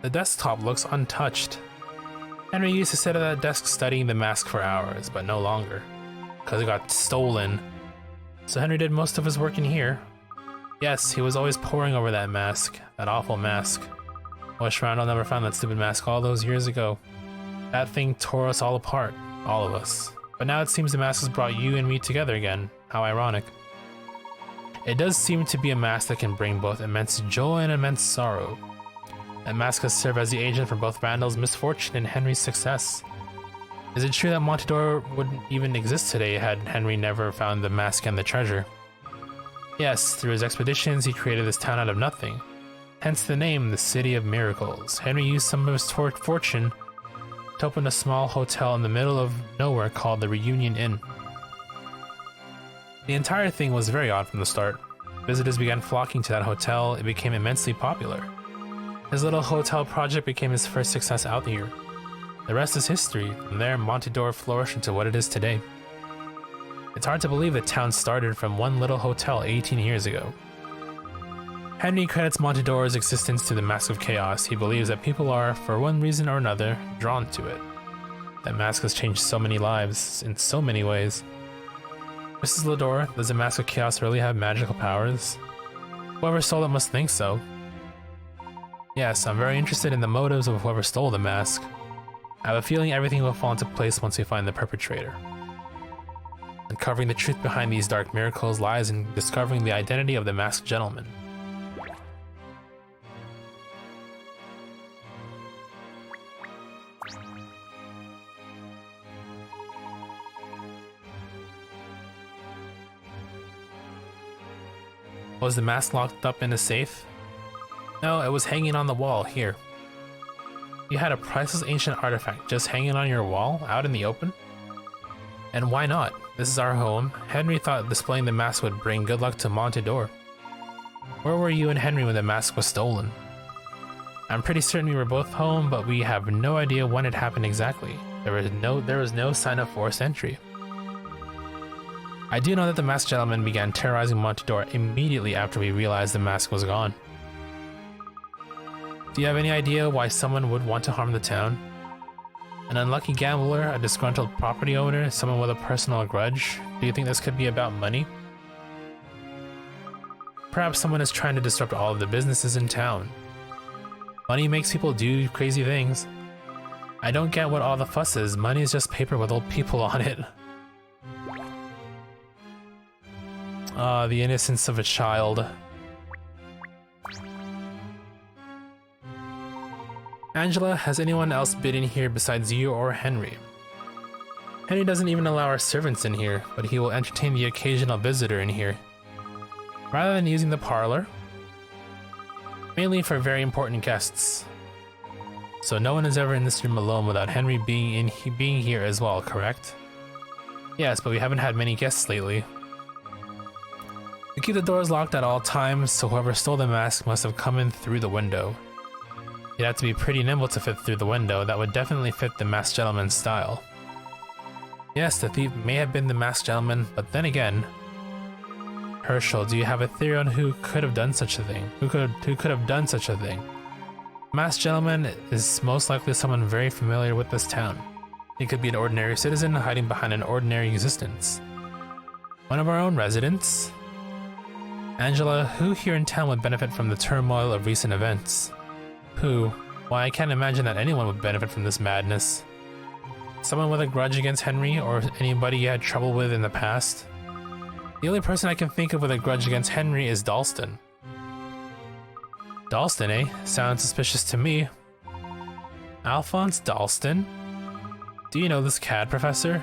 The desktop looks untouched. Henry used to sit at that desk studying the mask for hours, but no longer, because it got stolen. So Henry did most of his work in here. Yes, he was always poring over that mask, that awful mask. Wish Randall never found that stupid mask all those years ago. That thing tore us all apart, all of us. But now it seems the mask has brought you and me together again. How ironic. It does seem to be a mask that can bring both immense joy and immense sorrow. That mask has served as the agent for both Randall's misfortune and Henry's success. Is it true that Montador wouldn't even exist today had Henry never found the mask and the treasure? Yes, through his expeditions he created this town out of nothing. Hence the name, the City of Miracles. Henry used some of his fortune to open a small hotel in the middle of nowhere called the Reunion Inn. The entire thing was very odd from the start. Visitors began flocking to that hotel. It became immensely popular. His little hotel project became his first success out here. The rest is history. From there, Montador flourished into what it is today. It's hard to believe the town started from one little hotel 18 years ago. Henry credits Montador's existence to the Mask of Chaos. He believes that people are, for one reason or another, drawn to it. That mask has changed so many lives, in so many ways. Mrs. Lador, does the Mask of Chaos really have magical powers? Whoever stole it must think so. Yes, I'm very interested in the motives of whoever stole the mask. I have a feeling everything will fall into place once we find the perpetrator. Uncovering the truth behind these dark miracles lies in discovering the identity of the masked gentleman. Was the mask locked up in a safe? No, it was hanging on the wall, here. You had a priceless ancient artifact just hanging on your wall, out in the open? And why not? This is our home. Henry thought displaying the mask would bring good luck to Montador. Where were you and Henry when the mask was stolen? I'm pretty certain we were both home, but we have no idea when it happened exactly. There was no sign of forced entry. I do know that the masked gentleman began terrorizing Montador immediately after we realized the mask was gone. Do you have any idea why someone would want to harm the town? An unlucky gambler, a disgruntled property owner, someone with a personal grudge? Do you think this could be about money? Perhaps someone is trying to disrupt all of the businesses in town. Money makes people do crazy things. I don't get what all the fuss is. Money is just paper with old people on it. Ah, the innocence of a child. Angela, has anyone else been in here besides you or Henry? Henry doesn't even allow our servants in here, but he will entertain the occasional visitor in here. Rather than using the parlor, mainly for very important guests. So no one is ever in this room alone without Henry being here as well, correct? Yes, but we haven't had many guests lately. We keep the doors locked at all times, so whoever stole the mask must have come in through the window. You'd have to be pretty nimble to fit through the window. That would definitely fit the masked gentleman's style. Yes, the thief may have been the masked gentleman, but then again... Herschel, do you have a theory on who could have done such a thing? Who could have done such a thing? Masked gentleman is most likely someone very familiar with this town. He could be an ordinary citizen hiding behind an ordinary existence. One of our own residents? Angela, who here in town would benefit from the turmoil of recent events? Who? Why, I can't imagine that anyone would benefit from this madness. Someone with a grudge against Henry, or anybody you had trouble with in the past? The only person I can think of with a grudge against Henry is Dalston. Dalston, eh? Sounds suspicious to me. Alphonse Dalston? Do you know this cad, Professor?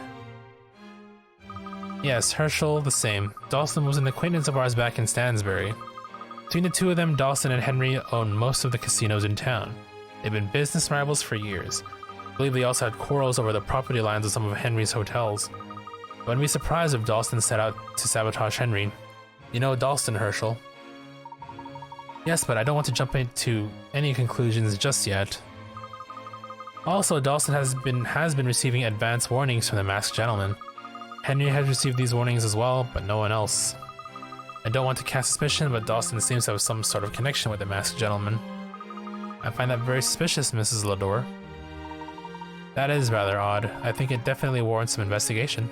Yes, Herschel, the same. Dalston was an acquaintance of ours back in Stansbury. Between the two of them, Dalston and Henry own most of the casinos in town. They've been business rivals for years. I believe they also had quarrels over the property lines of some of Henry's hotels. I wouldn't be surprised if Dalston set out to sabotage Henry. You know Dalston, Herschel. Yes, but I don't want to jump into any conclusions just yet. Also, Dalston has been receiving advance warnings from the masked gentleman. Henry has received these warnings as well, but no one else. I don't want to cast suspicion, but Dalston seems to have some sort of connection with the masked gentleman. I find that very suspicious, Mrs. Lador. That is rather odd. I think it definitely warrants some investigation.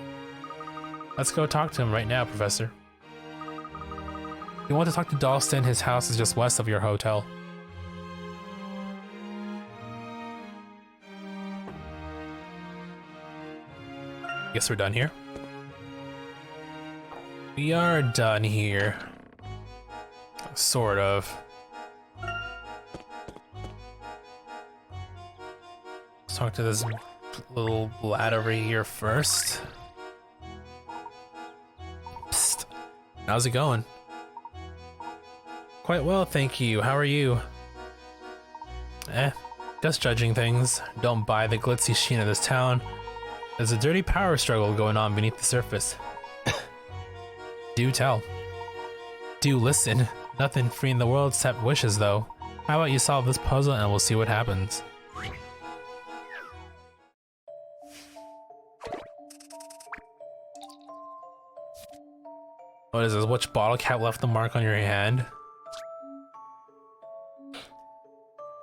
Let's go talk to him right now, Professor. If you want to talk to Dalston, his house is just west of your hotel. Guess we're done here. We are done here. Sort of. Let's talk to this little lad over here first. Psst. How's it going? Quite well, thank you. How are you? Just judging things. Don't buy the glitzy sheen of this town. There's a dirty power struggle going on beneath the surface. Do tell. Do listen. Nothing free in the world except wishes, though. How about you solve this puzzle and we'll see what happens. What is this? Which bottle cap left the mark on your hand?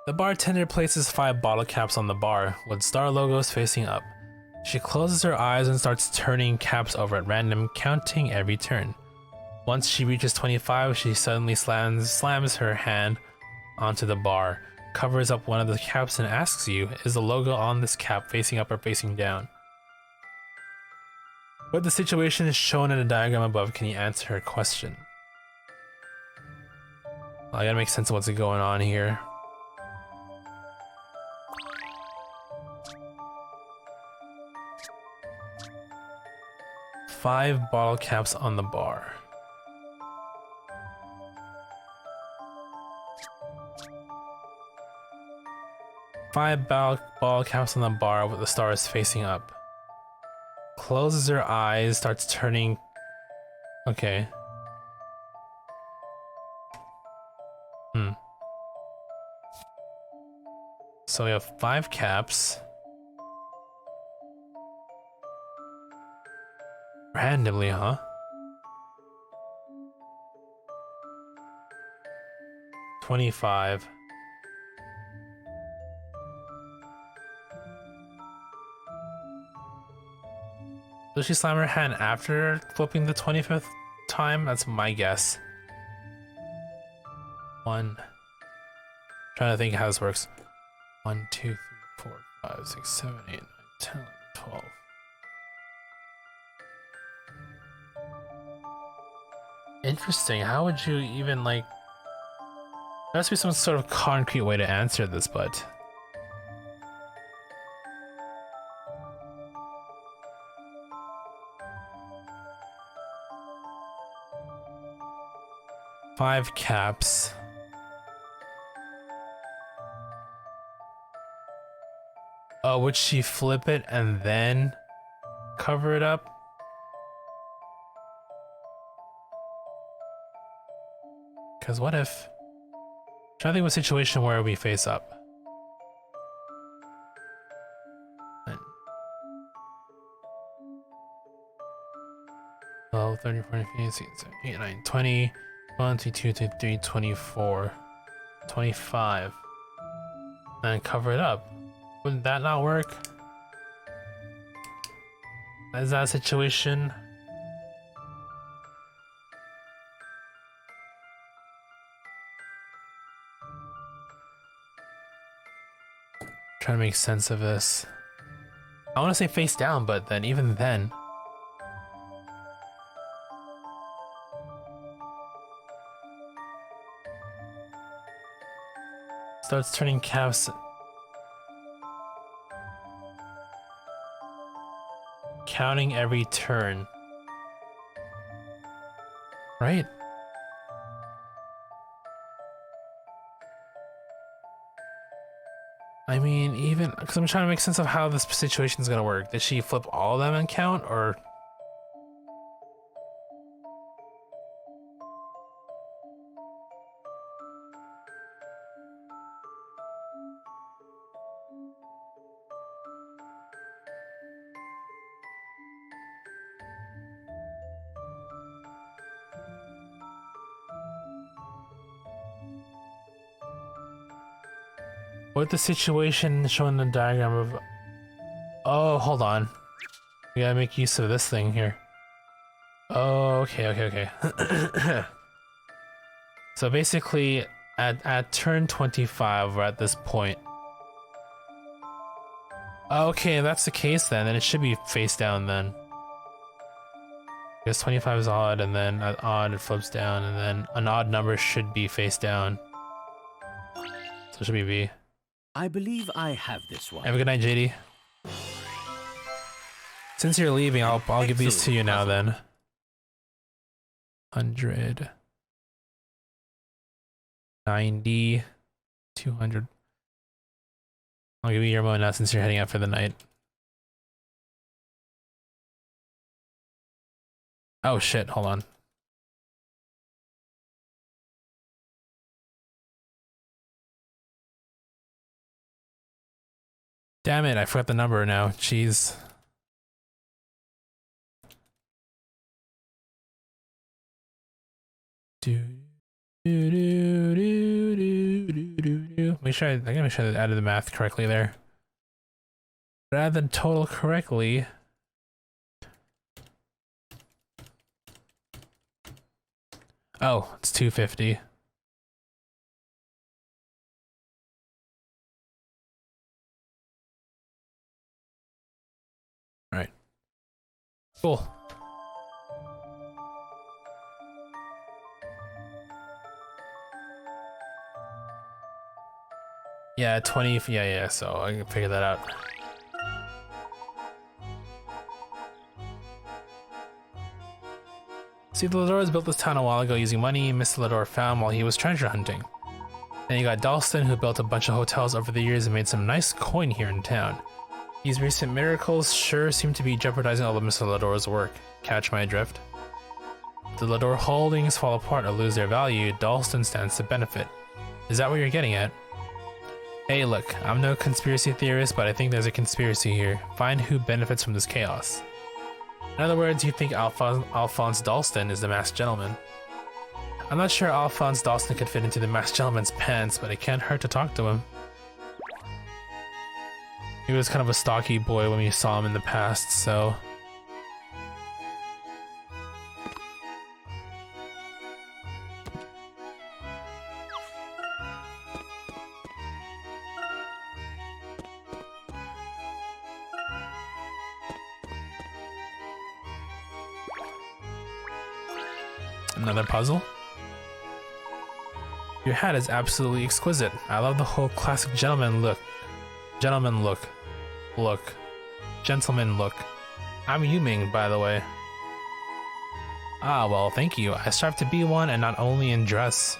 The bartender places 5 bottle caps on the bar, with star logos facing up. She closes her eyes and starts turning caps over at random, counting every turn. Once she reaches 25, she suddenly slams her hand onto the bar, covers up one of the caps and asks you, is the logo on this cap facing up or facing down? With the situation shown in the diagram above, can you answer her question? Well, I gotta make sense of what's going on here. Five bottle caps on the bar. 5 ball caps on the bar with the stars facing up. Closes her eyes, starts turning. Okay. So we have 5 caps. Randomly, huh? $25. Does she slam her hand after flipping the 25th time? That's my guess. Trying to think how this works. 1, 2, 3, 4, 5, 6, 7, 8, 9, 10, 11, 12. Interesting. How would you even like? There has to be some sort of concrete way to answer this, but. Five caps. Oh, would she flip it and then cover it up? Because what if... I'm trying to think of a situation where we face up. 12, 13, 14, 15, 16, 17, 18, 19, 20, 1, 2, 23, 24, 25. And cover it up. Wouldn't that not work? Is that a situation? Trying to make sense of this. I want to say face down, but then even then. Starts turning caps. Counting every turn. Right? I mean, even because I'm trying to make sense of how this situation is gonna work. Did she flip all of them and count, or? What the situation shown in the diagram of... Oh, hold on. We gotta make use of this thing here. Oh, okay. So basically, at turn 25, we're at this point. Okay, if that's the case then it should be face down then. Because 25 is odd, and then at odd it flips down, and then an odd number should be face down. So it should be B. I believe I have this one. Have a good night, JD. Since you're leaving, I'll give these to you now then. 100, 90, 200. I'll give you your money now since you're heading out for the night. Oh shit, hold on. Damn it, I forgot the number now. Jeez. Make sure I gotta make sure I added the math correctly there. But add the total correctly. Oh, it's 250. Alright. Cool. Yeah, 20, yeah, so I can figure that out. See, the Ladors built this town a while ago using money Mr. Lador found while he was treasure hunting. Then you got Dalston, who built a bunch of hotels over the years and made some nice coin here in town. These recent miracles sure seem to be jeopardizing all of Mr. Lador's work. Catch my drift? If the Lador holdings fall apart or lose their value, Dalston stands to benefit. Is that what you're getting at? Hey look, I'm no conspiracy theorist, but I think there's a conspiracy here. Find who benefits from this chaos. In other words, you think Alphonse Dalston is the masked gentleman. I'm not sure Alphonse Dalston could fit into the masked gentleman's pants, but it can't hurt to talk to him. He was kind of a stocky boy when we saw him in the past, so... Another puzzle? Your hat is absolutely exquisite. I love the whole classic gentleman look. Gentleman look. Gentleman look. I'm Yuming, by the way. Ah, well, thank you. I strive to be one, and not only in dress.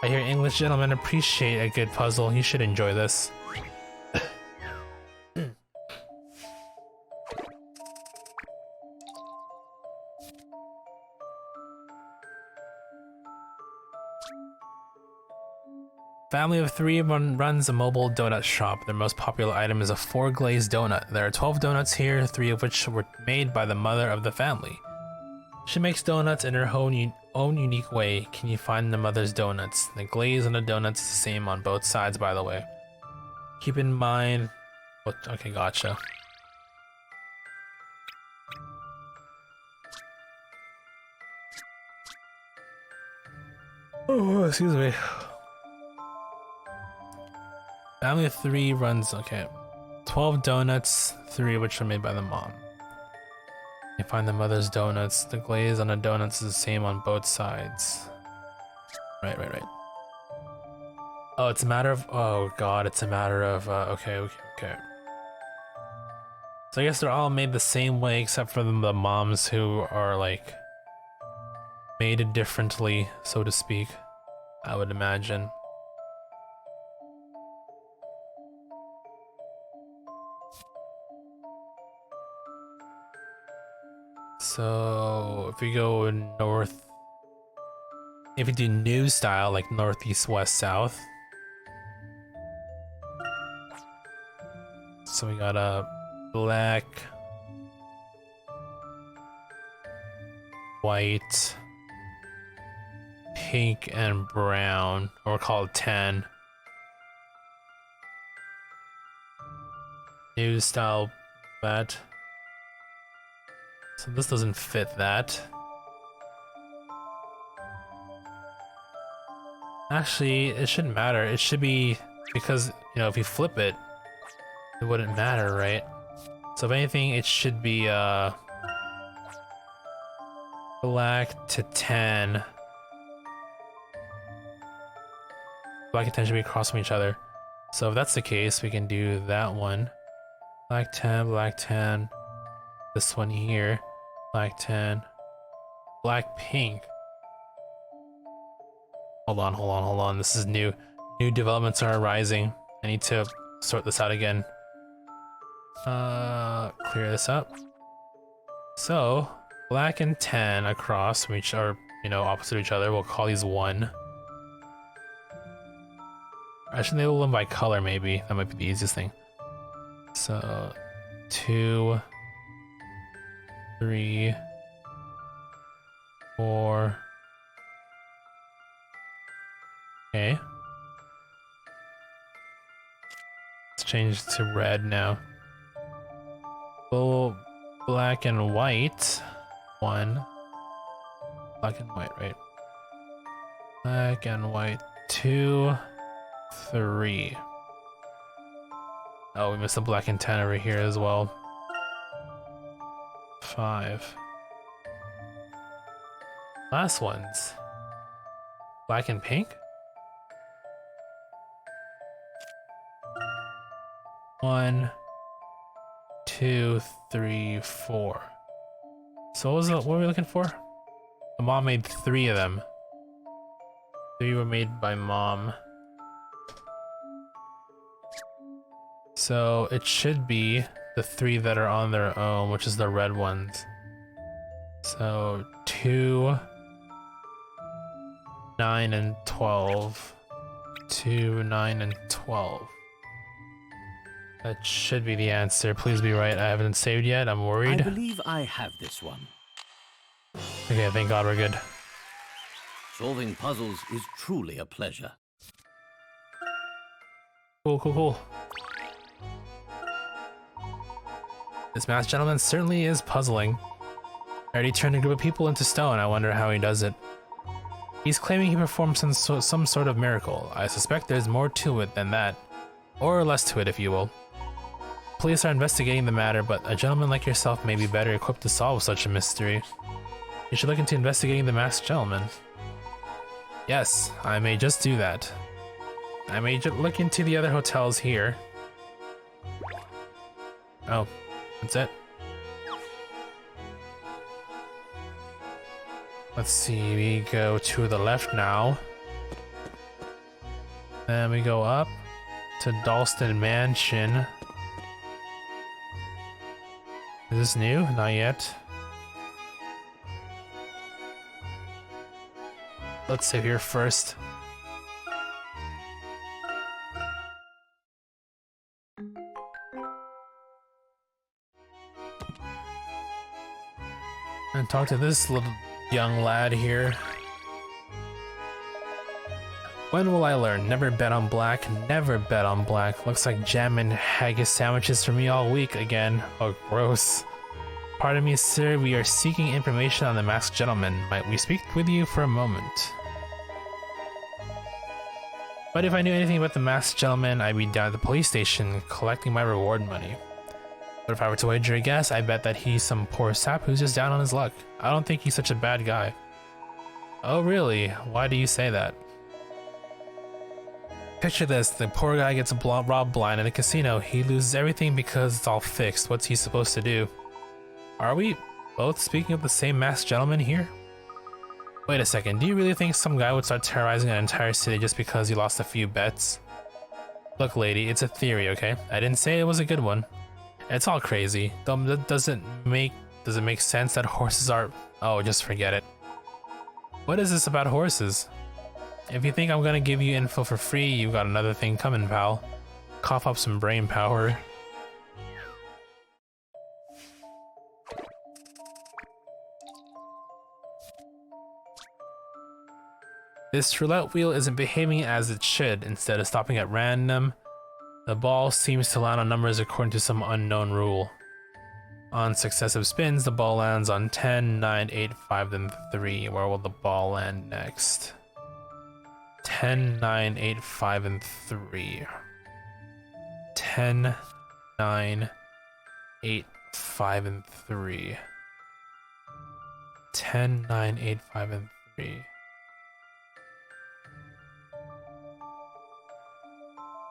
I hear English gentlemen appreciate a good puzzle. You should enjoy this. Family of 3 runs a mobile donut shop. Their most popular item is a 4-glazed donut. There are 12 donuts here, 3 of which were made by the mother of the family. She makes donuts in her own unique way. Can you find the mother's donuts? The glaze on the donuts is the same on both sides, by the way. Keep in mind... What? Okay, gotcha. Oh, excuse me. Family of 3 runs, okay. 12 donuts, 3 of which are made by the mom. You find the mother's donuts. The glaze on the donuts is the same on both sides. Right. Oh, it's a matter of, oh god, it's a matter of, okay. So I guess they're all made the same way except for the moms who are like, made differently, so to speak, I would imagine. So if we go north, if we do new style, like northeast, west, south. So we got a black, white, pink, and brown, or call it tan. New style, that. So this doesn't fit that. Actually, it shouldn't matter. It should be, because, you know, if you flip it, it wouldn't matter, right? So if anything, it should be black to tan. Black and tan should be across from each other. So if that's the case, we can do that one. Black tan. This one here, black tan, black pink. Hold on. This is new. New developments are arising. I need to sort this out again. Clear this up. So, black and tan across, which are, you know, opposite each other. We'll call these 1. I should label them by color, maybe. That might be the easiest thing. So, 2, 3, 4. Okay. Let's change to red now. Full black and white. 1. Black and white, right? Black and white. 2, 3. Oh, we missed the black and tan over here as well. 5. Last ones. Black and pink? 1, 2, 3, 4. So what were we looking for? The mom made 3 of them. 3 were made by Mom. So it should be the 3 that are on their own, which is the red ones. So 2, 9, and 12. 2, 9, and 12. That should be the answer. Please be right. I haven't saved yet. I'm worried. I believe I have this one. Okay, thank God we're good. Solving puzzles is truly a pleasure. Cool, cool, cool. This masked gentleman certainly is puzzling. I already turned a group of people into stone. I wonder how he does it. He's claiming he performed some sort of miracle. I suspect there's more to it than that. Or less to it, if you will. Police are investigating the matter, but a gentleman like yourself may be better equipped to solve such a mystery. You should look into investigating the masked gentleman. Yes, I may just do that. I may look into the other hotels here. Oh, that's it. Let's see, we go to the left now. Then we go up to Dalston Mansion. Is this new? Not yet. Let's save here first. And talk to this little young lad here. When will I learn? Never bet on black, never bet on black. Looks like jam and haggis sandwiches for me all week again. Oh, gross. Pardon me, sir, we are seeking information on the masked gentleman. Might we speak with you for a moment? But if I knew anything about the masked gentleman, I'd be down at the police station collecting my reward money. But if I were to wager a guess, I bet that he's some poor sap who's just down on his luck. I don't think he's such a bad guy. Oh really? Why do you say that? Picture this, the poor guy gets robbed blind at a casino. He loses everything because it's all fixed. What's he supposed to do? Are we both speaking of the same masked gentleman here? Wait a second, do you really think some guy would start terrorizing an entire city just because he lost a few bets? Look lady, it's a theory, okay? I didn't say it was a good one. It's all crazy. Does it make sense that horses are... Oh, just forget it. What is this about horses? If you think I'm gonna give you info for free, you've got another thing coming, pal. Cough up some brain power. This roulette wheel isn't behaving as it should. Instead of stopping at random, the ball seems to land on numbers according to some unknown rule. On successive spins, the ball lands on 10, 9, 8, 5, then 3. Where will the ball land next? 10, 9, 8, 5, and 3. 10, 9, 8, 5, and 3. 10, 9, 8, 5, and 3.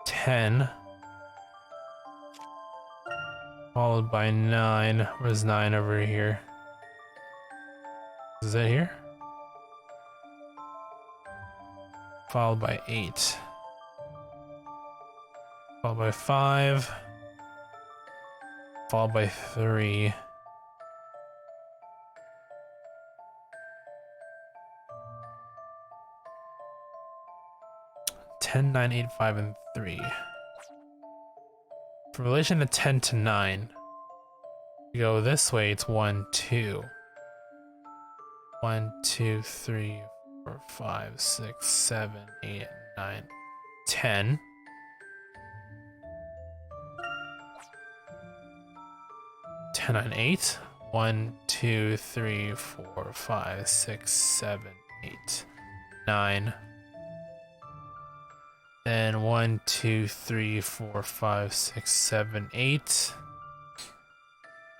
10. Followed by 9. Where's 9 over here? Is that here? Followed by 8. Followed by 5. Followed by 3. Ten, 9, 8, 5, and 3. In relation to 10 to 9, you go this way, it's 1, 2. 1, 2, 3, 4, 5, 6, 7, 8, 9, 10. 10 on 8. 1, 2, 3, 4, 5, 6, 7, 8, 9. Then 1, 2, 3, 4, 5, 6, 7, 8.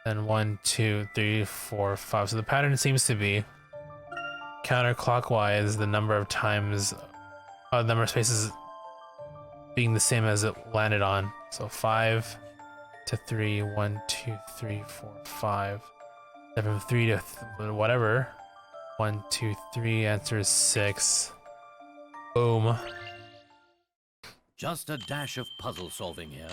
Then 1, 2, 3, 4, 5. So the pattern seems to be counterclockwise, the number of times, the number of spaces being the same as it landed on. So 5 to 3, 1, 2, 3, 4, 5. Then from 3 to whatever. 1, 2, 3, answer is 6. Boom. Just a dash of puzzle solving here.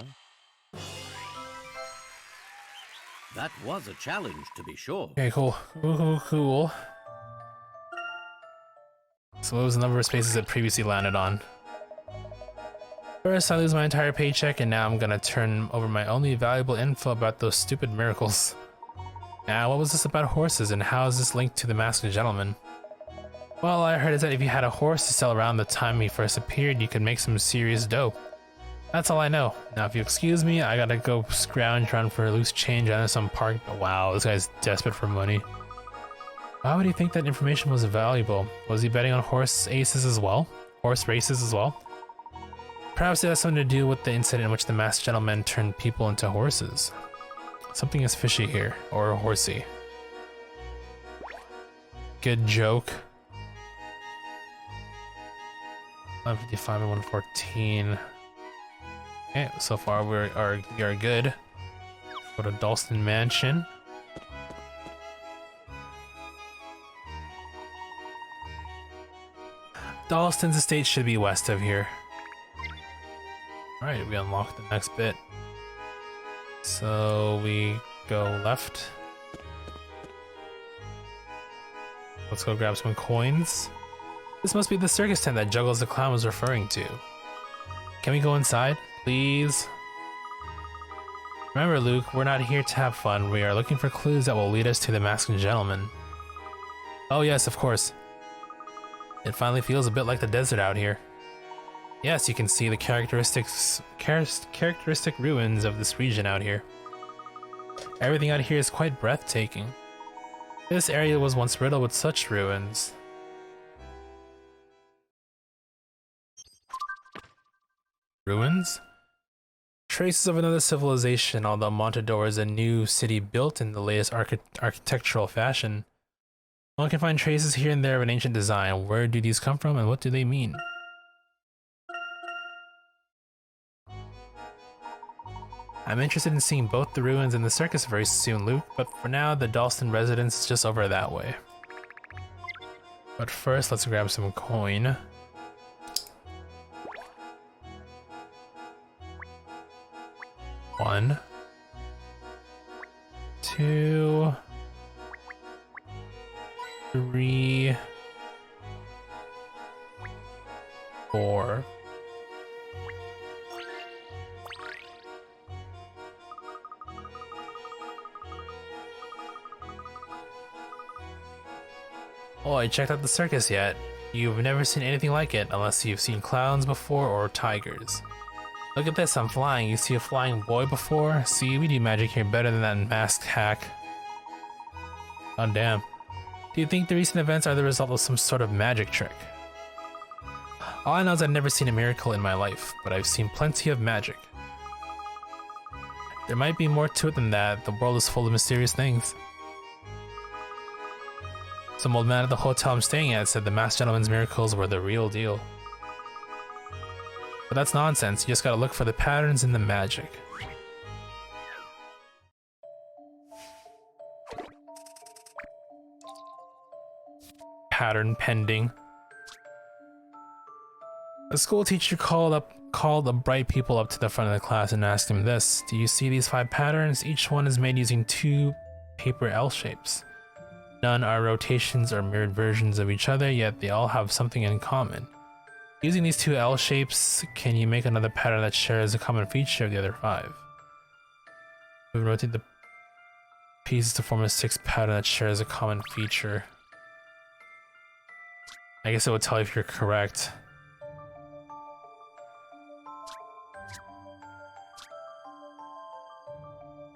That was a challenge, to be sure. Okay, cool. Cool. So what was the number of spaces it previously landed on? First, I lose my entire paycheck, and now I'm gonna turn over my only valuable info about those stupid miracles. Now, what was this about horses, and how is this linked to the Masked Gentleman? Well, all I heard is that if you had a horse to sell around the time he first appeared, you could make some serious dough. That's all I know. Now, if you excuse me, I gotta go scrounge around for loose change out of some park. Wow, this guy's desperate for money. Why would he think that information was valuable? Was he betting on horse races as well? Perhaps it has something to do with the incident in which the Masked Gentleman turned people into horses. Something is fishy here, or horsey. Good joke. 155 and 114. Okay, so far we are good. Go to Dalston Mansion. Dalston's estate should be west of here. Alright, we unlocked the next bit. So we go left. Let's go grab some coins. This must be the circus tent that Juggles the Clown was referring to. Can we go inside, please? Remember, Luke, we're not here to have fun. We are looking for clues that will lead us to the Masked Gentleman. Oh yes, of course. It finally feels a bit like the desert out here. Yes, you can see the characteristic ruins of this region out here. Everything out here is quite breathtaking. This area was once riddled with such ruins. Ruins? Traces of another civilization, although Montador is a new city built in the latest architectural fashion. One can find traces here and there of an ancient design. Where do these come from and what do they mean? I'm interested in seeing both the ruins and the circus very soon, Luke, but for now, the Dalston residence is just over that way. But first, let's grab some coin. One, two, three, four. Oh, I checked out the circus yet. You've never seen anything like it unless you've seen clowns before or tigers. Look at this, I'm flying. You see a flying boy before? See, we do magic here better than that masked hack. Oh damn. Do you think the recent events are the result of some sort of magic trick? All I know is I've never seen a miracle in my life, but I've seen plenty of magic. There might be more to it than that. The world is full of mysterious things. Some old man at the hotel I'm staying at said the Masked Gentleman's miracles were the real deal. But that's nonsense, you just gotta look for the patterns in the magic. Pattern pending. A school teacher called the bright people up to the front of the class and asked him this: do you see these 5 patterns? Each one is made using 2 paper L shapes. None are rotations or mirrored versions of each other, yet they all have something in common. Using these 2 L shapes, can you make another pattern that shares a common feature of the other 5? We rotate the pieces to form a 6th pattern that shares a common feature. I guess it would tell you if you're correct.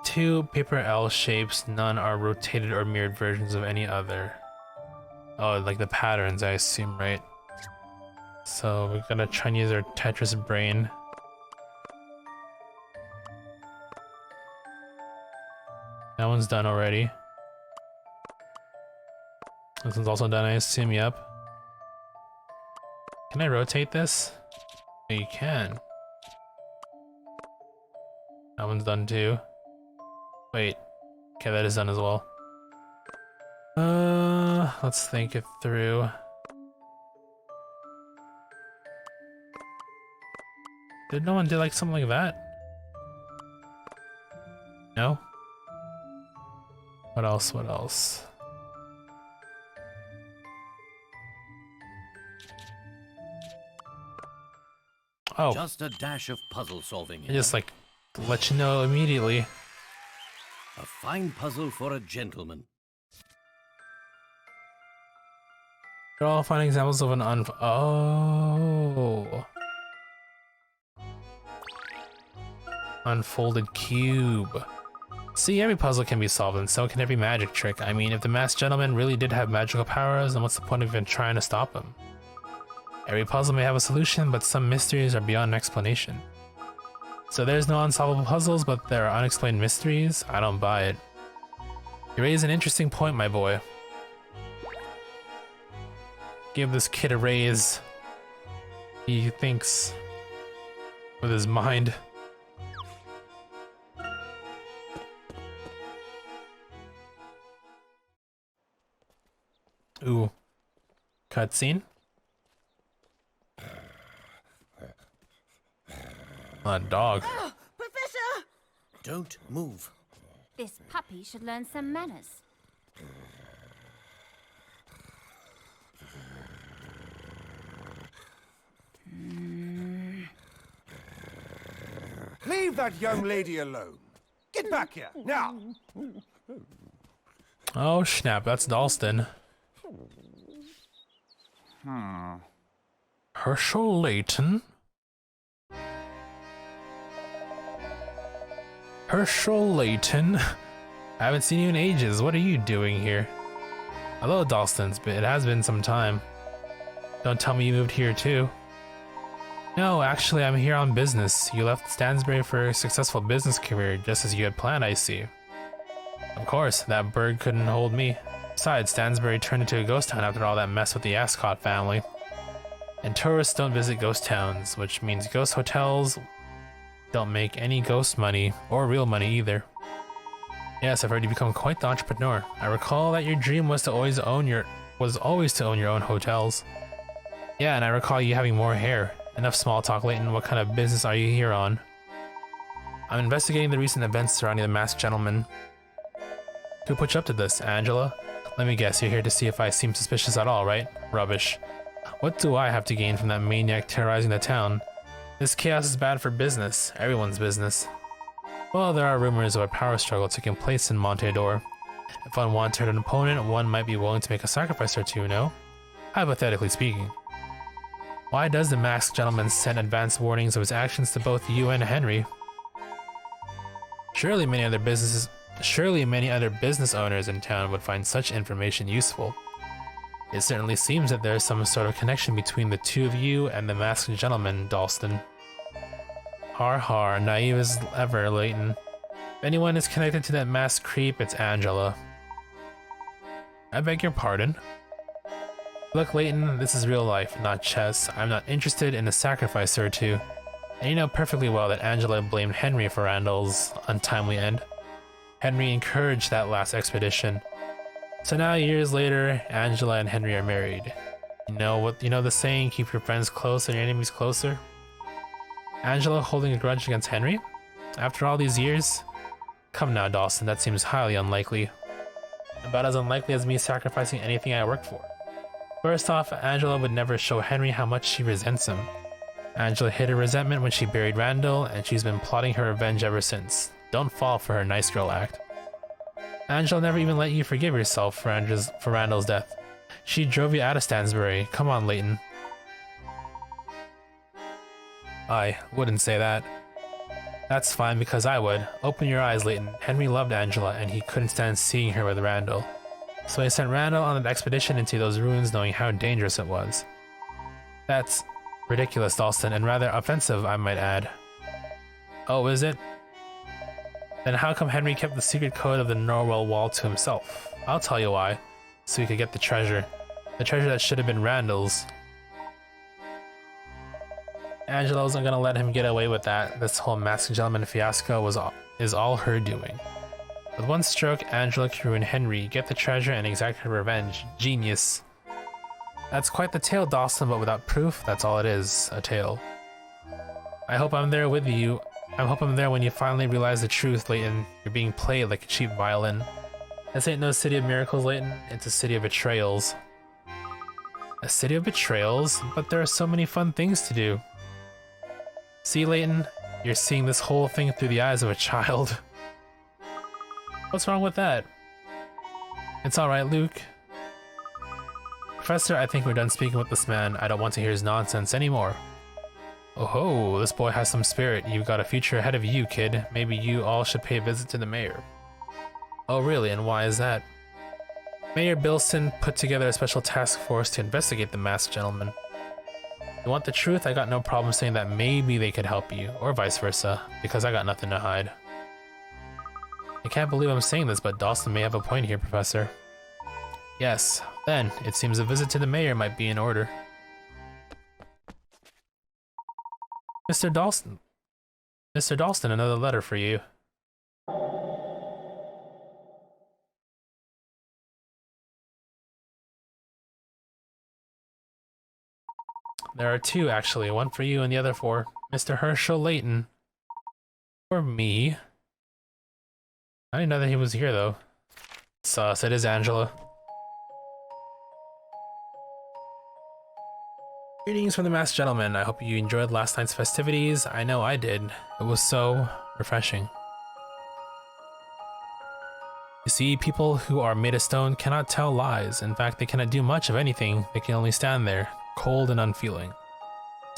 Two paper L shapes, none are rotated or mirrored versions of any other. Oh, like the patterns, I assume, right? So we're gonna try and use our Tetris brain. That one's done already. This one's also done, I assume, yep. Can I rotate this? Yeah, you can. That one's done too. Wait. Okay, that is done as well. Let's think it through. Did no one do like something like that? No? What else? What else? Oh, Just a dash of puzzle solving. I just like to let you know immediately. A fine puzzle for a gentleman. They're all fine examples of an unfolded cube. See, every puzzle can be solved, and so can every magic trick. I mean, if the masked gentleman really did have magical powers, then what's the point of even trying to stop him? Every puzzle may have a solution, but some mysteries are beyond explanation. So there's no unsolvable puzzles, but there are unexplained mysteries? I don't buy it. You raise an interesting point, my boy. Give this kid a raise. He thinks with his mind. Ooh. Cutscene? A dog. Professor! Don't move. This puppy should learn some manners. Leave that young lady alone. Get back here, now! Oh snap, that's Dalston. Herschel Layton? Herschel Layton? I haven't seen you in ages. What are you doing here? Hello, Dalston. It has been some time. Don't tell me you moved here too. No, actually, I'm here on business. You left Stansbury for a successful business career, just as you had planned, I see. Of course, that bird couldn't hold me. Besides, Stansbury turned into a ghost town after all that mess with the Ascot family. And tourists don't visit ghost towns, which means ghost hotels don't make any ghost money, or real money either. Yes, I've heard you become quite the entrepreneur. I recall that your dream was to always own your own hotels. Yeah, and I recall you having more hair. Enough small talk, Layton. What kind of business are you here on? I'm investigating the recent events surrounding the masked gentleman. Who put you up to this, Angela? Let me guess, you're here to see if I seem suspicious at all, right? Rubbish. What do I have to gain from that maniac terrorizing the town? This chaos is bad for business. Everyone's business. Well, there are rumors of a power struggle taking place in Montador. If one wanted an opponent, one might be willing to make a sacrifice or two, no? Hypothetically speaking. Why does the masked gentleman send advance warnings of his actions to both you and Henry? Surely many other business owners in town would find such information useful. It certainly seems that there is some sort of connection between the two of you and the masked gentleman, Dalston. Har har, naive as ever, Layton. If anyone is connected to that masked creep, it's Angela. I beg your pardon? Look, Layton, this is real life, not chess. I'm not interested in a sacrifice or two. And you know perfectly well that Angela blamed Henry for Randall's untimely end. Henry encouraged that last expedition. So now, years later, Angela and Henry are married. You know the saying, keep your friends close and your enemies closer? Angela holding a grudge against Henry? After all these years? Come now, Dawson, that seems highly unlikely. About as unlikely as me sacrificing anything I work for. First off, Angela would never show Henry how much she resents him. Angela hid her resentment when she buried Randall, and she's been plotting her revenge ever since. Don't fall for her nice girl act. Angela never even let you forgive yourself for Randall's death. She drove you out of Stansbury. Come on, Layton. I wouldn't say that. That's fine, because I would. Open your eyes, Layton. Henry loved Angela, and he couldn't stand seeing her with Randall. So he sent Randall on an expedition into those ruins knowing how dangerous it was. That's ridiculous, Dalston, and rather offensive, I might add. Oh, is it? Then how come Henry kept the secret code of the Norwell Wall to himself? I'll tell you why. So he could get the treasure. The treasure that should have been Randall's. Angela wasn't gonna let him get away with that. This whole masked gentleman fiasco is all her doing. With one stroke, Angela can ruin Henry, get the treasure, and exact her revenge. Genius. That's quite the tale, Dawson, but without proof, that's all it is, a tale. I hope I'm there with you. I hope I'm there when you finally realize the truth, Layton. You're being played like a cheap violin. This ain't no city of miracles, Layton. It's a city of betrayals. A city of betrayals? But there are so many fun things to do. See, Layton? You're seeing this whole thing through the eyes of a child. What's wrong with that? It's alright, Luke. Professor, I think we're done speaking with this man. I don't want to hear his nonsense anymore. Oh ho, this boy has some spirit. You've got a future ahead of you, kid. Maybe you all should pay a visit to the mayor. Oh really, and why is that? Mayor Bilston put together a special task force to investigate the masked gentleman. You want the truth? I got no problem saying that maybe they could help you, or vice versa, because I got nothing to hide. I can't believe I'm saying this, but Dawson may have a point here, Professor. Yes, then, it seems a visit to the mayor might be in order. Mr. Dalston. Mr. Dalston, another letter for you. There are two, actually. One for you and the other for Mr. Herschel Layton. For me. I didn't know that he was here, though. Sus, it is Angela. Greetings from the masked gentleman. I hope you enjoyed last night's festivities. I know I did. It was so refreshing. You see, people who are made of stone cannot tell lies. In fact, they cannot do much of anything. They can only stand there, cold and unfeeling.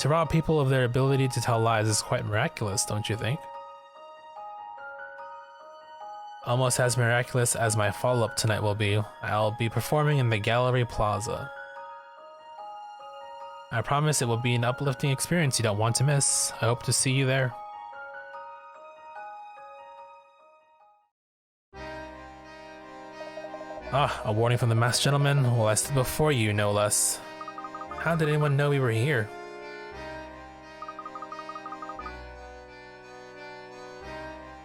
To rob people of their ability to tell lies is quite miraculous, don't you think? Almost as miraculous as my follow-up tonight will be. I'll be performing in the Gallery Plaza. I promise it will be an uplifting experience you don't want to miss. I hope to see you there. Ah, a warning from the masked gentleman. Well, I stood before you, no less. How did anyone know we were here?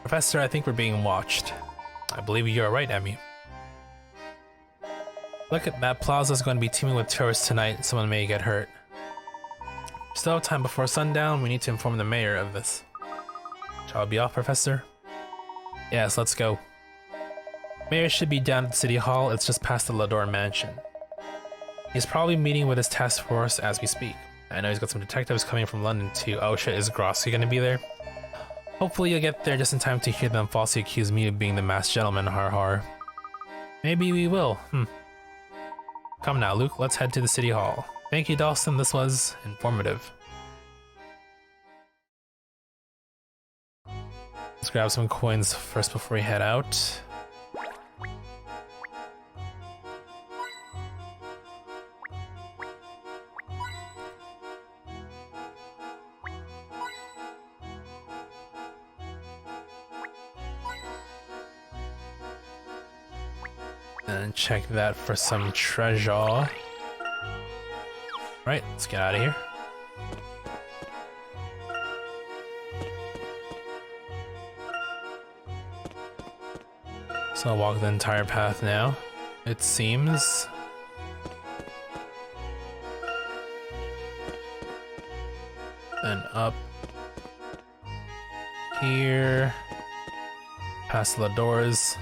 Professor, I think we're being watched. I believe you are right, Emmy. Look at that plaza's going to be teeming with tourists tonight. Someone may get hurt. Still have time before sundown. We need to inform the mayor of this. Shall I be off, Professor? Yes, let's go. Mayor should be down at City Hall. It's just past the Lador mansion. He's probably meeting with his task force as we speak. I know he's got some detectives coming from London too. Oh shit, is Grossi gonna be there? Hopefully you'll get there just in time to hear them falsely accuse me of being the masked gentleman, har har. Maybe we will, Come now, Luke, let's head to the City Hall. Thank you, Dawson, this was informative. Let's grab some coins first before we head out. And check that for some treasure. Right, let's get out of here. So I'll walk the entire path now, it seems. Then up here, past the doors.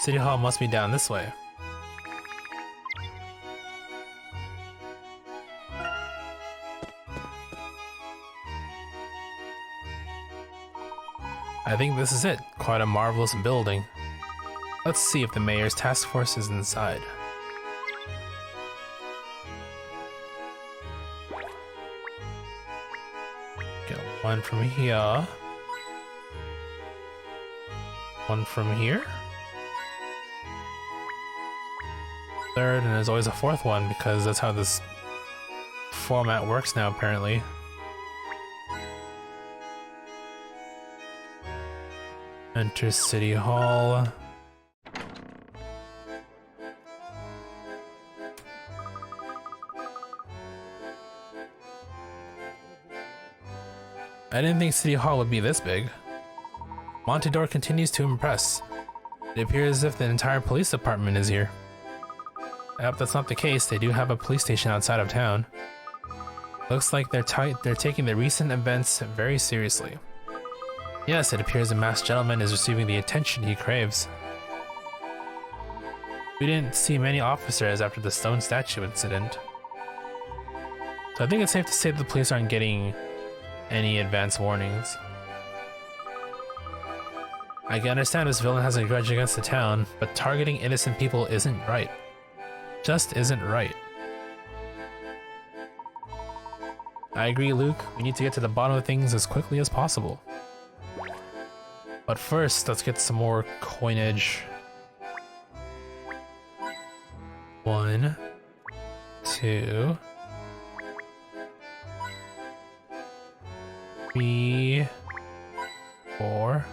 City Hall must be down this way. I think this is it. Quite a marvelous building. Let's see if the mayor's task force is inside. Get one from here. One from here. Third, and there's always a fourth one because that's how this format works now, apparently. Enter City Hall. I didn't think City Hall would be this big. Montador continues to impress. It appears as if the entire police department is here. I hope that's not the case. They do have a police station outside of town. Looks like they're taking the recent events very seriously. Yes, it appears the masked gentleman is receiving the attention he craves. We didn't see many officers after the stone statue incident. So I think it's safe to say that the police aren't getting any advance warnings. I can understand this villain has a grudge against the town, but targeting innocent people isn't right. Just isn't right. I agree, Luke. We need to get to the bottom of things as quickly as possible. But first, let's get some more coinage. 1, 2, 3, 4.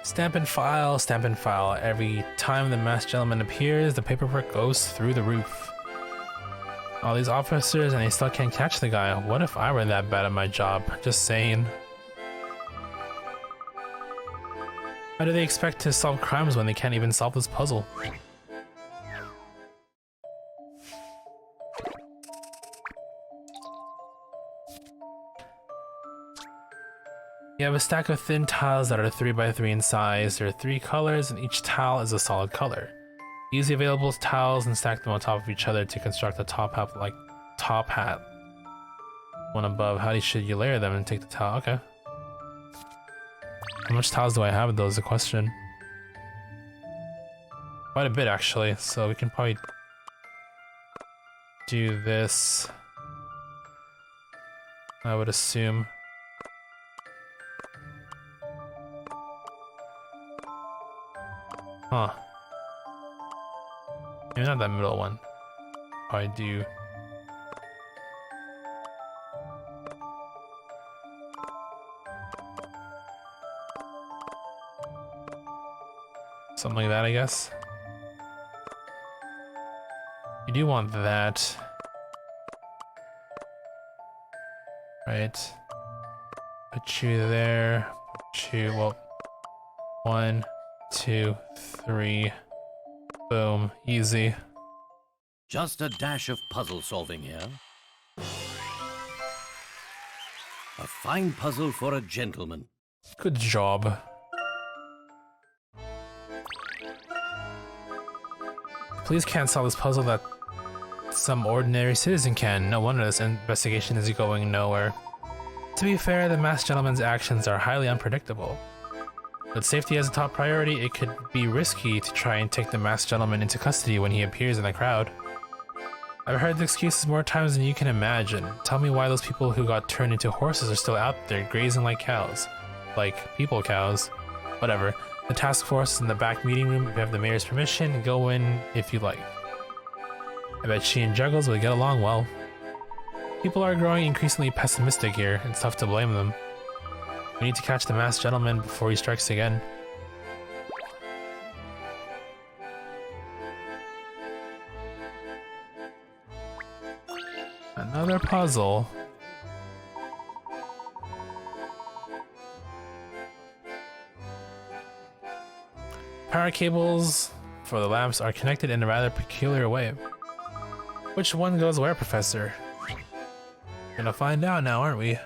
Stamp and file, stamp and file. Every time the masked gentleman appears, the paperwork goes through the roof. All these officers and they still can't catch the guy. What if I were that bad at my job? Just saying. How do they expect to solve crimes when they can't even solve this puzzle? You have a stack of thin tiles that are 3 by 3 in size. There are 3 colors and each tile is a solid color. Use the available tiles and stack them on top of each other to construct a top hat like top hat. One above. How should you layer them and take the tile? Okay. How much tiles do I have though is the question. Quite a bit actually, so we can probably do this. I would assume. Huh. Maybe not that middle one. Probably do. Something like that, I guess. You do want that. Right. Put you there. Put you, well, 1, 2, 3. Boom. Easy. Just a dash of puzzle solving here. A fine puzzle for a gentleman. Good job. Police can't solve this puzzle that some ordinary citizen can. No wonder this investigation is going nowhere. To be fair, the masked gentleman's actions are highly unpredictable. With safety as a top priority, it could be risky to try and take the masked gentleman into custody when he appears in the crowd. I've heard the excuses more times than you can imagine. Tell me why those people who got turned into horses are still out there grazing like cows. Like, people cows. Whatever. The task force is in the back meeting room. If you have the mayor's permission, go in if you like. I bet she and Juggles would get along well. People are growing increasingly pessimistic here. It's tough to blame them. We need to catch the masked gentleman before he strikes again. Another puzzle. Power cables for the lamps are connected in a rather peculiar way. Which one goes where, Professor? Gonna find out now, aren't we?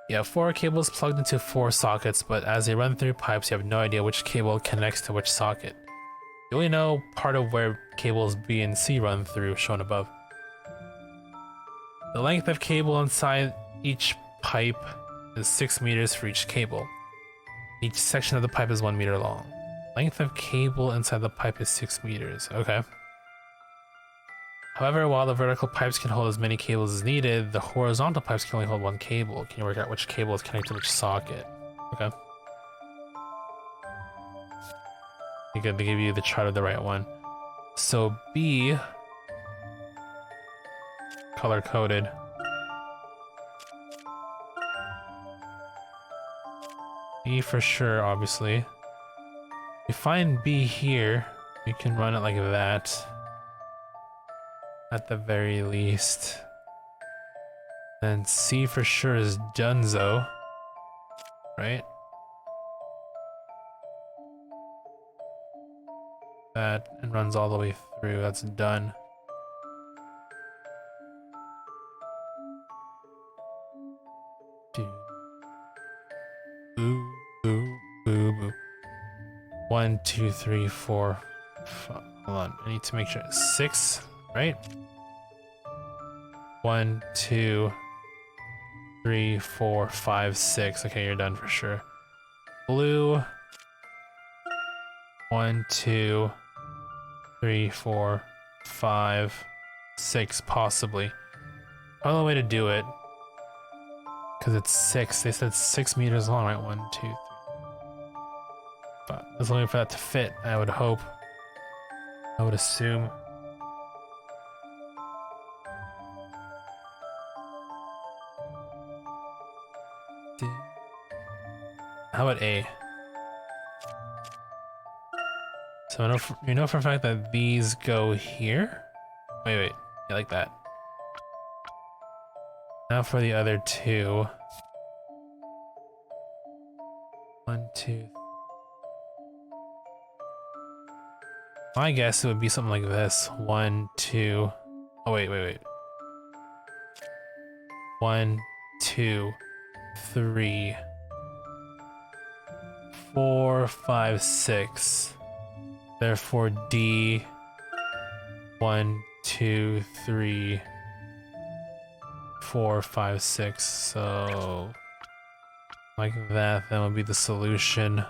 You have 4 cables plugged into 4 sockets, but as they run through pipes, you have no idea which cable connects to which socket. You only know part of where cables B and C run through, shown above. The length of cable inside each pipe is 6 meters for each cable. Each section of the pipe is 1 meter long. Length of cable inside the pipe is 6 meters. Okay. However, while the vertical pipes can hold as many cables as needed, the horizontal pipes can only hold 1 cable. Can you work out which cable is connected to which socket? Okay. You got to give you the chart of the right one. So B, color coded. E for sure, obviously. We find B here. We can run it like that. at the very least. Then C for sure is Dunzo, right? That and runs all the way through. That's done. Boo, boo, boo, boo. 1, 2, 3, 4. Hold on, I need to make sure. 6, right? 1, 2, 3, 4, 5, 6. Okay, you're done for sure. Blue. 1, 2, 3, 4, 5, 6, possibly. Only way to do it, because it's 6. They said 6 meters long, right? 1, 2, 3. But there's only for that to fit, I would hope. I would assume. How about A? So you know for a fact that these go here? Wait, yeah, like that. Now for the other two. 1, 2. My guess it would be something like this. 1, 2. Oh wait. 1, 2, 3, 4, 5, 6. Therefore D. 1, 2, 3, 4, 5, 6. So like that would be the solution.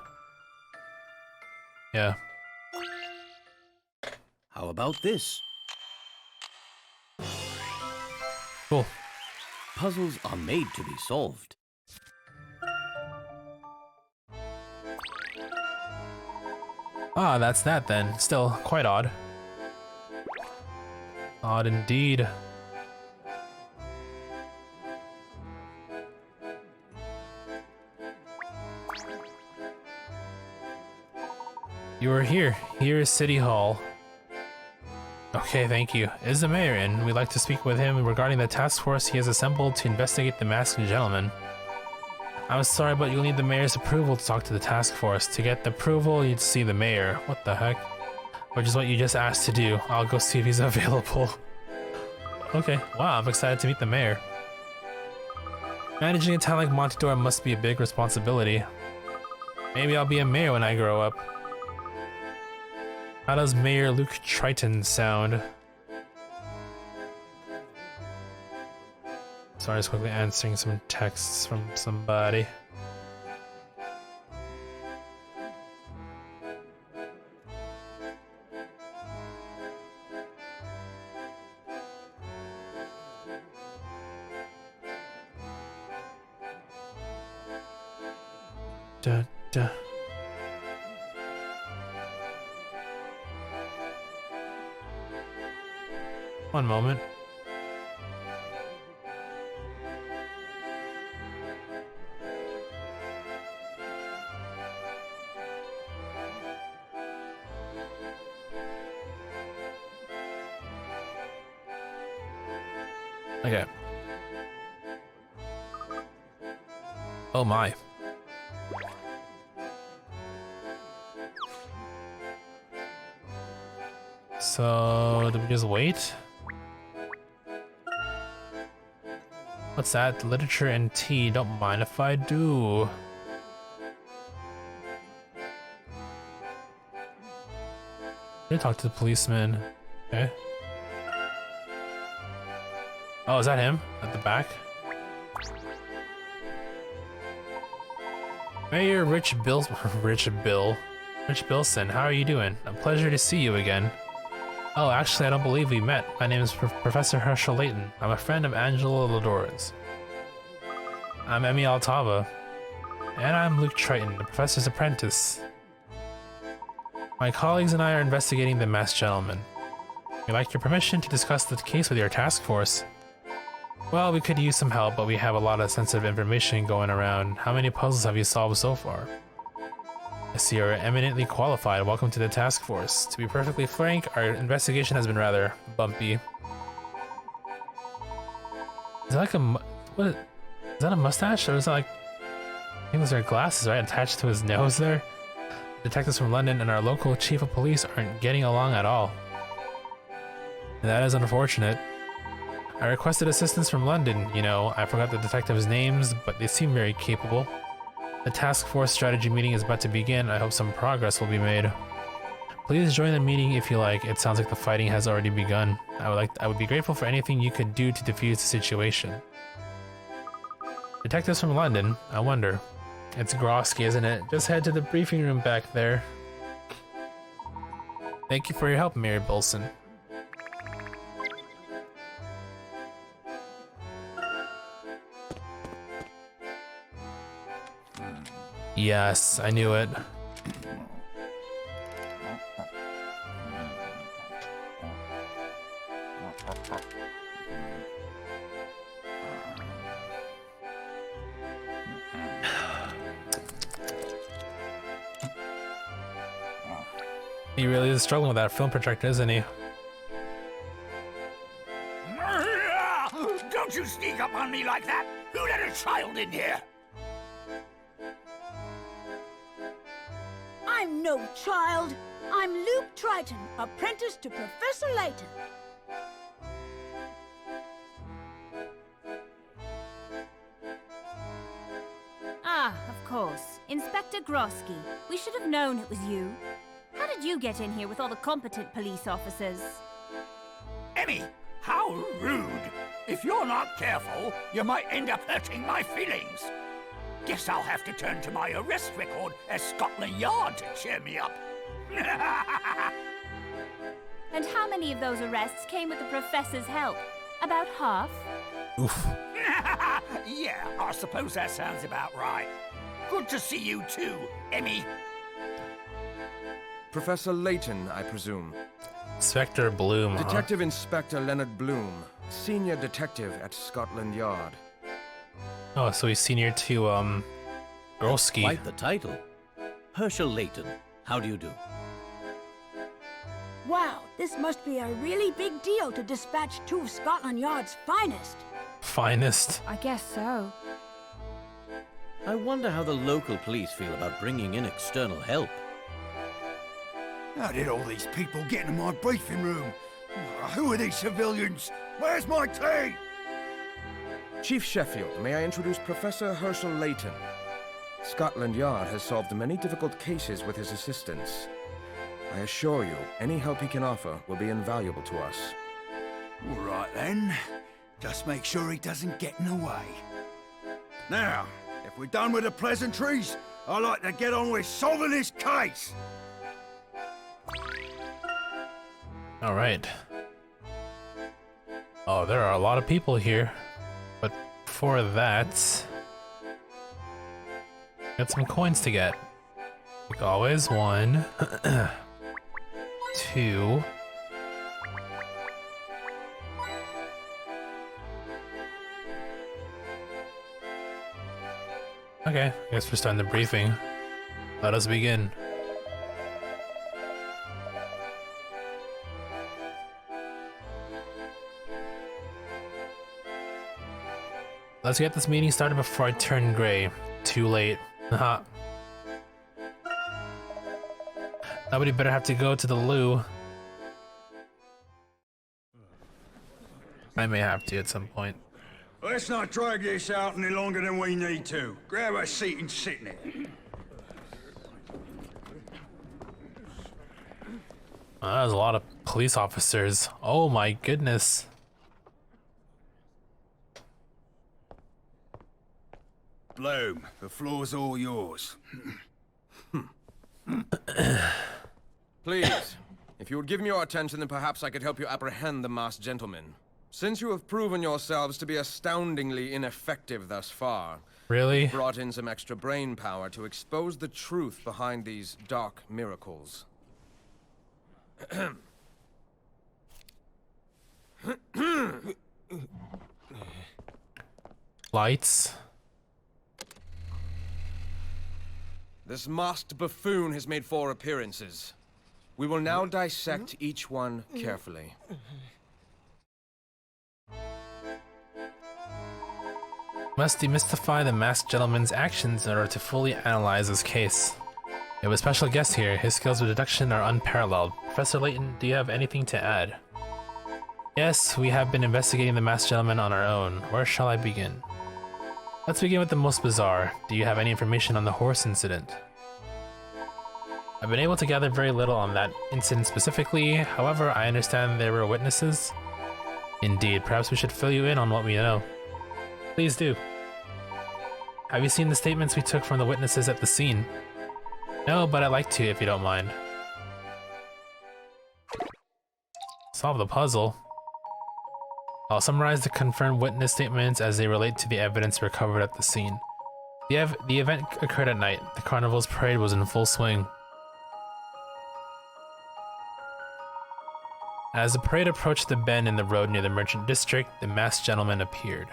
Yeah. How about this? Cool. Puzzles are made to be solved. Ah, that's that then. Still quite odd. Odd indeed. You are here. Here is City Hall. Okay, thank you. Is the mayor in? We'd like to speak with him regarding the task force he has assembled to investigate the masked gentleman. I'm sorry, but you'll need the mayor's approval to talk to the task force. To get the approval, you'd see the mayor. What the heck? Which is what you just asked to do. I'll go see if he's available. Okay, wow, I'm excited to meet the mayor. Managing a town like Montador must be a big responsibility. Maybe I'll be a mayor when I grow up. How does Mayor Luke Triton sound? Sorry, I was quickly answering some texts from somebody. Da, da. One moment. Okay. Oh my. So, do we just wait? What's that? Literature and tea. Don't mind if I do. I talk to the policeman. Okay. Oh, is that him? At the back? Mayor Rich Bilson, how are you doing? A pleasure to see you again. Oh, actually, I don't believe we met. My name is Professor Herschel Layton. I'm a friend of Angela Ladora's. I'm Emmy Altava. And I'm Luke Triton, the professor's apprentice. My colleagues and I are investigating the masked gentleman. We'd like your permission to discuss the case with your task force. Well, we could use some help, but we have a lot of sensitive information going around. How many puzzles have you solved so far? I see you're eminently qualified. Welcome to the task force. To be perfectly frank, our investigation has been rather bumpy. Is that like a what? Is that a mustache or is that like? I think those are glasses, right? Attached to his nose there. Detectives from London and our local chief of police aren't getting along at all. And that is unfortunate. I requested assistance from London. You know, I forgot the detectives' names, but they seem very capable. The task force strategy meeting is about to begin. I hope some progress will be made. Please join the meeting if you like. It sounds like the fighting has already begun. I would be grateful for anything you could do to defuse the situation. Detectives from London? I wonder. It's Grosky, isn't it? Just head to the briefing room back there. Thank you for your help, Mary Bilson. Yes, I knew it. He really is struggling with that film projector, isn't he? Don't you sneak up on me like that! Who let a child in here? I'm no child. I'm Luke Triton, apprentice to Professor Layton. Ah, of course. Inspector Grosky. We should have known it was you. How did you get in here with all the competent police officers? Emmy, how rude! If you're not careful, you might end up hurting my feelings. Guess I'll have to turn to my arrest record at Scotland Yard to cheer me up. And how many of those arrests came with the professor's help? About half? Oof. Yeah, I suppose that sounds about right. Good to see you too, Emmy. Professor Layton, I presume. Inspector Bloom, huh? Detective Inspector Leonard Bloom, senior detective at Scotland Yard. Oh, so he's senior to, Grosky. Quite the title. Herschel Layton, how do you do? Wow, this must be a really big deal to dispatch two of Scotland Yard's finest. Finest. I guess so. I wonder how the local police feel about bringing in external help. How did all these people get into my briefing room? Who are these civilians? Where's my tea? Chief Sheffield, may I introduce Professor Herschel Layton? Scotland Yard has solved many difficult cases with his assistance. I assure you, any help he can offer will be invaluable to us. All right then. Just make sure he doesn't get in the way. Now, if we're done with the pleasantries, I'd like to get on with solving this case. All right. Oh, there are a lot of people here. But for that, got some coins to get. Like always, 1, 2. Okay, I guess we're starting the briefing. Let us begin. Let's get this meeting started before I turn gray. Too late. Haha. Nobody better have to go to the loo. I may have to at some point. Let's not drag this out any longer than we need to. Grab a seat and sit in it. There's a lot of police officers. Oh my goodness. Bloom, the floor's all yours. Please, if you would give me your attention, then perhaps I could help you apprehend the masked gentleman. Since you have proven yourselves to be astoundingly ineffective thus far, Really? you've brought in some extra brain power to expose the truth behind these dark miracles. Lights. This masked buffoon has made 4 appearances. We will now dissect each one carefully. Must demystify the masked gentleman's actions in order to fully analyze this case. We have a special guest here. His skills with deduction are unparalleled. Professor Layton, do you have anything to add? Yes, we have been investigating the masked gentleman on our own. Where shall I begin? Let's begin with the most bizarre. Do you have any information on the horse incident? I've been able to gather very little on that incident specifically. However, I understand there were witnesses. Indeed, perhaps we should fill you in on what we know. Please do. Have you seen the statements we took from the witnesses at the scene? No, but I'd like to if you don't mind. Solve the puzzle. I'll summarize the confirmed witness statements as they relate to the evidence recovered at the scene. The event occurred at night. The carnival's parade was in full swing. As the parade approached the bend in the road near the merchant district, the masked gentleman appeared.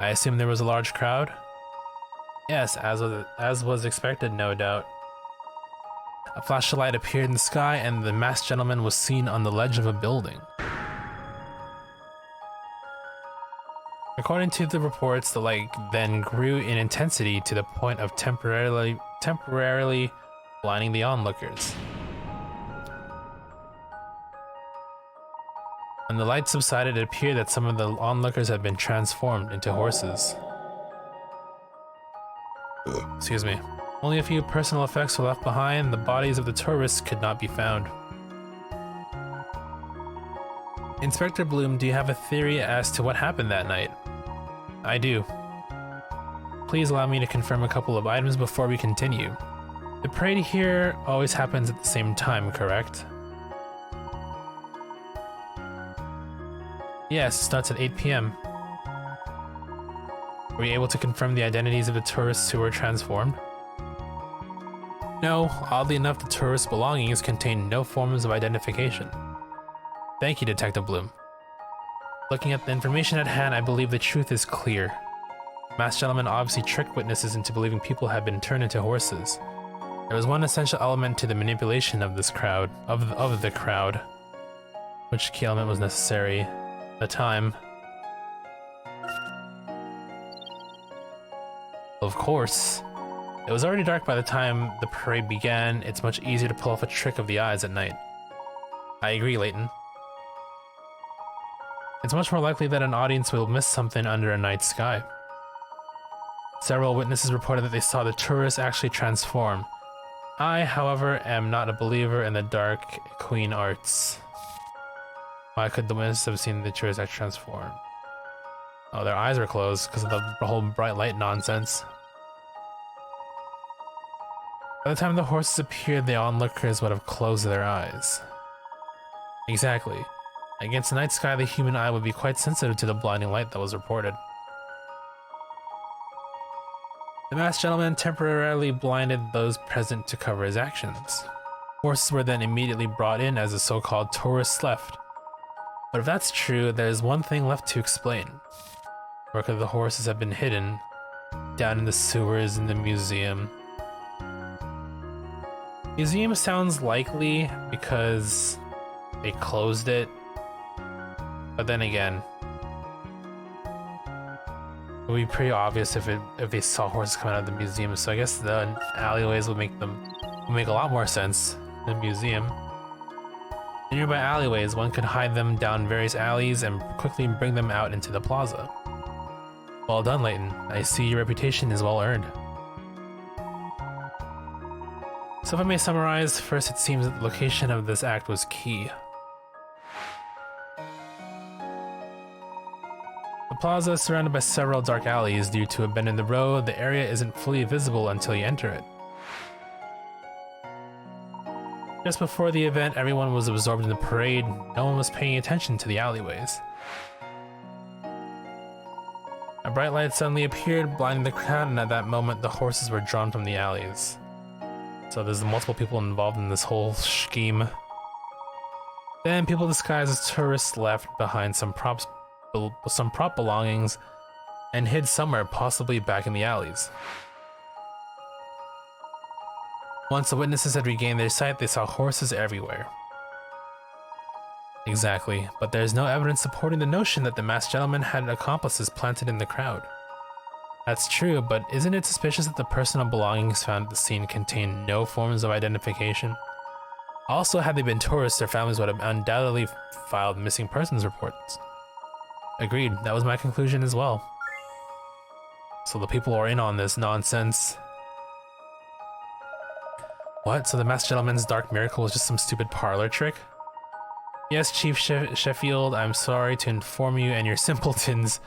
I assume there was a large crowd? Yes, as was expected, no doubt. A flash of light appeared in the sky and the masked gentleman was seen on the ledge of a building. According to the reports, the light then grew in intensity to the point of temporarily blinding the onlookers. When the light subsided, it appeared that some of the onlookers had been transformed into horses. Excuse me. Only a few personal effects were left behind. The bodies of the tourists could not be found. Inspector Bloom, do you have a theory as to what happened that night? I do. Please allow me to confirm a couple of items before we continue. The parade here always happens at the same time, correct? Yes, it starts at 8 p.m. Were you able to confirm the identities of the tourists who were transformed? No, oddly enough, the tourists' belongings contain no forms of identification. Thank you, Detective Bloom. Looking at the information at hand, I believe the truth is clear. Masked gentlemen obviously tricked witnesses into believing people had been turned into horses. There was one essential element to the manipulation of this crowd, of the crowd. Which key element was necessary? The time. Of course. It was already dark by the time the parade began. It's much easier to pull off a trick of the eyes at night. I agree, Layton. It's much more likely that an audience will miss something under a night sky. Several witnesses reported that they saw the tourists actually transform. I, however, am not a believer in the dark queen arts. Why could the witnesses have seen the tourists actually transform? Oh, their eyes were closed because of the whole bright light nonsense. By the time the horses appeared, the onlookers would have closed their eyes. Exactly. Against the night sky, the human eye would be quite sensitive to the blinding light that was reported. The masked gentleman temporarily blinded those present to cover his actions. Horses were then immediately brought in as the so-called tourists left. But if that's true, there's one thing left to explain. Where could the horses have been hidden? Down in the sewers in the museum. Museum sounds likely because they closed it. But then again, it would be pretty obvious if they saw horses coming out of the museum. So I guess the alleyways would make a lot more sense than the museum. In nearby alleyways, one could hide them down various alleys and quickly bring them out into the plaza. Well done, Layton. I see your reputation is well earned. So if I may summarize, first it seems that the location of this act was key. The plaza is surrounded by several dark alleys. Due to a bend in the road, the area isn't fully visible until you enter it. Just before the event, everyone was absorbed in the parade. No one was paying attention to the alleyways. A bright light suddenly appeared, blinding the crowd, and at that moment, the horses were drawn from the alleys. So there's multiple people involved in this whole scheme. Then people disguised as tourists left behind some prop belongings and hid somewhere, possibly back in the alleys. Once the witnesses had regained their sight, they saw horses everywhere. Exactly, but there's no evidence supporting the notion that the masked gentleman had accomplices planted in the crowd. That's true, but isn't it suspicious that the personal belongings found at the scene contain no forms of identification? Also, had they been tourists, their families would have undoubtedly filed missing persons reports. Agreed, that was my conclusion as well. So the people are in on this nonsense. What? So the masked gentleman's dark miracle was just some stupid parlor trick? Yes, Chief Sheffield, I'm sorry to inform you and your simpletons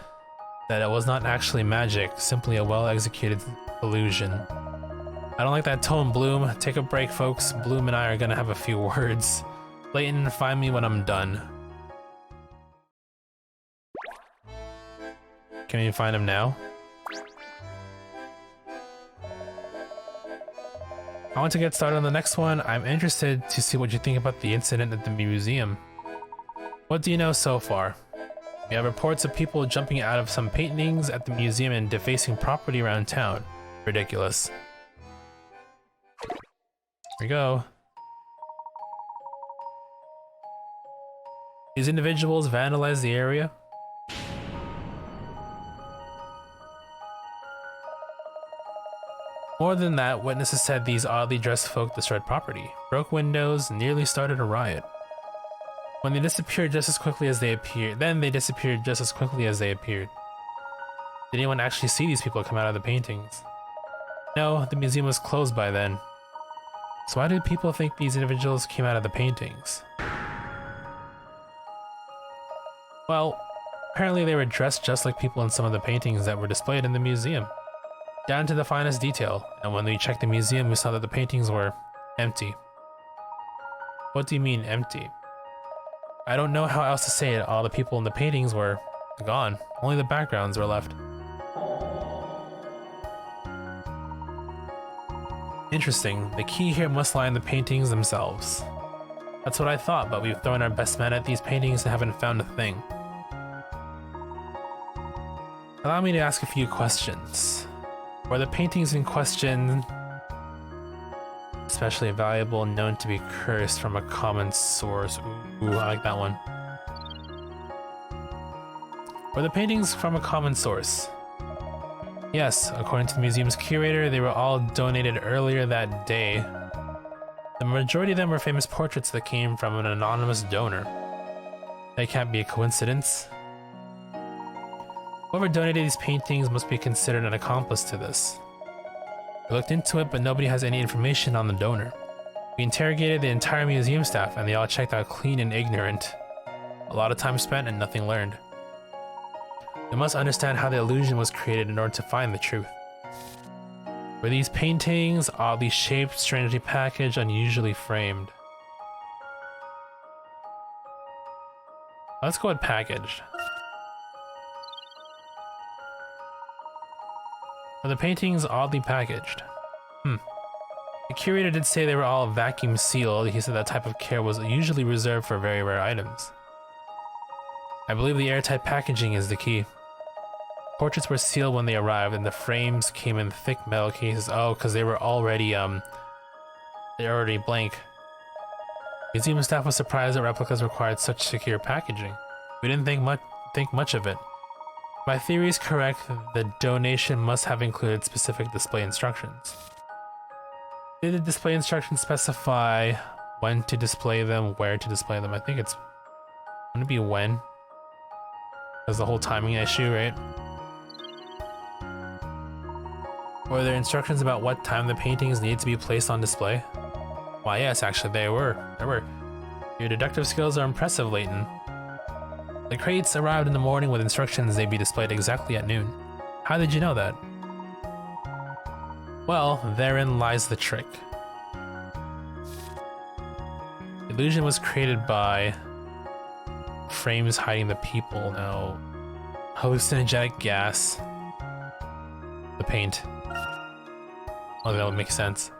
that it was not actually magic, simply a well-executed illusion. I don't like that tone, Bloom. Take a break, folks. Bloom and I are gonna have a few words. Layton, find me when I'm done. Can we find him now? I want to get started on the next one. I'm interested to see what you think about the incident at the museum. What do you know so far? We have reports of people jumping out of some paintings at the museum and defacing property around town. Ridiculous. Here we go. These individuals vandalized the area. More than that, witnesses said these oddly dressed folk destroyed property, broke windows, nearly started a riot. When they disappeared just as quickly as they appeared, Did anyone actually see these people come out of the paintings? No, the museum was closed by then. So why do people think these individuals came out of the paintings? Well, apparently they were dressed just like people in some of the paintings that were displayed in the museum, down to the finest detail, and when we checked the museum we saw that the paintings were empty. What do you mean, empty? I don't know how else to say it. All the people in the paintings were gone. Only the backgrounds were left. Interesting. The key here must lie in the paintings themselves. That's what I thought, but we've thrown our best men at these paintings and haven't found a thing. Allow me to ask a few questions. Were the paintings in question especially valuable, known to be cursed from a common source? Ooh, I like that one. Were the paintings from a common source? Yes, according to the museum's curator, they were all donated earlier that day. The majority of them were famous portraits that came from an anonymous donor. That can't be a coincidence. Whoever donated these paintings must be considered an accomplice to this. We looked into it, but nobody has any information on the donor. We interrogated the entire museum staff, and they all checked out clean and ignorant. A lot of time spent and nothing learned. We must understand how the illusion was created in order to find the truth. Were these paintings oddly shaped, strangely packaged, unusually framed? Let's go with packaged. Were the paintings oddly packaged? The curator did say they were all vacuum sealed. He said that type of care was usually reserved for very rare items. I believe the airtight packaging is the key. Portraits were sealed when they arrived, and the frames came in thick metal cases. Oh, because they were already, they're already blank. Museum staff was surprised that replicas required such secure packaging. We didn't think much of it. My theory is correct. The donation must have included specific display instructions. Did the display instructions specify when to display them, where to display them? I think it's going to be when. That's the whole timing issue, right? Were there instructions about what time the paintings needed to be placed on display? Why, yes, actually, there were. Your deductive skills are impressive, Layton. The crates arrived in the morning with instructions they'd be displayed exactly at noon. How did you know that? Well, therein lies the trick. The illusion was created by frames hiding the people. Now, hallucinogenic gas. The paint. Oh, that would make sense.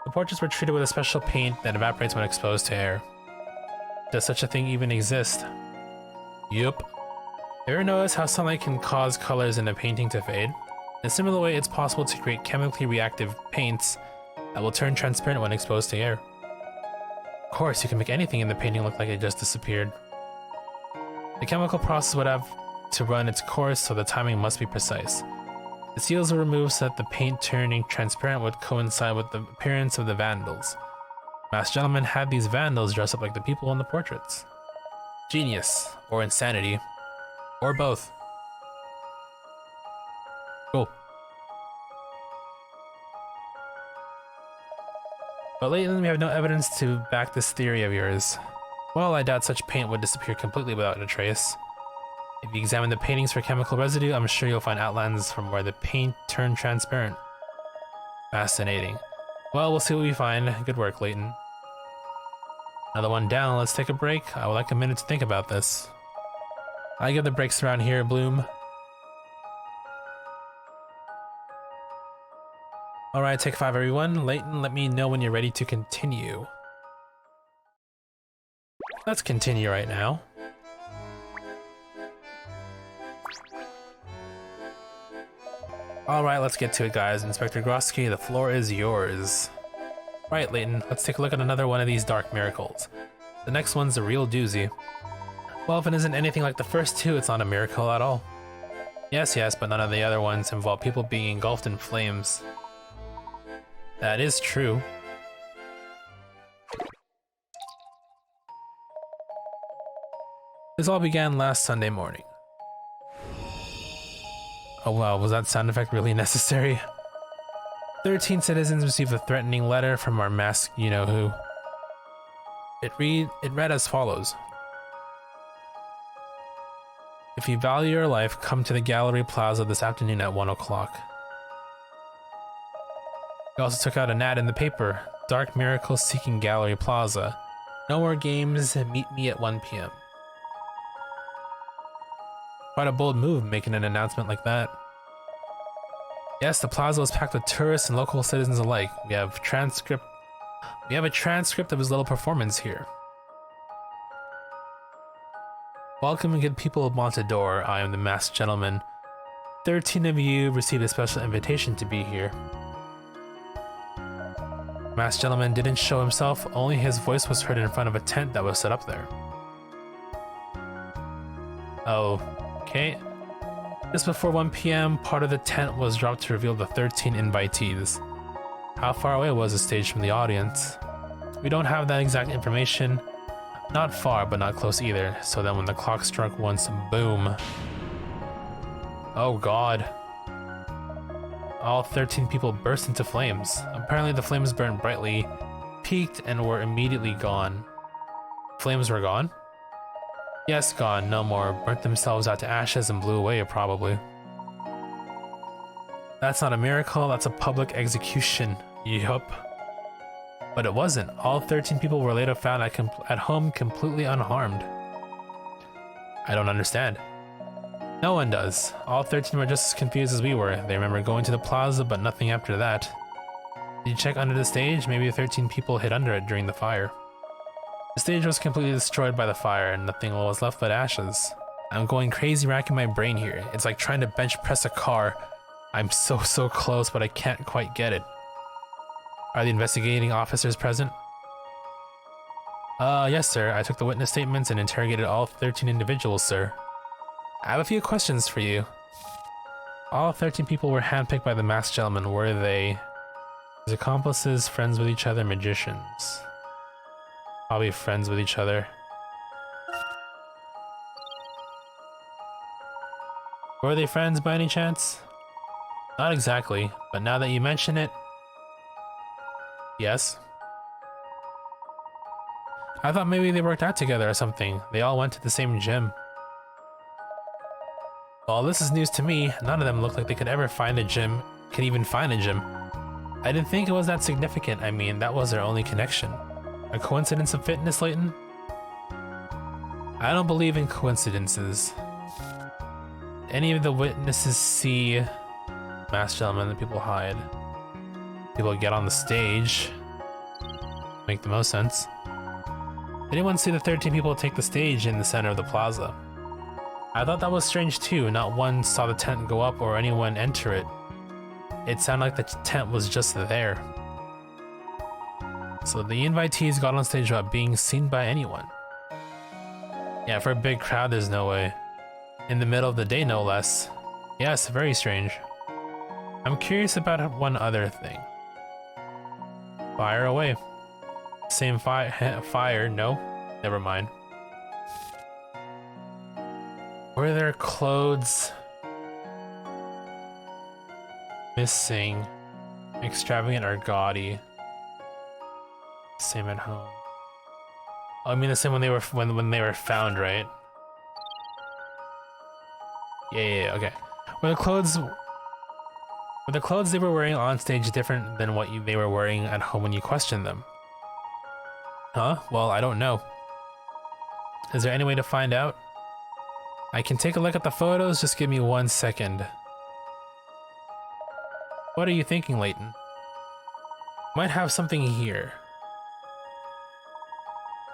The portraits were treated with a special paint that evaporates when exposed to air. Does such a thing even exist? Yup. Ever notice how sunlight can cause colors in a painting to fade? In a similar way, it's possible to create chemically reactive paints that will turn transparent when exposed to air. Of course, you can make anything in the painting look like it just disappeared. The chemical process would have to run its course, so the timing must be precise. The seals were removed so that the paint turning transparent would coincide with the appearance of the vandals. Masked gentleman had these vandals dress up like the people in the portraits. Genius, or insanity, or both. Cool. But Layton, we have no evidence to back this theory of yours. Well, I doubt such paint would disappear completely without a trace. If you examine the paintings for chemical residue, I'm sure you'll find outlines from where the paint turned transparent. Fascinating. Well, we'll see what we find. Good work, Layton. Another one down. Let's take a break. I would like a minute to think about this. I give the breaks around here, Bloom. Alright, take 5 everyone. Layton, let me know when you're ready to continue. Let's continue right now. Alright, let's get to it, guys. Inspector Grosky, the floor is yours. Right, Layton, let's take a look at another one of these dark miracles. The next one's a real doozy. Well, if it isn't anything like the first two, it's not a miracle at all. Yes, but none of the other ones involve people being engulfed in flames. That is true. This all began last Sunday morning. Oh wow, was that sound effect really necessary? 13 citizens received a threatening letter from our masked you-know-who. It read as follows. If you value your life, come to the Gallery Plaza this afternoon at 1 o'clock. We also took out an ad in the paper. Dark miracles seeking Gallery Plaza. No more games, meet me at 1 p.m. Quite a bold move, making an announcement like that. Yes, the plaza was packed with tourists and local citizens alike. We have a transcript of his little performance here. Welcome and good people of Montador. I am the masked gentleman. 13 of you received a special invitation to be here. The masked gentleman didn't show himself, only his voice was heard in front of a tent that was set up there. Okay. Just before 1 p.m., part of the tent was dropped to reveal the 13 invitees. How far away was the stage from the audience? We don't have that exact information. Not far, but not close either. So then when the clock struck once, boom. Oh god. All 13 people burst into flames. Apparently the flames burned brightly, peaked, and were immediately gone. Flames were gone? Yes, gone, no more. Burnt themselves out to ashes and blew away, probably. That's not a miracle, that's a public execution. Yup. But it wasn't. All 13 people were later found at home completely unharmed. I don't understand. No one does. All 13 were just as confused as we were. They remember going to the plaza, but nothing after that. Did you check under the stage? Maybe 13 people hid under it during the fire. The stage was completely destroyed by the fire, and nothing was left but ashes. I'm going crazy racking my brain here. It's like trying to bench press a car. I'm so close, but I can't quite get it. Are the investigating officers present? Yes, sir. I took the witness statements and interrogated all 13 individuals, sir. I have a few questions for you. All 13 people were handpicked by the masked gentleman. Were they his accomplices, friends with each other, magicians? Probably friends with each other. Were they friends by any chance? Not exactly, but now that you mention it, yes. I thought maybe they worked out together or something. They all went to the same gym. Well, this is news to me. None of them looked like they could ever find a gym, could even find a gym. I didn't think it was that significant. I mean, that was their only connection. A coincidence of fitness, Layton? I don't believe in coincidences. Any of the witnesses see masked gentlemen that people hide. People get on the stage. Make the most sense. Did anyone see the 13 people take the stage in the center of the plaza? I thought that was strange too. Not one saw the tent go up or anyone enter it. It sounded like the tent was just there. So the invitees got on stage without being seen by anyone. Yeah, for a big crowd, there's no way. In the middle of the day, no less. Yes, very strange. I'm curious about one other thing. Fire away. Same fire, no? Never mind. Were there clothes missing, extravagant or gaudy? Same at home. Oh, I mean the same when they were when they were found, right? Yeah, okay. Were the clothes they were wearing on stage different than what they were wearing at home when you questioned them? Huh? Well, I don't know. Is there any way to find out? I can take a look at the photos, just give me 1 second. What are you thinking, Layton? Might have something here.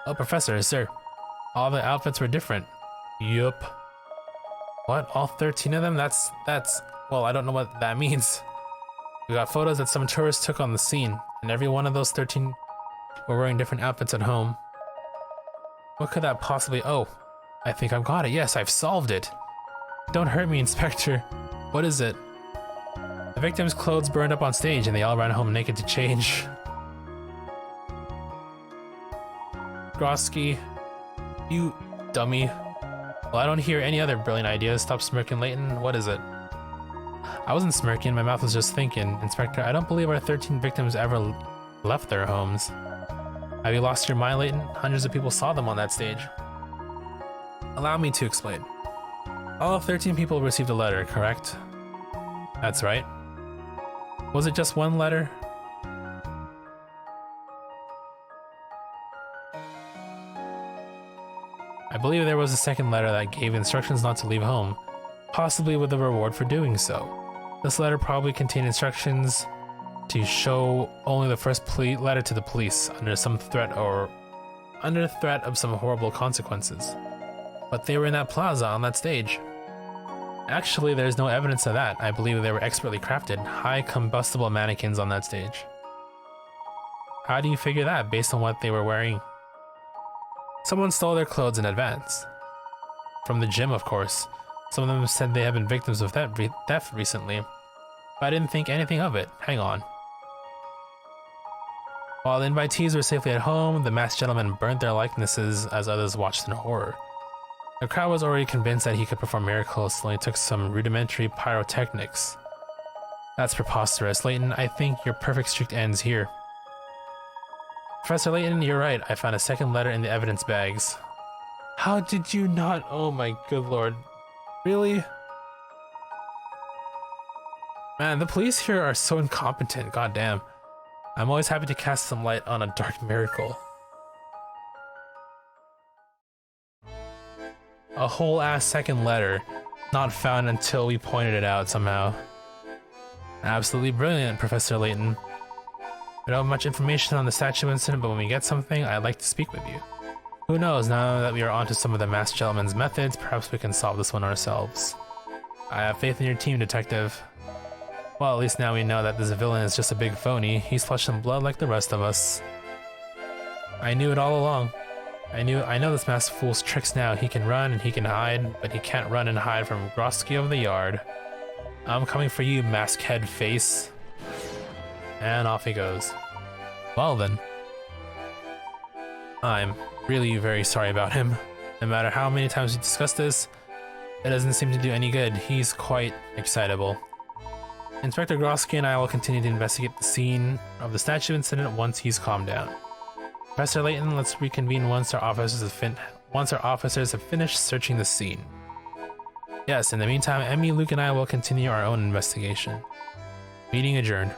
Oh, Professor, sir. All the outfits were different. Yup. What? All 13 of them? That's... Well, I don't know what that means. We got photos that some tourists took on the scene, and every one of those 13 were wearing different outfits at home. What could that possibly... Oh, I think I've got it. Yes, I've solved it. Don't hurt me, Inspector. What is it? The victims' clothes burned up on stage, and they all ran home naked to change. Grosky, you dummy. Well, I don't hear any other brilliant ideas. Stop smirking, Layton. What is it? I wasn't smirking, my mouth was just thinking. Inspector, I don't believe our 13 victims ever left their homes. Have you lost your mind, Layton? Hundreds of people saw them on that stage. Allow me to explain. All 13 people received a letter, correct? That's right. Was it just one letter? I believe there was a second letter that gave instructions not to leave home, possibly with a reward for doing so. This letter probably contained instructions to show only the first letter to the police under threat of some horrible consequences. But they were in that plaza on that stage. Actually, there's no evidence of that. I believe they were expertly crafted, high combustible mannequins on that stage. How do you figure that based on what they were wearing? Someone stole their clothes in advance. From the gym, of course. Some of them said they had been victims of theft recently, but I didn't think anything of it. Hang on. While the invitees were safely at home, the masked gentleman burnt their likenesses as others watched in horror. The crowd was already convinced that he could perform miracles, so he took some rudimentary pyrotechnics. That's preposterous. Layton, I think your perfect streak ends here. Professor Layton, you're right. I found a second letter in the evidence bags. How did you not? Oh my good lord. Really? Man, the police here are so incompetent, goddamn. I'm always happy to cast some light on a dark miracle. A whole ass second letter, not found until we pointed it out somehow. Absolutely brilliant, Professor Layton. We don't have much information on the statue incident, but when we get something, I'd like to speak with you. Who knows, now that we are onto some of the masked gentleman's methods, perhaps we can solve this one ourselves. I have faith in your team, Detective. Well, at least now we know that this villain is just a big phony. He's flesh and blood like the rest of us. I knew it all along. I know this masked fool's tricks now. He can run and he can hide, but he can't run and hide from Grosky of the Yard. I'm coming for you, mask head face. And off he goes. Well then. I'm really very sorry about him. No matter how many times we discuss this, it doesn't seem to do any good. He's quite excitable. Inspector Grosky and I will continue to investigate the scene of the statue incident once he's calmed down. Professor Layton, let's reconvene once our officers have finished searching the scene. Yes, in the meantime, Emmy, Luke, and I will continue our own investigation. Meeting adjourned.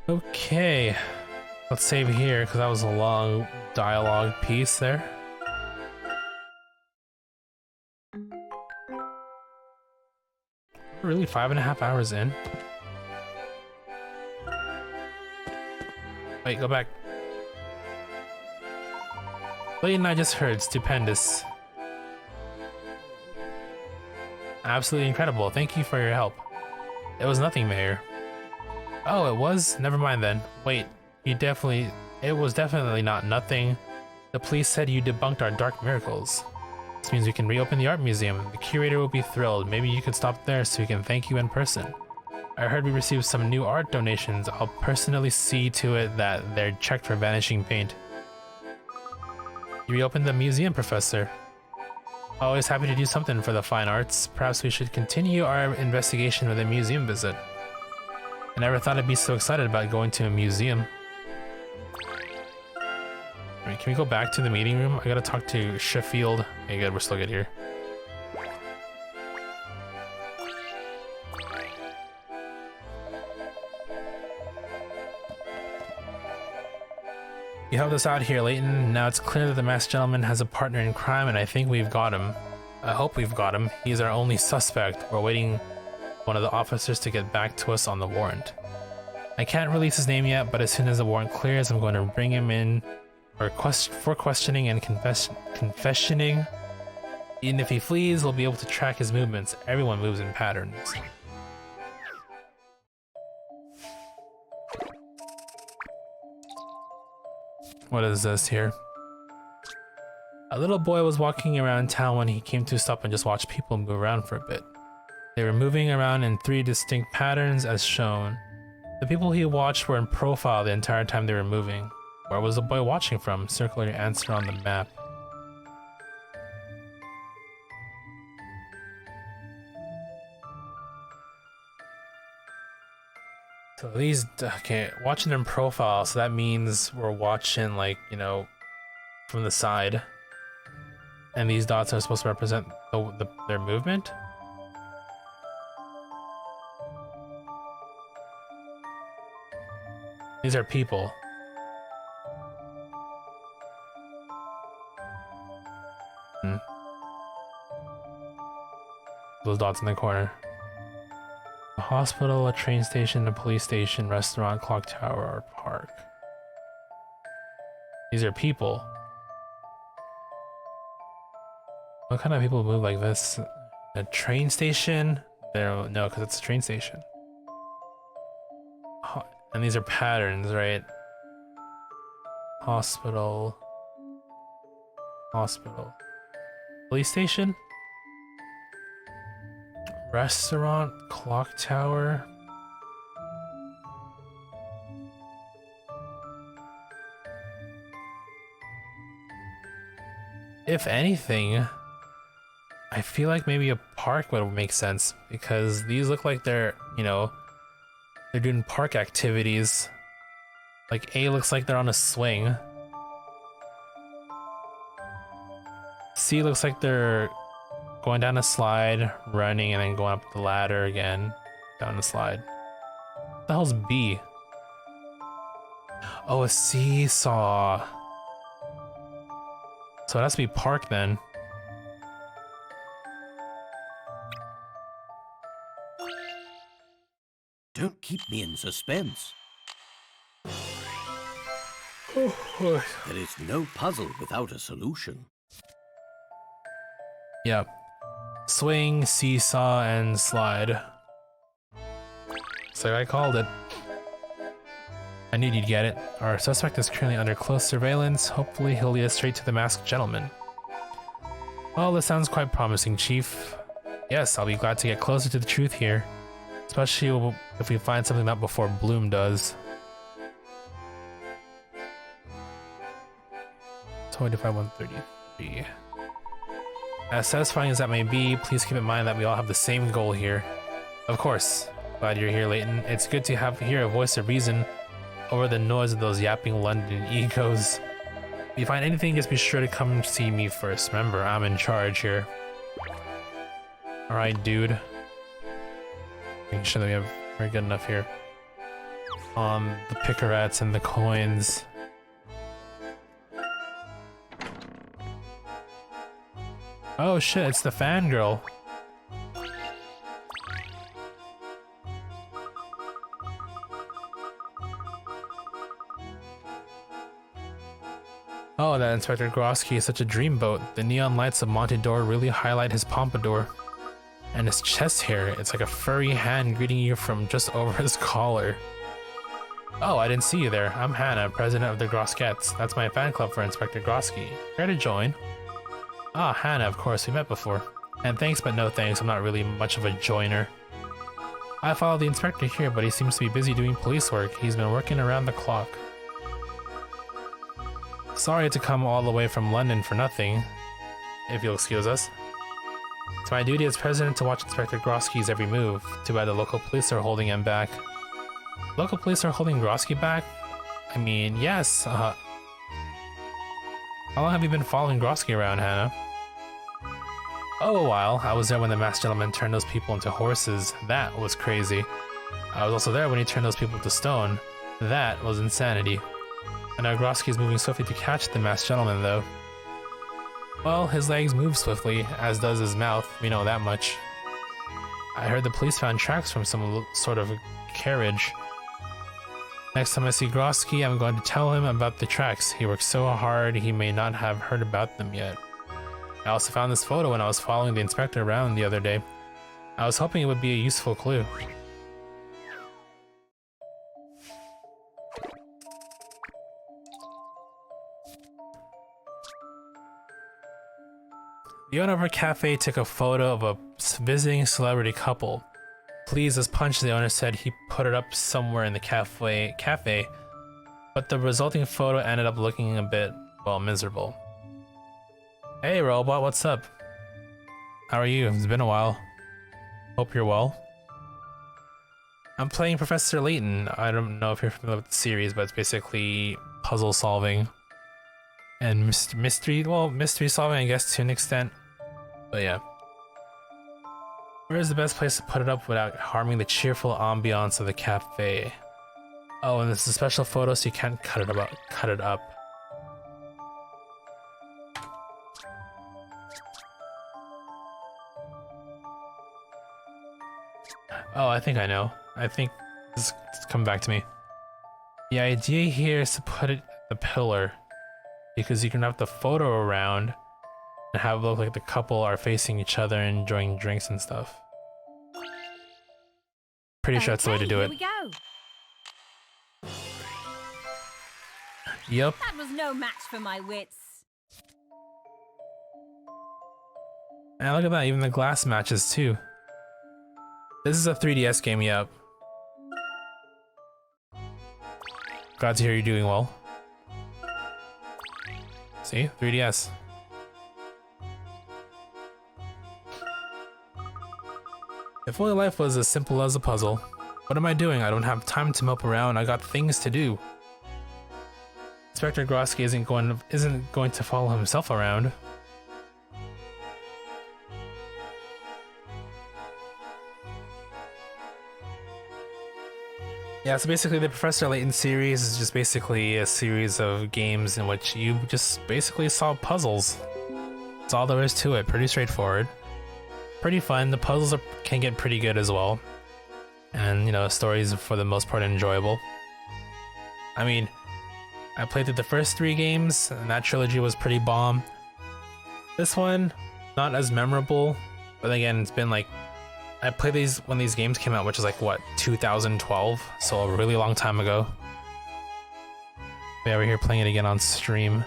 Okay, let's save here because that was a long dialogue piece there. Really, 5.5 hours in? Wait, go back. Layton, I just heard, stupendous. Absolutely incredible, thank you for your help. It was nothing, Mayor. Oh, it was? Never mind then. Wait, it definitely It was definitely not nothing. The police said you debunked our dark miracles. This means we can reopen the art museum. The curator will be thrilled. Maybe you could stop there so we can thank you in person. I heard we received some new art donations. I'll personally see to it that they're checked for vanishing paint. You reopened the museum, Professor. Always happy to do something for the fine arts. Perhaps we should continue our investigation with a museum visit. I never thought I'd be so excited about going to a museum. Alright, can we go back to the meeting room? I gotta talk to Sheffield. Okay, good, we're still good here. You helped us out here, Layton. Now it's clear that the masked gentleman has a partner in crime, and I think we've got him. I hope we've got him. He's our only suspect. We're waiting one of the officers to get back to us on the warrant. I can't release his name yet, but as soon as the warrant clears, I'm going to bring him in for questioning and confessioning. Even if he flees, we'll be able to track his movements. Everyone moves in patterns. What is this here? A little boy was walking around town when he came to stop and just watch people move around for a bit. They were moving around in 3 distinct patterns as shown. The people he watched were in profile the entire time they were moving. Where was the boy watching from? Circle your answer on the map. So these, okay, watching in profile, so that means we're watching, like, you know, from the side. And these dots are supposed to represent their movement? These are people. Those dots in the corner. A hospital, a train station, a police station, restaurant, clock tower, or park. These are people. What kind of people move like this? A train station? No, because it's a train station. And these are patterns, right? Hospital. Hospital. Police station? Restaurant, clock tower. If anything, I feel like maybe a park would make sense because these look like they're, you know, they're doing park activities. Like A looks like they're on a swing. C looks like they're going down a slide, running, and then going up the ladder again, down the slide. What the hell's B? Oh, a seesaw. So it has to be park then. Don't keep me in suspense. There is no puzzle without a solution. Yep. Swing, seesaw, and slide. So I called it. I knew you'd get it. Our suspect is currently under close surveillance. Hopefully he'll lead us straight to the masked gentleman. Well, this sounds quite promising, Chief. Yes, I'll be glad to get closer to the truth here. Especially if we find something out before Bloom does. 25-133. As satisfying as that may be, please keep in mind that we all have the same goal here. Of course. Glad you're here, Layton. It's good to hear a voice of reason over the noise of those yapping London egos. If you find anything, just be sure to come see me first. Remember, I'm in charge here. Alright, dude. Making sure that we're good enough here. The picarettes and the coins. Oh shit, it's the fangirl. Oh, that Inspector Grosky is such a dreamboat. The neon lights of Montador really highlight his pompadour. And his chest hair, it's like a furry hand greeting you from just over his collar. Oh, I didn't see you there. I'm Hannah, president of the Groskettes. That's my fan club for Inspector Grosky. Care to join? Ah, Hannah, of course, we met before. And thanks, but no thanks, I'm not really much of a joiner. I follow the inspector here, but he seems to be busy doing police work. He's been working around the clock. Sorry to come all the way from London for nothing, if you'll excuse us. It's my duty as president to watch Inspector Grosky's every move. Too bad the local police are holding him back. Local police are holding Grosky back? I mean, yes, How long have you been following Grosky around, Hannah? Oh, a while. I was there when the masked gentleman turned those people into horses. That was crazy. I was also there when he turned those people to stone. That was insanity. And now Grosky is moving swiftly to catch the masked gentleman, though. Well, his legs move swiftly, as does his mouth, we know that much. I heard the police found tracks from some sort of carriage. Next time I see Grosky, I'm going to tell him about the tracks. He worked so hard, he may not have heard about them yet. I also found this photo when I was following the inspector around the other day. I was hoping it would be a useful clue. The owner of our cafe took a photo of a visiting celebrity couple. Please as punch, the owner said he put it up somewhere in the cafe, but the resulting photo ended up looking a bit, well, miserable. Hey robot, what's up? How are you? It's been a while. Hope you're well. I'm playing Professor Layton. I don't know if you're familiar with the series, but it's basically puzzle solving and mystery solving, I guess, to an extent. But yeah. Where is the best place to put it up without harming the cheerful ambiance of the cafe? Oh, and this is a special photo, so you can't cut it up. Oh, I think I know. I think this is coming back to me. The idea here is to put it at the pillar, because you can have the photo around and have it look like the couple are facing each other and enjoying drinks and stuff. Pretty sure that's the way to do it. Here we go. Yep. That was no match for my wits. And look at that, even the glass matches too. This is a 3DS game, yep. Glad to hear you're doing well. See? 3DS. If only life was as simple as a puzzle. What am I doing? I don't have time to mope around. I got things to do. Inspector Grosky isn't going to follow himself around. Yeah, so basically the Professor Layton series is just basically a series of games in which you just basically solve puzzles. That's all there is to it. Pretty straightforward. Pretty fun. The puzzles can get pretty good as well. And, you know, stories for the most part enjoyable. I mean, I played through the first 3 games, and that trilogy was pretty bomb. This one, not as memorable, but again, it's been like, I played these when these games came out, which is like, what, 2012? So a really long time ago. Yeah, we're here playing it again on stream.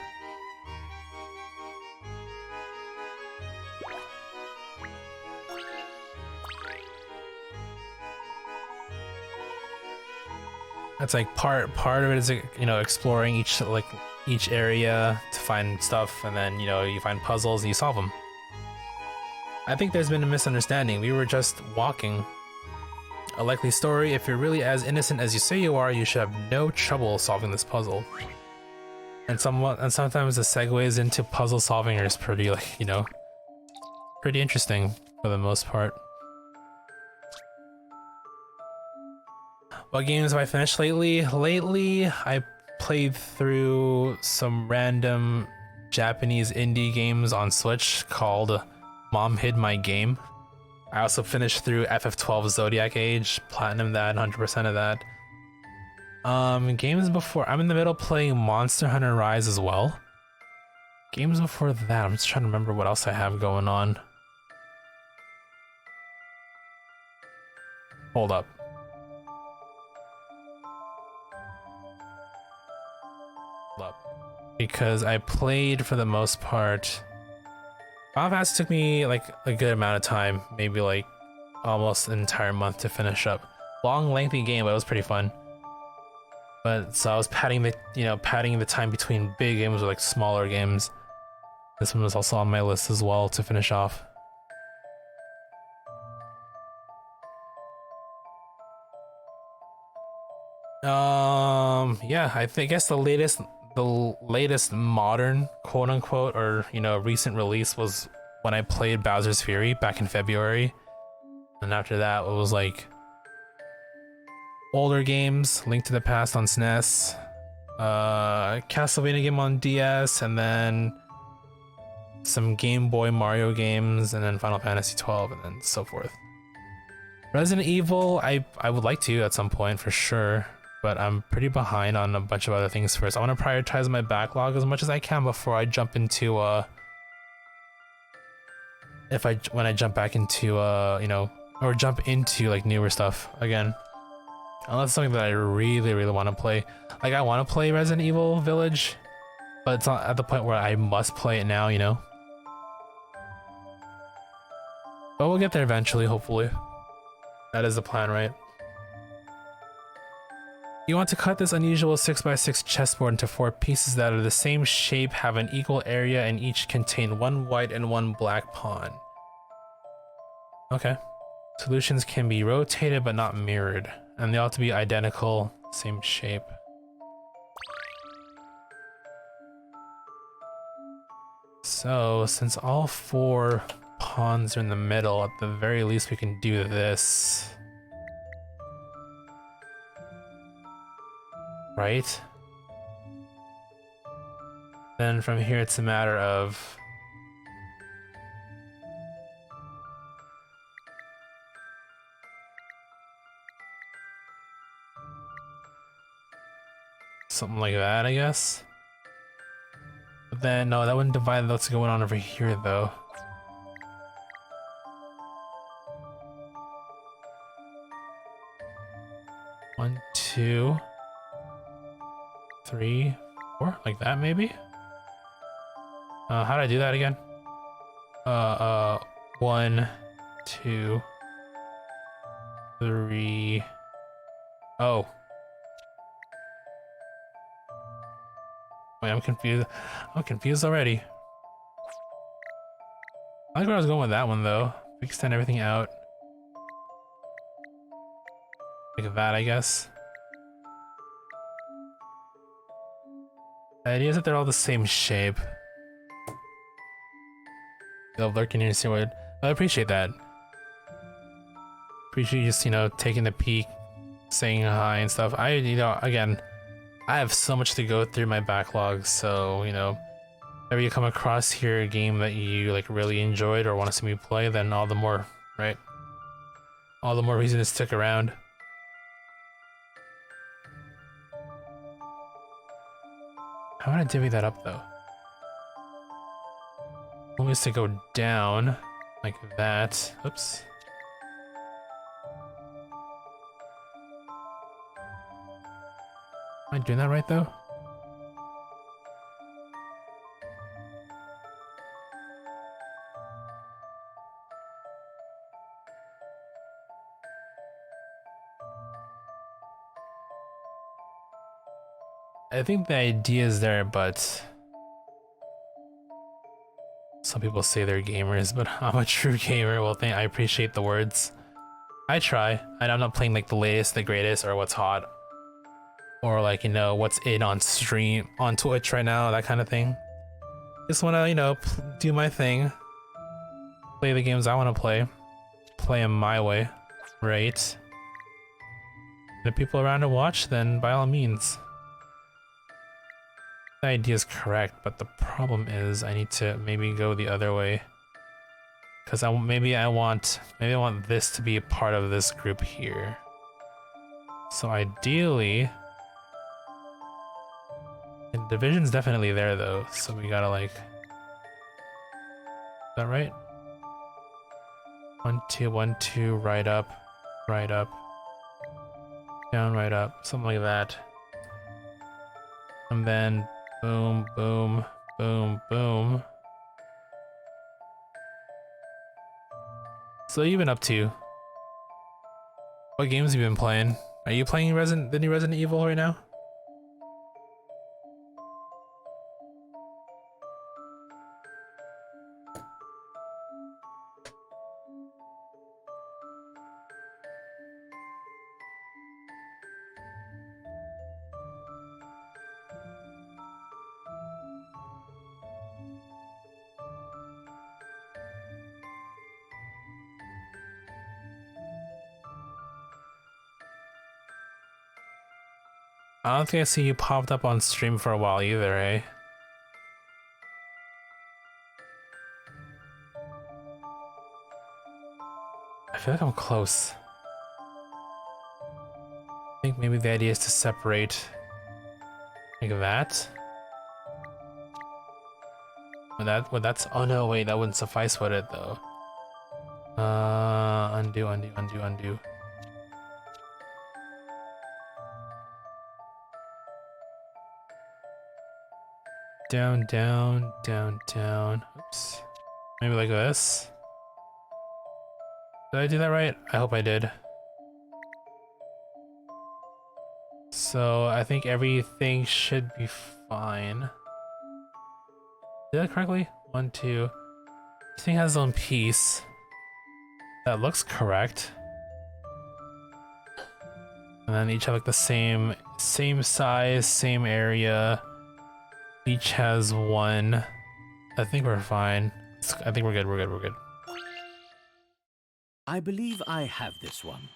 That's like part of it is, you know, exploring each area to find stuff, and then, you know, you find puzzles and you solve them. I think there's been a misunderstanding. We were just walking. A likely story: if you're really as innocent as you say you are, you should have no trouble solving this puzzle. And sometimes the segues into puzzle solving are just pretty, like, you know, pretty interesting for the most part. What games have I finished lately? Lately, I played through some random Japanese indie games on Switch called Mom Hid My Game. I also finished through FF12 Zodiac Age, platinum that, 100% of that. Games before, I'm in the middle playing Monster Hunter Rise as well. Games before that, I'm just trying to remember what else I have going on. Hold up. because I played for the most part. Final Fantasy took me like a good amount of time, maybe like almost an entire month to finish up. Long, lengthy game, but it was pretty fun. But so I was padding the time between big games with like smaller games. This one was also on my list as well to finish off. Yeah, I guess the latest modern quote unquote or recent release was when I played Bowser's Fury back in February, and after that it was like older games, Link to the Past on SNES, Castlevania game on DS, and then some Game Boy Mario games, and then Final Fantasy 12, and then so forth. Resident Evil, I would like to at some point for sure, but I'm pretty behind on a bunch of other things first. I want to prioritize my backlog as much as I can before I jump into when I jump back into or jump into like newer stuff again. Unless it's something that I really, really want to play. Like I want to play Resident Evil Village, but it's not at the point where I must play it now, But we'll get there eventually, hopefully. That is the plan, right? You want to cut this unusual 6x6 chessboard into 4 pieces that are the same shape, have an equal area, and each contain 1 white and 1 black pawn. Okay. Solutions can be rotated but not mirrored, and they ought to be identical, same shape. So, since all 4 pawns are in the middle, at the very least we can do this. Right? Then from here it's a matter of something like that, I guess. But then no, that wouldn't divide what's going on over here though. One, 2, 3, 4, like that maybe? How did I do that again? 1, 2, 3. Oh. Wait, I'm confused. I'm confused already. I like where I was going with that one though. Extend everything out. Like that, I guess. The idea is that they're all the same shape. They'll lurk in here and see what. I appreciate that. Appreciate you just, taking a peek, saying hi and stuff. Again, I have so much to go through my backlog, so, whenever you come across here a game that you, like, really enjoyed or want to see me play, then all the more, right? All the more reason to stick around. How would I divvy that up, though? I want us to go down, like that. Oops. Am I doing that right, though? I think the idea is there, but some people say they're gamers, but I'm a true gamer. Well, I appreciate the words. I try, and I'm not playing like the latest, the greatest, or what's hot, or like what's in on stream on Twitch right now, that kind of thing. Just want to do my thing, play the games I want to play them my way, right? And if people around to watch, then by all means. The idea is correct, but the problem is I need to maybe go the other way, because maybe I want this to be a part of this group here. So ideally, the division's definitely there though, so we gotta is that right? 1, 2, 1, 2, right up, down, right up, something like that, and then Boom, boom, boom, boom. So what you been up to? What games have you been playing? Are you playing the new Resident Evil right now? I don't think I see you popped up on stream for a while either, eh? I feel like I'm close. I think maybe the idea is to separate like that. That's oh no, wait, that wouldn't suffice with it though. Undo, undo, undo, undo. Down, down, down, down. Oops. Maybe like this. Did I do that right? I hope I did. So I think everything should be fine. Did I correctly? 1, 2. This thing has its own piece. That looks correct. And then each have like the same size, same area. Each has one. I think we're fine. I think we're good, we're good, we're good. I believe I have this one.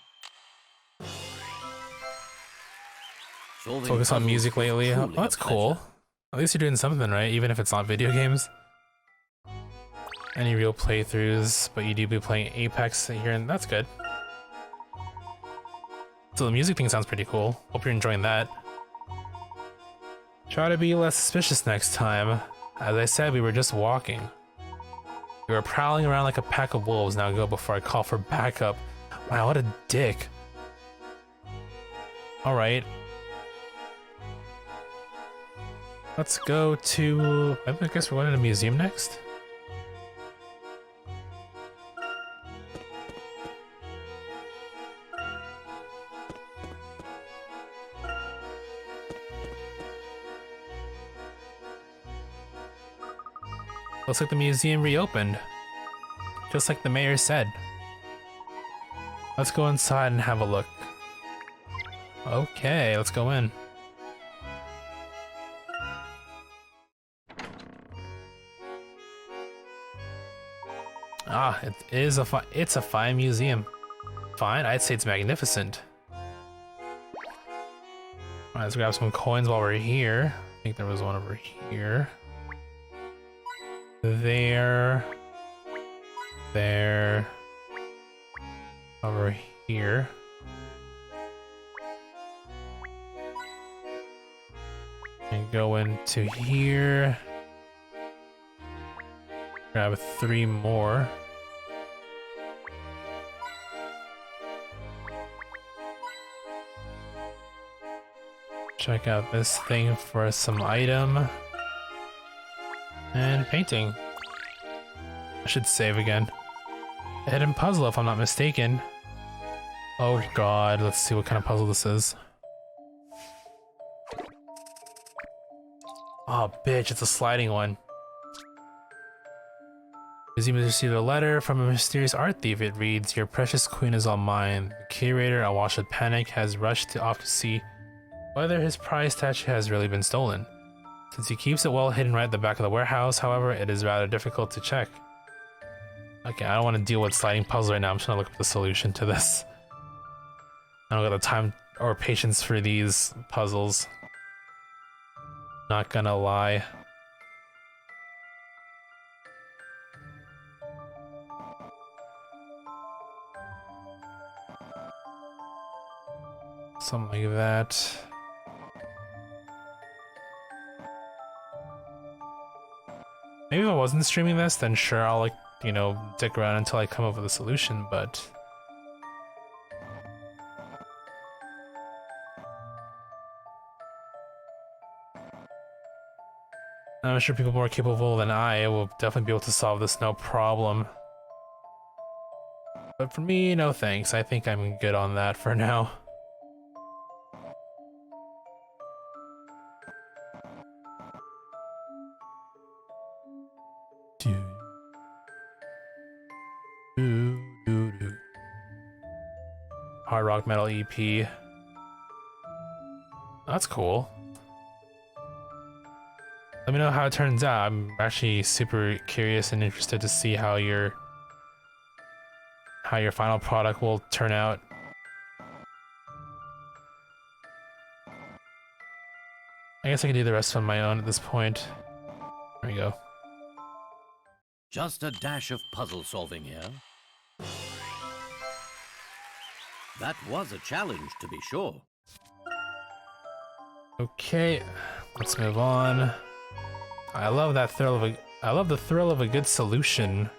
Solving Focus on puzzles music is lately. Oh, truly a that's cool. pleasure. At least you're doing something, right? Even if it's not video games. Any real playthroughs, but you do be playing Apex here, and that's good. So the music thing sounds pretty cool. Hope you're enjoying that. Try to be less suspicious next time. As I said, we were just walking. We were prowling around like a pack of wolves. Now go before I call for backup. Wow, what a dick. Alright. Let's go to... I guess we're going to the museum next? Looks like the museum reopened. Just like the mayor said. Let's go inside and have a look. Okay, let's go in. Ah, it's a fine museum. Fine, I'd say it's magnificent. Alright, let's grab some coins while we're here. I think there was one over here. There. Over here. And go into here. Grab 3 more. Check out this thing for some item. And painting. I should save again. A hidden puzzle if I'm not mistaken. Oh god, let's see what kind of puzzle this is. Oh bitch, it's a sliding one. Museum has received a letter from a mysterious art thief. It reads, "Your precious queen is all mine." The curator, awash with panic, has rushed off to see whether his prized statue has really been stolen. Since he keeps it well hidden right at the back of the warehouse, however, it is rather difficult to check. Okay, I don't want to deal with sliding puzzle right now. I'm just gonna look up the solution to this. I don't got the time or patience for these puzzles. Not gonna lie. Something like that. Maybe if I wasn't streaming this, then sure, I'll like, you know, stick around until I come up with a solution, but... I'm sure people more capable than I will definitely be able to solve this no problem. But for me, no thanks. I think I'm good on that for now. Hard rock metal EP. That's cool. Let me know how it turns out. I'm actually super curious and interested to see how your final product will turn out. I guess I can do the rest on my own at this point. There we go. Just a dash of puzzle solving here. That was a challenge, to be sure. Okay, let's move on. I love that thrill of the thrill of a good solution.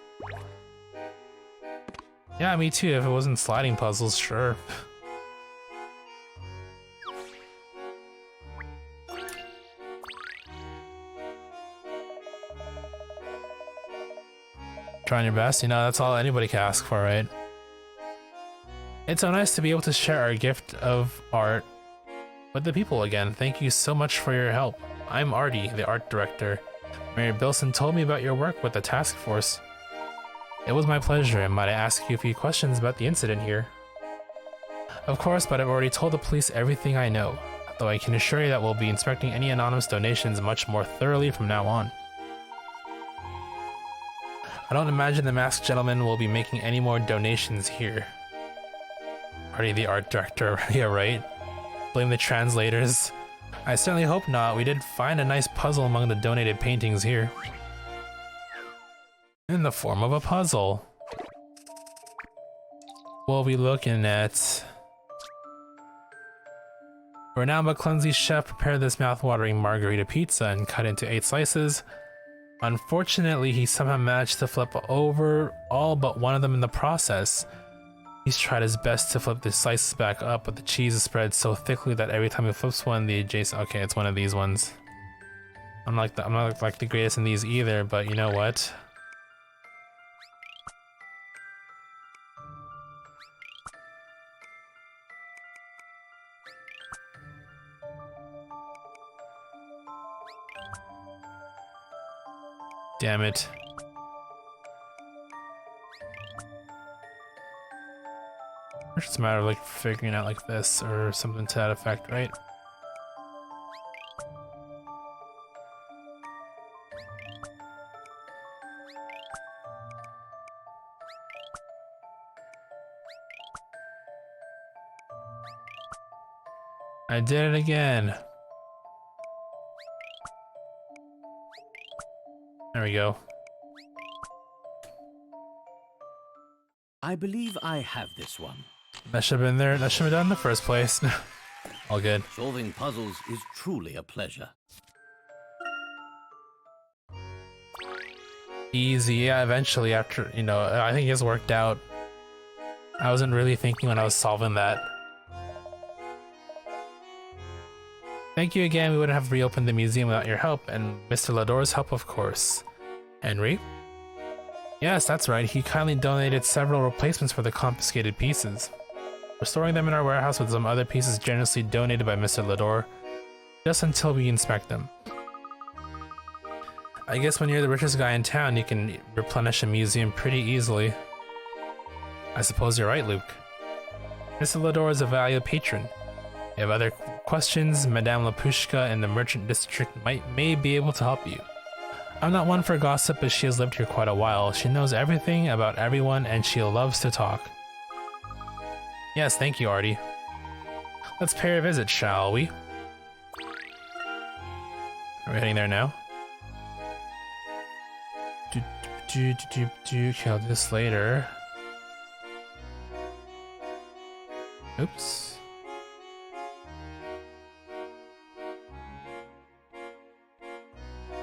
Yeah, me too. If it wasn't sliding puzzles, sure. Trying your best, you know, that's all anybody can ask for, right? It's so nice to be able to share our gift of art with the people again. Thank you so much for your help. I'm Artie, the art director. Mary Bilson told me about your work with the task force. It was my pleasure, and might I ask you a few questions about the incident here? Of course, but I've already told the police everything I know, though I can assure you that we'll be inspecting any anonymous donations much more thoroughly from now on. I don't imagine the masked gentleman will be making any more donations here. Artie, the art director, yeah, right? Blame the translators. I certainly hope not. We did find a nice puzzle among the donated paintings here. In the form of a puzzle. We'll be looking at... Renowned but clumsy chef prepared this mouth-watering margarita pizza and cut into 8 slices. Unfortunately, he somehow managed to flip over all but one of them in the process. He's tried his best to flip the slices back up, but the cheese is spread so thickly that every time he flips one, the adjacent... Okay, it's one of these ones. I'm not like the greatest in these either, but you know what? Damn it. It's just a matter of like figuring out like this or something to that effect, right? I did it again. There we go. I believe I have this one. That should have been there. That should have been done in the first place. All good. Solving puzzles is truly a pleasure. Easy, yeah, eventually after, you know, I think it's worked out. I wasn't really thinking when I was solving that. Thank you again. We wouldn't have reopened the museum without your help, and Mr. Lador's help, of course. Henry? Yes, that's right. He kindly donated several replacements for the confiscated pieces. We're storing them in our warehouse with some other pieces generously donated by Mr. Lador, just until we inspect them. I guess when you're the richest guy in town, you can replenish a museum pretty easily. I suppose you're right, Luke. Mr. Lador is a valued patron. If you have other questions, Madame Lapushka in the merchant district may be able to help you. I'm not one for gossip, but she has lived here quite a while. She knows everything about everyone, and she loves to talk. Yes, thank you, Artie. Let's pay her a visit, shall we? Are we heading there now? Okay, I'll do this later. Oops.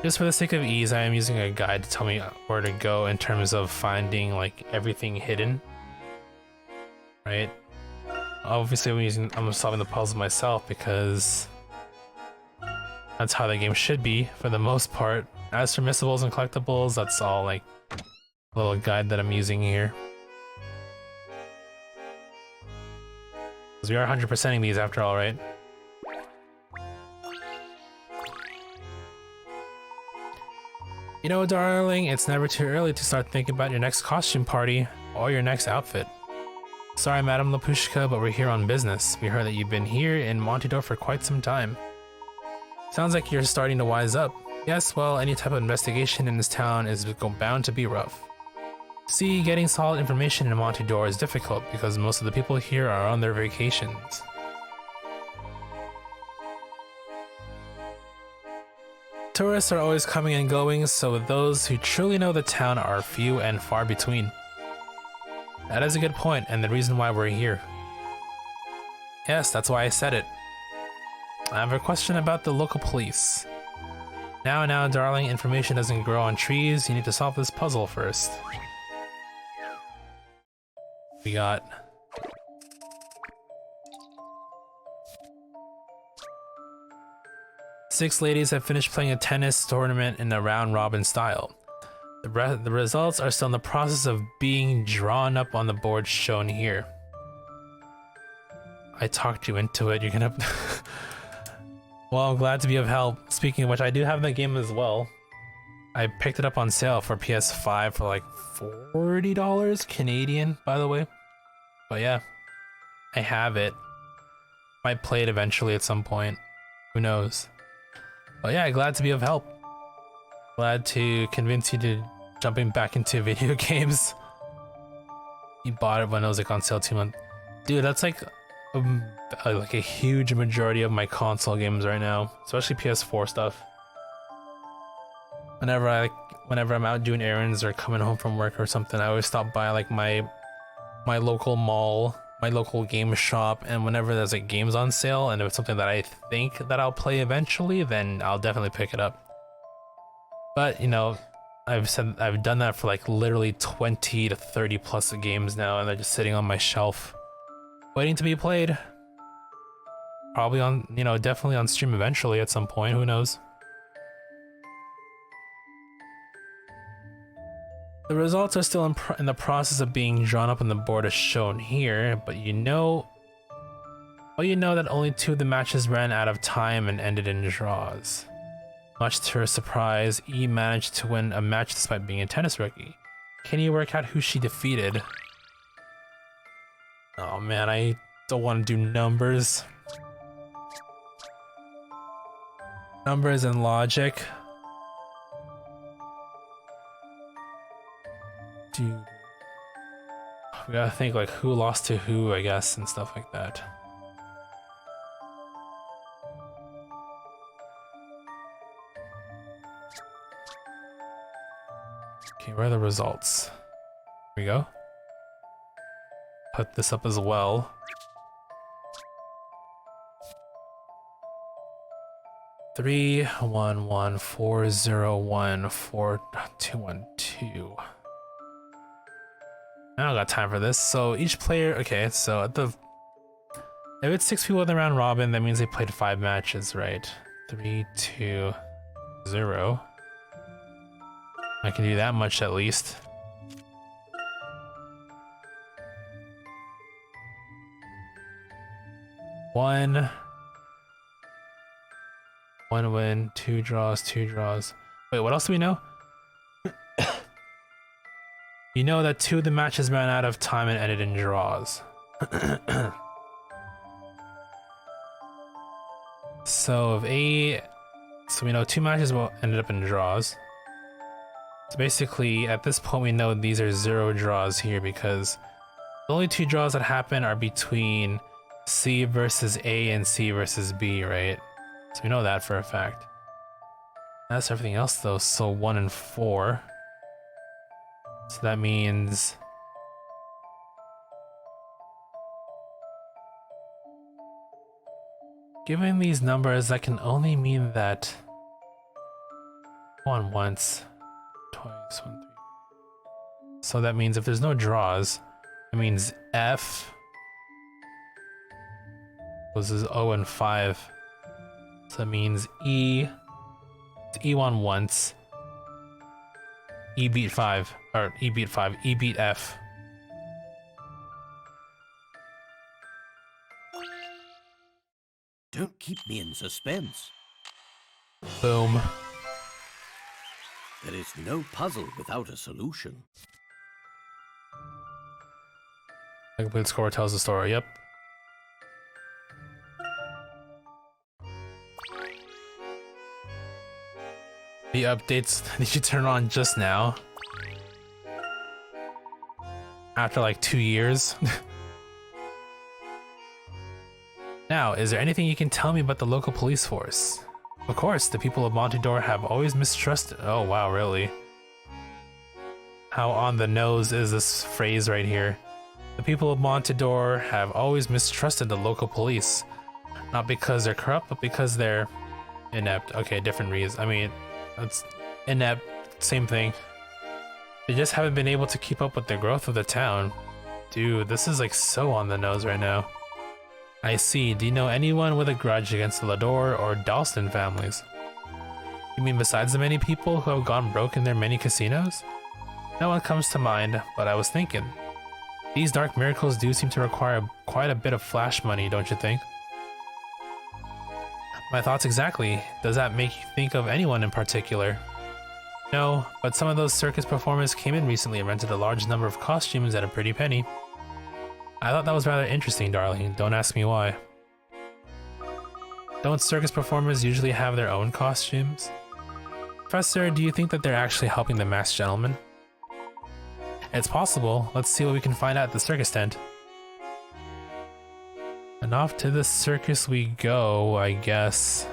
Just for the sake of ease, I am using a guide to tell me where to go in terms of finding like everything hidden. Right? Obviously I'm solving the puzzle myself because That's how the game should be for the most part. As for missables and collectibles, that's all like a little guide that I'm using here. Because we are 100%ing these after all, right? You know, darling, it's never too early to start thinking about your next costume party or your next outfit. Sorry, Madame Lapushka, but we're here on business. We heard that you've been here in Montidor for quite some time. Sounds like you're starting to wise up. Yes, well, any type of investigation in this town is bound to be rough. See, getting solid information in Montidor is difficult because most of the people here are on their vacations. Tourists are always coming and going, so those who truly know the town are few and far between. That is a good point, and the reason why we're here. Yes, that's why I said it. I have a question about the local police. Now, darling, information doesn't grow on trees. You need to solve this puzzle first. We got... Six ladies have finished playing a tennis tournament in a round-robin style. The results are still in the process of being drawn up on the board shown here. I talked you into it, you're gonna... Well, I'm glad to be of help. Speaking of which, I do have the game as well. I picked it up on sale for PS5 for like $40 Canadian, by the way. But yeah, I have it. Might play it eventually at some point. Who knows? But yeah, glad to be of help. Glad to convince you to jumping back into video games. You bought it when it was like on sale 2 months. Dude, that's like a huge majority of my console games right now, especially PS4 stuff. Whenever I'm out doing errands or coming home from work or something, I always stop by like my local mall, my local game shop, and whenever there's like games on sale and if it's something that I think that I'll play eventually, then I'll definitely pick it up. But you know, I've done that for like literally 20 to 30 plus games now, and they're just sitting on my shelf waiting to be played. Probably on, you know, definitely on stream eventually at some point, who knows. The results are still in the process of being drawn up on the board as shown here, but you know that only 2 of the matches ran out of time and ended in draws. Much to her surprise, E managed to win a match despite being a tennis rookie. Can you work out who she defeated? Oh man, I don't want to do numbers. Numbers and logic. Dude. We gotta think like who lost to who, I guess, and stuff like that. Okay, where are the results? Here we go. Put this up as well. 3-1-1-4-0-1-4-2-1-2. I don't got time for this. So each player, okay, so if it's 6 people in the round robin, that means they played 5 matches, right? 3, 2, 0. I can do that much at least. One win, 2 draws, 2 draws. Wait, what else do we know? You know that 2 of the matches ran out of time and ended in draws. So we know 2 matches ended up in draws. So basically, at this point, we know these are 0 draws here because the only 2 draws that happen are between C versus A and C versus B, right? So we know that for a fact. That's everything else though, so 1 and 4. So that means... Given these numbers, that can only mean that... 1 once, twice, 1, 3. So that means if there's no draws, it means F... This is 0 and 5. So that means E. E1 once. E beat 5. Or E beat 5. E beat F. Don't keep me in suspense. Boom. There is no puzzle without a solution. The complete score tells the story, yep. The updates, did you turn on just now? After like 2 years? Now, is there anything you can tell me about the local police force? Of course, the people of Montador have always mistrusted— oh wow, really? How on the nose is this phrase right here? The people of Montador have always mistrusted the local police. Not because they're corrupt, but because they're inept. Okay, different reasons. I mean, it's inept, same thing. They just haven't been able to keep up with the growth of the town. Dude, this is like so on the nose right now. I see. Do you know anyone with a grudge against the Lador or Dalston families? You mean besides the many people who have gone broke in their many casinos? No one comes to mind, but I was thinking. These dark miracles do seem to require quite a bit of flash money, don't you think? My thoughts exactly. Does that make you think of anyone in particular? No, but some of those circus performers came in recently and rented a large number of costumes at a pretty penny. I thought that was rather interesting, darling. Don't ask me why. Don't circus performers usually have their own costumes? Professor, do you think that they're actually helping the masked gentleman? It's possible. Let's see what we can find out at the circus tent. And off to the circus we go, I guess.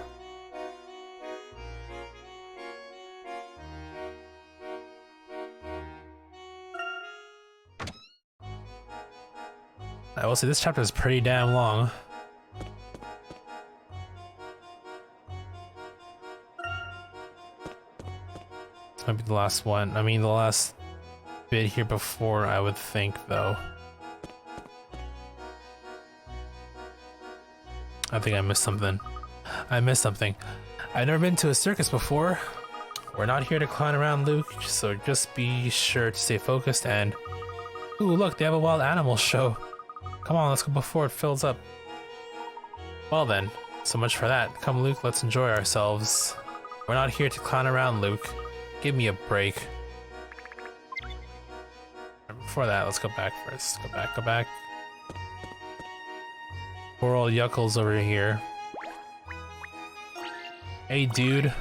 I will say this chapter is pretty damn long. This might be the last one. I mean, the last bit here before, I would think, though. I think I missed something. I missed something. I've never been to a circus before. We're not here to clown around, Luke, so just be sure to stay focused and... Ooh, look, they have a wild animal show. Come on, let's go before it fills up. Well then, so much for that. Come, Luke, let's enjoy ourselves. We're not here to clown around, Luke. Give me a break. Before that, let's go back first. Go back. Poor old Yuckles over here. Hey, dude.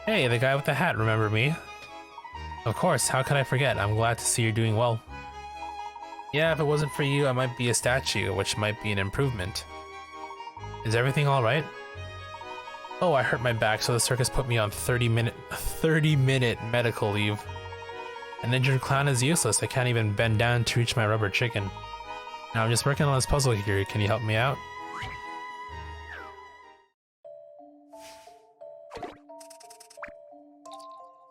Hey, the guy with the hat, remember me? Of course, how could I forget? I'm glad to see you're doing well. Yeah, if it wasn't for you, I might be a statue, which might be an improvement. Is everything alright? Oh, I hurt my back, so the circus put me on 30-minute medical leave. An injured clown is useless. I can't even bend down to reach my rubber chicken. Now I'm just working on this puzzle here. Can you help me out?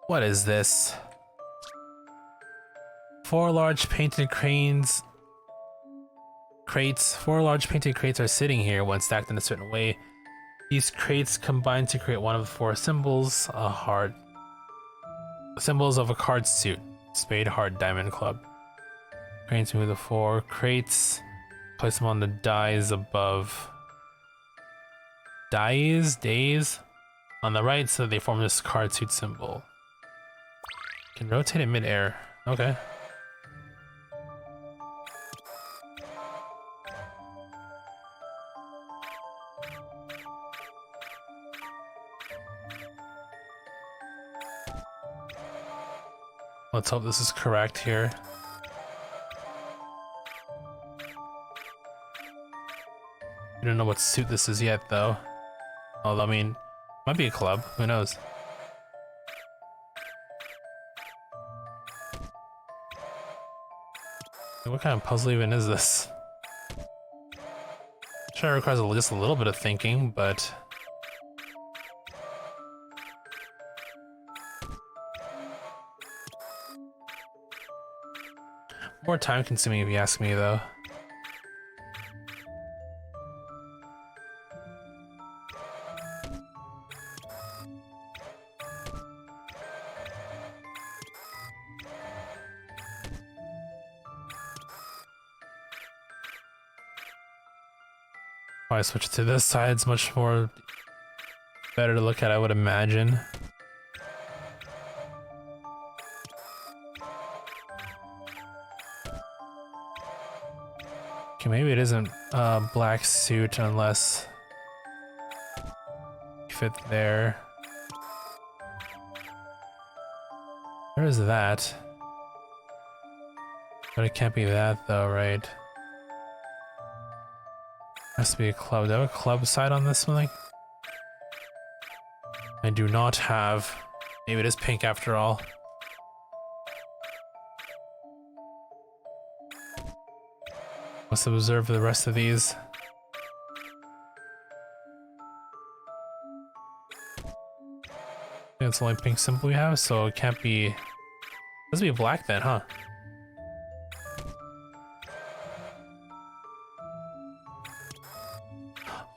What is this? 4 large painted crates. 4 large painted crates are sitting here when stacked in a certain way. These crates combine to create one of the 4 symbols, symbols of a card suit. Spade, heart, diamond, club. Crates move the 4 crates. Place them on the dies above. Days? On the right so that they form this card suit symbol. Can rotate in mid-air. Okay. Let's hope this is correct here. We don't know what suit this is yet, though. Although, I mean, might be a club. Who knows? What kind of puzzle even is this? Sure, it requires just a little bit of thinking, but... more time consuming if you ask me, though. probably switch to this side. It's much more better to look at, I would imagine. Okay, maybe it isn't a black suit unless you fit there. Where is that? But it can't be that though, right? Has to be a club. Do I have a club side on this one? Like, I do not have. Maybe it is pink after all. Must observe the rest of these. I think it's the only pink symbol we have, so it can't be. It must be black then, huh?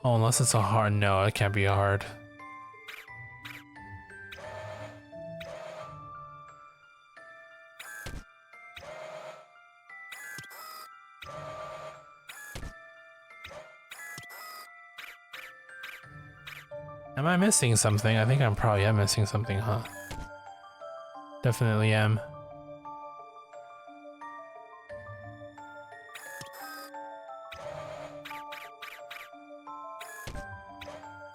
Oh, unless it's a heart. No, it can't be a heart. Am I missing something? I think I'm probably am missing something, huh? Definitely am.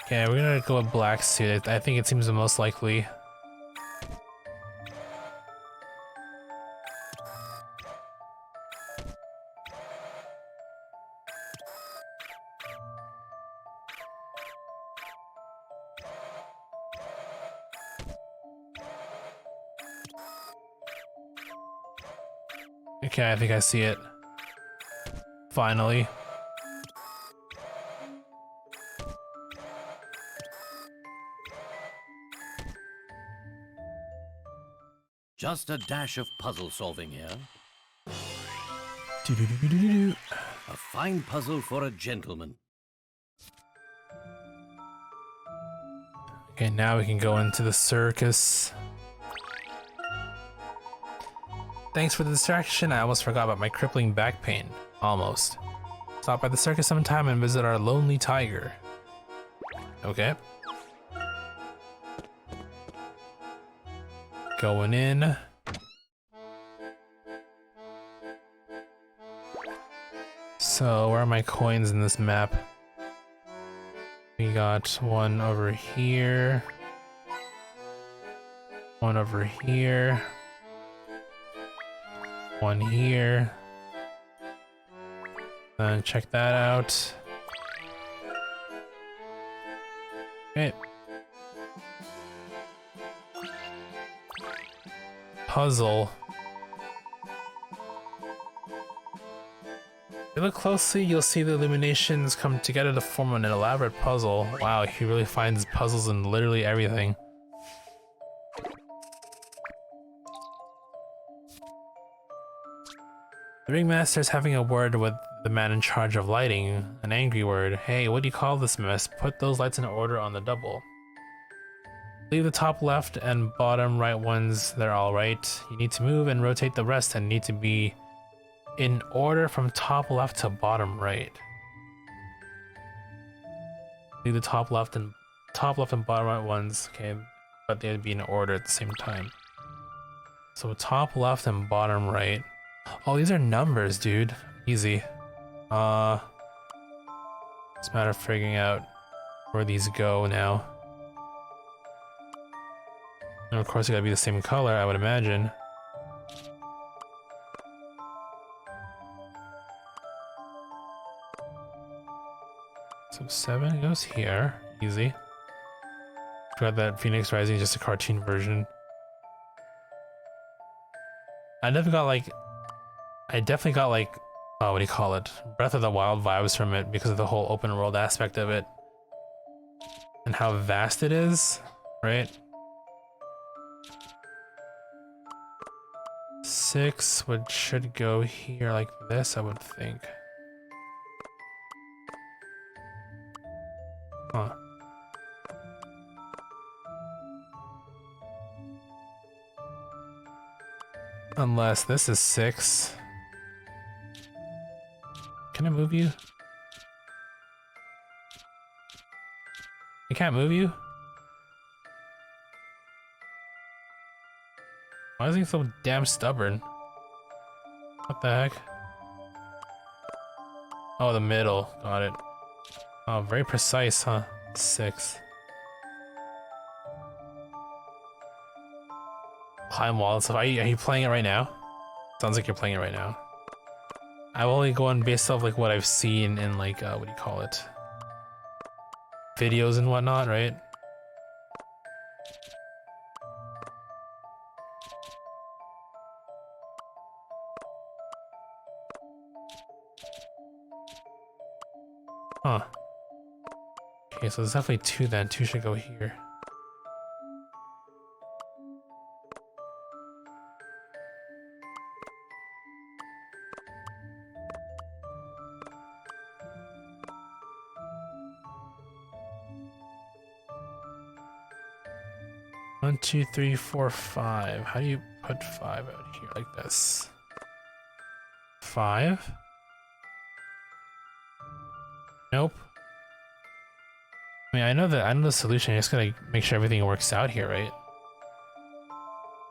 Okay, we're gonna go with black suit. I think it seems the most likely. Okay, I think I see it. Finally. Just a dash of puzzle solving here. Do-do-do-do-do-do. A fine puzzle for a gentleman. Okay, now we can go into the circus. Thanks for the distraction. I almost forgot about my crippling back pain. Almost. Stop by the circus sometime and visit our lonely tiger. Okay. Going in. So, where are my coins in this map? We got one over here. One over here. One here. And check that out. Okay. Puzzle. If you look closely, you'll see the illuminations come together to form an elaborate puzzle. Wow, he really finds puzzles in literally everything. The ringmaster is having a word with the man in charge of lighting. An angry word. Hey, what do you call this mess? Put those lights in order on the double. Leave the top left and bottom right ones, they're all right. You need to move and rotate the rest and need to be in order from top left to bottom right. Leave the top left and bottom right ones, okay, but they'd be in order at the same time. So top left and bottom right. Oh, these are numbers, dude. Easy. It's a matter of figuring out where these go now. And of course, they gotta be the same color, I would imagine. So 7 goes here. Easy. Forgot that Phoenix Rising is just a cartoon version. I definitely got like, oh, what do you call it? Breath of the Wild vibes from it because of the whole open world aspect of it. And how vast it is, right? 6 should go here like this, I would think. Huh. Unless this is 6. Can I move you? can't move you? Why is he so damn stubborn? What the heck? Oh, the middle. Got it. Oh, very precise, huh? 6. Climb wall and stuff. Are you playing it right now? Sounds like you're playing it right now. I'm only going based off like what I've seen in like, what do you call it? Videos and whatnot, right? Huh. Okay, so there's definitely 2 then. 2 should go here. One, 2, 3, 4, 5. How do you put 5 out here like this? 5? Nope. I mean, I know the solution. I just gotta make sure everything works out here, right?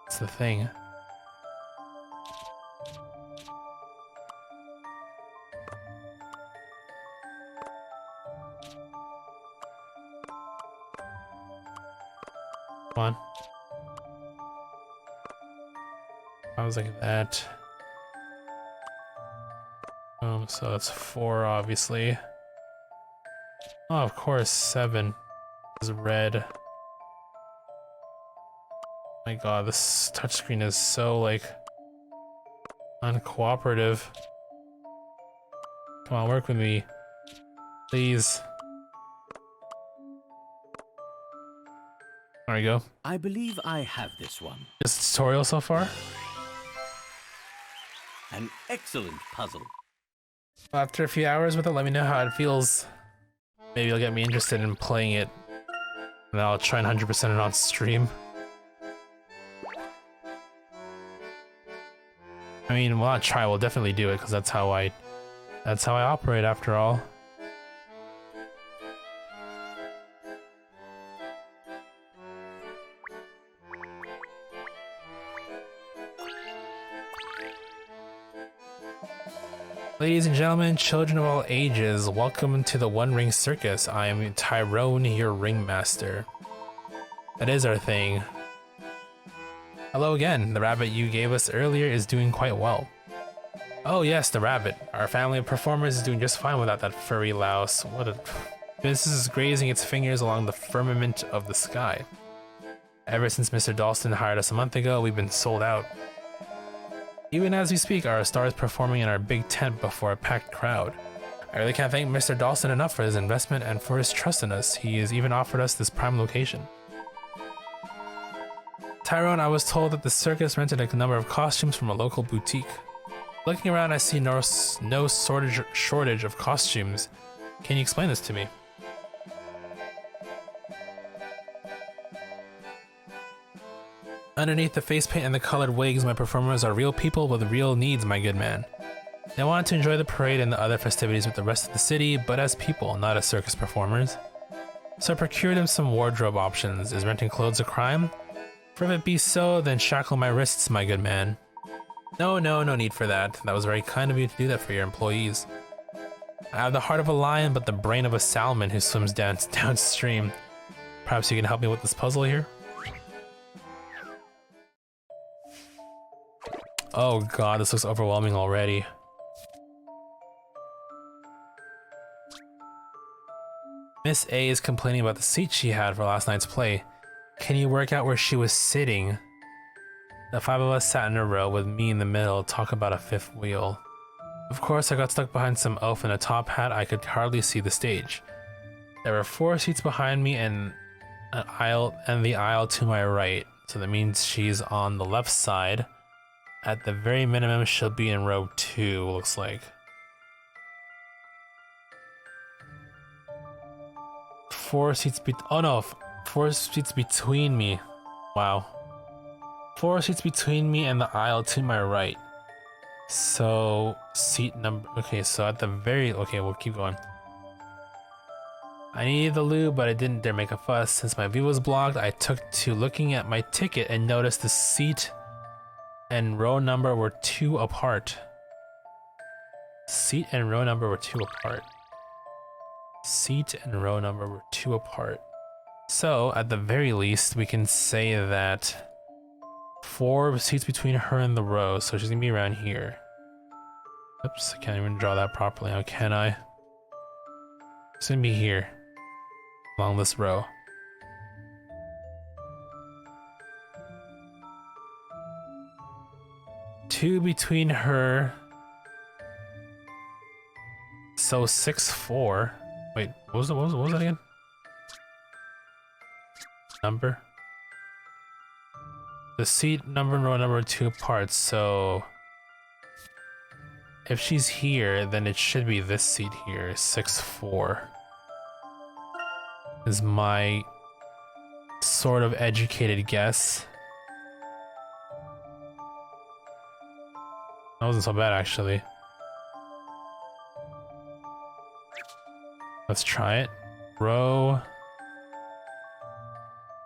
That's the thing. Come on. I was like that. So that's 4, obviously. Oh, of course, 7 is red. My god, this touchscreen is so, like, uncooperative. Come on, work with me. Please. There we go. I believe I have this one. This tutorial so far? An excellent puzzle. After a few hours with it, let me know how it feels. Maybe it'll get me interested in playing it. And I'll try and 100% it on stream. I mean, well, not try, we'll definitely do it, because that's how I operate after all. Ladies and gentlemen, children of all ages, welcome to the One Ring Circus. I am Tyrone, your ringmaster. That is our thing. Hello again. The rabbit you gave us earlier is doing quite well. Oh yes, the rabbit. Our family of performers is doing just fine without that furry louse. What a... This is grazing its fingers along the firmament of the sky. Ever since Mr. Dalston hired us a month ago, we've been sold out. Even as we speak, our star is performing in our big tent before a packed crowd. I really can't thank Mr. Dalston enough for his investment and for his trust in us. He has even offered us this prime location. Tyrone, I was told that the circus rented a number of costumes from a local boutique. Looking around, I see no shortage of costumes. Can you explain this to me? Underneath the face paint and the colored wigs, my performers are real people with real needs, my good man. They wanted to enjoy the parade and the other festivities with the rest of the city, but as people, not as circus performers. So I procured them some wardrobe options. Is renting clothes a crime? For if it be so, then shackle my wrists, my good man. No need for that. That was very kind of you to do that for your employees. I have the heart of a lion, but the brain of a salmon who swims downstream. Perhaps you can help me with this puzzle here? Oh god, this looks overwhelming already. Miss A is complaining about the seat she had for last night's play. Can you work out where she was sitting? The 5 of us sat in a row with me in the middle, talk about a 5th wheel. Of course, I got stuck behind some elf in a top hat. I could hardly see the stage. There were 4 seats behind me and the aisle to my right, so that means she's on the left side. At the very minimum, she'll be in row 2, looks like. 4 seats 4 seats between me. Wow. 4 seats between me and the aisle to my right. So, seat number... Okay, so at the very... Okay, we'll keep going. I needed the loot, but I didn't dare make a fuss. Since my view was blocked, I took to looking at my ticket and noticed the seat and row number were 2 apart. Seat and row number were 2 apart. Seat and row number were 2 apart. So, at the very least, we can say that 4 seats between her and the row, so she's gonna be around here. Oops, I can't even draw that properly. How can I? She's gonna be here, along this row. Two between her. So 6, 4. Wait, what was that again? Number? The seat number and row number are 2 apart, so if she's here, then it should be this seat here, 6, 4. Is my sort of educated guess. That wasn't so bad, actually. Let's try it. Row.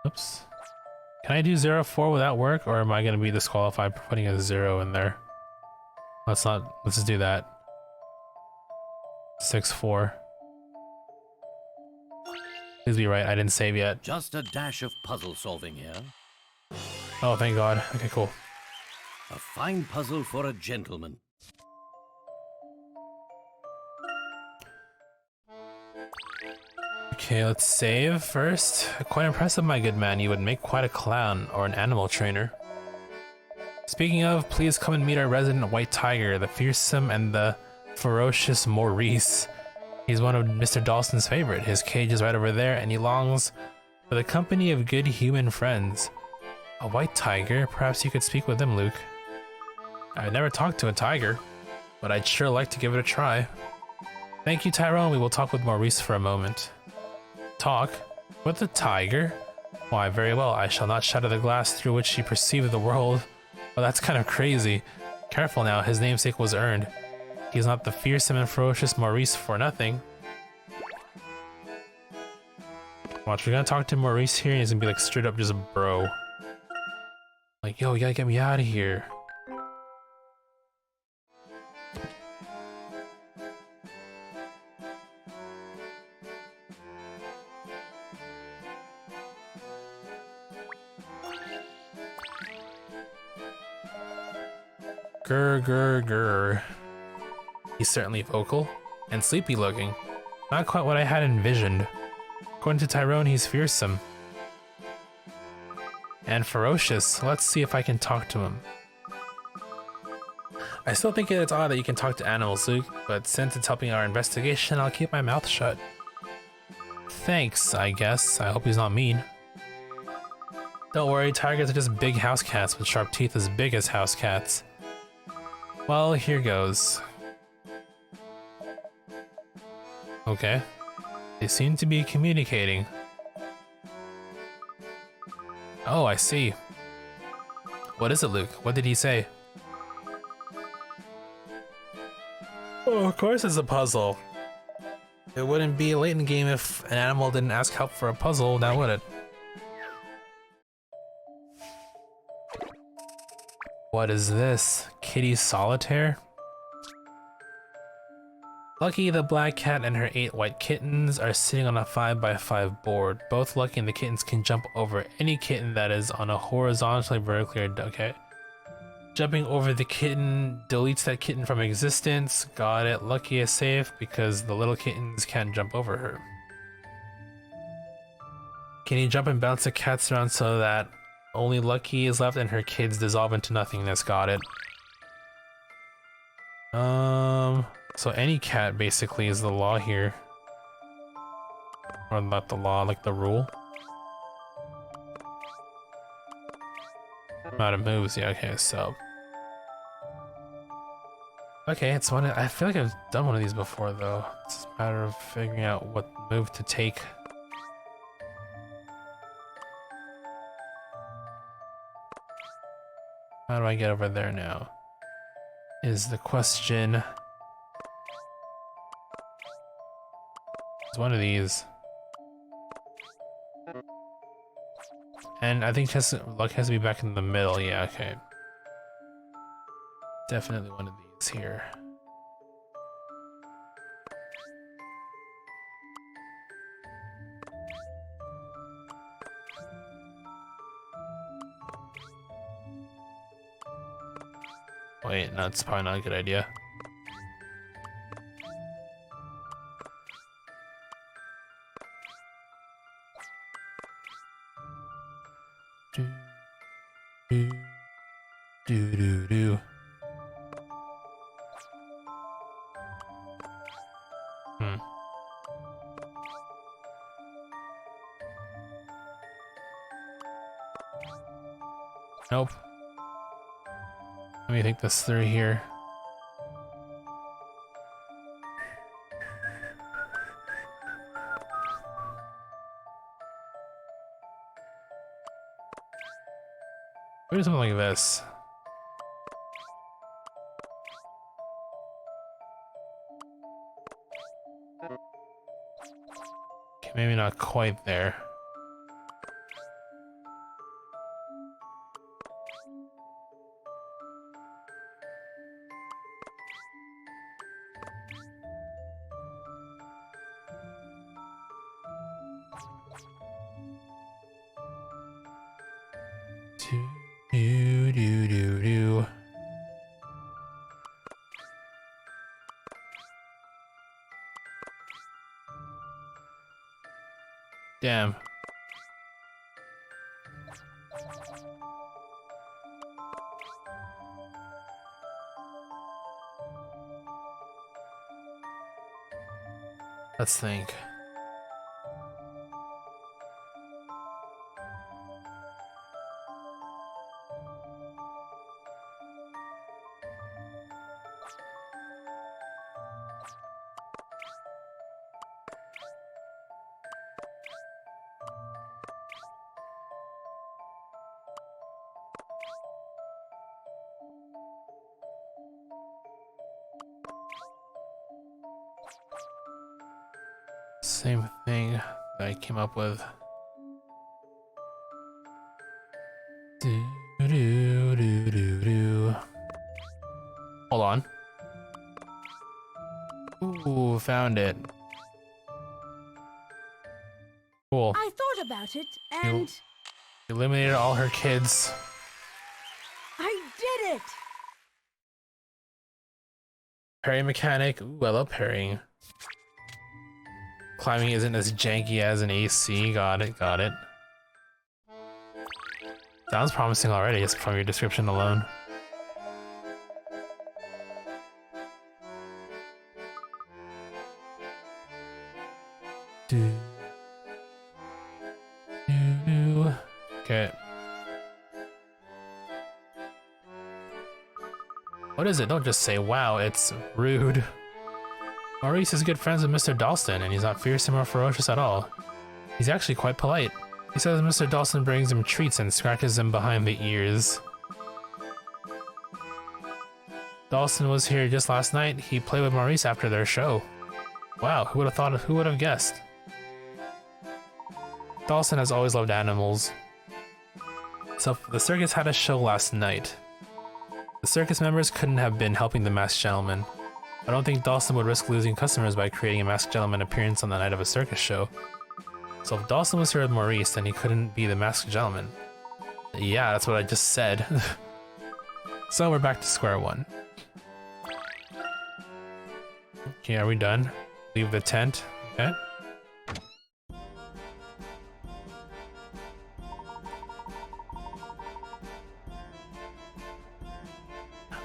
Oops. Can I do 0, 4 without work, or am I going to be disqualified for putting a 0 in there? Let's just do that. 6, 4. Please be right, I didn't save yet. Just a dash of puzzle solving here. Oh, thank God. Okay, cool. A fine puzzle for a gentleman. Okay, let's save first. Quite impressive, my good man. You would make quite a clown or an animal trainer. Speaking of, please come and meet our resident white tiger, the fearsome and the ferocious Maurice. He's one of Mr. Dawson's favorite. His cage is right over there, and he longs for the company of good human friends. A white tiger? Perhaps you could speak with him, Luke. I've never talked to a tiger, but I'd sure like to give it a try. Thank you, Tyrone. We will talk with Maurice for a moment. Talk? With the tiger? Why, very well. I shall not shatter the glass through which you perceive the world. Well, that's kind of crazy. Careful now, his namesake was earned. He's not the fearsome and ferocious Maurice for nothing. Watch, we're gonna talk to Maurice here and he's gonna be like straight up just a bro. Like, yo, you gotta get me out of here. Grr, grr, grr. He's certainly vocal and sleepy looking. Not quite what I had envisioned. According to Tyrone, he's fearsome and ferocious. Let's see if I can talk to him. I still think it's odd that you can talk to animals, Luke, but since it's helping our investigation, I'll keep my mouth shut. Thanks, I guess. I hope he's not mean. Don't worry, tigers are just big house cats with sharp teeth as big as house cats. Well, here goes. Okay. They seem to be communicating. Oh, I see. What is it, Luke? What did he say? Oh, of course it's a puzzle. It wouldn't be a Layton game if an animal didn't ask help for a puzzle, now would it? What is this? Kitty Solitaire? Lucky the black cat and her 8 white kittens are sitting on a 5x5 board. Both Lucky and the kittens can jump over any kitten that is on a horizontally, vertically, or okay. Jumping over the kitten deletes that kitten from existence. Got it. Lucky is safe because the little kittens can't jump over her. Can you jump and bounce the cats around so that only Lucky is left and her kids dissolve into nothingness? Got it. So any cat basically is the law here. Or not the law, like the rule. Amount of moves, yeah, okay, so. Okay, it's one. I feel like I've done one of these before though. It's just a matter of figuring out what move to take. How do I get over there now? Is the question. It's one of these. And I think luck has to be back in the middle. Yeah, okay. Definitely one of these here. Wait, no, it's probably not a good idea. Do, do, do, do, do. Nope. Let me think this through here. Maybe something like this. Okay, maybe not quite there. Do, do, do, do. Damn. Let's think. Same thing that I came up with. Do, do, do, do, do. Hold on. Ooh, found it. Cool. I thought about it, and Eliminated all her kids. I did it! Parry mechanic. Ooh, I love parrying. Climbing isn't as janky as an AC. Got it, got it. Sounds promising already, just from your description alone. Do. Do. Okay. What is it? Don't just say wow, it's rude. Maurice is good friends with Mr. Dalston, and he's not fearsome or ferocious at all. He's actually quite polite. He says Mr. Dalston brings him treats and scratches him behind the ears. Dalston was here just last night. He played with Maurice after their show. Wow, who would have thought? Who would have guessed? Dalston has always loved animals. So the circus had a show last night. The circus members couldn't have been helping the masked gentleman. I don't think Dalston would risk losing customers by creating a masked gentleman appearance on the night of a circus show. So if Dalston was here with Maurice, then he couldn't be the masked gentleman. Yeah, that's what I just said. So we're back to square one. Okay, are we done? Leave the tent. Okay.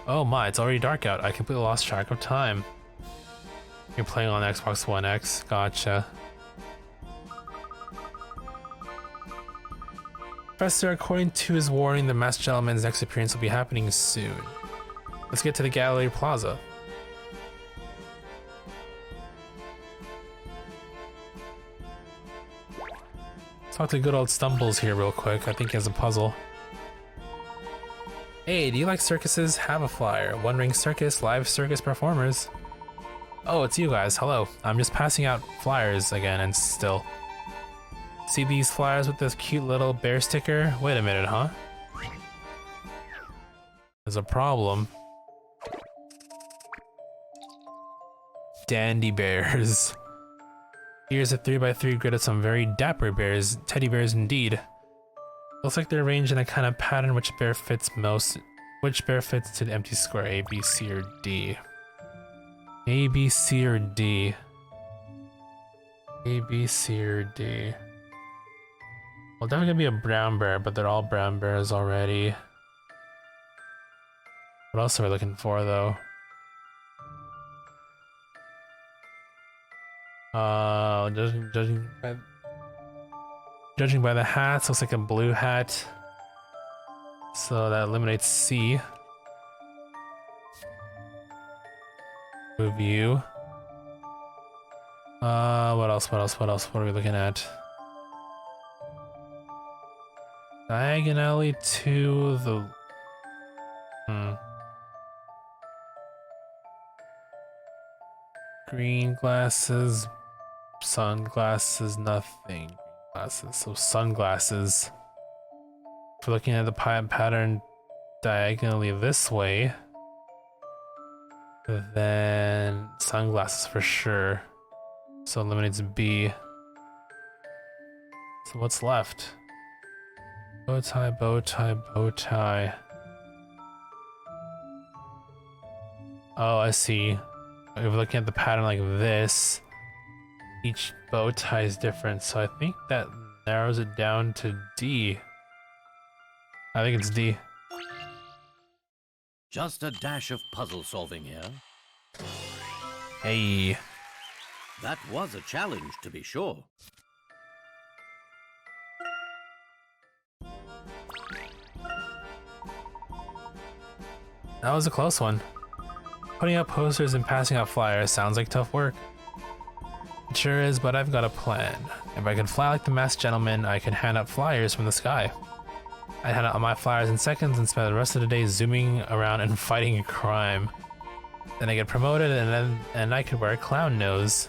Oh my, it's already dark out. I completely lost track of time. You're playing on Xbox One X. Gotcha. Professor, according to his warning, the masked gentleman's next appearance will be happening soon. Let's get to the Gallery Plaza. Let's talk to good old Stumbles here real quick. I think he has a puzzle. Hey, do you like circuses? Have a flyer. One Ring Circus, live circus performers. Oh, it's you guys. Hello. I'm just passing out flyers again and still. See these flyers with this cute little bear sticker? Wait a minute, huh? There's a problem. Dandy bears. Here's a 3x3 grid of some very dapper bears, teddy bears indeed. Looks like they're arranged in a kind of pattern. Which bear fits to the empty square? A, B, C, or D? A, B, C, or D? A, B, C, or D? Well, definitely gonna be a brown bear, but they're all brown bears already. What else are we looking for, though? Judging by the hats, looks like a blue hat. So that eliminates C. Review. What else? What are we looking at? Diagonally to the... Green glasses, sunglasses, nothing. Glasses, so sunglasses. If we're looking at the pattern diagonally this way, then sunglasses for sure. So eliminates B. So what's left? Bow tie, bow tie, bow tie. Oh, I see. If we're looking at the pattern like this, each bow tie is different, so I think that narrows it down to D. I think it's D. Just a dash of puzzle solving here. Hey. That was a challenge, to be sure. That was a close one. Putting up posters and passing out flyers sounds like tough work. It sure is, but I've got a plan. If I can fly like the masked gentleman, I can hand out flyers from the sky. I'd hand out my flyers in seconds and spend the rest of the day zooming around and fighting crime. Then I get promoted and I could wear a clown nose.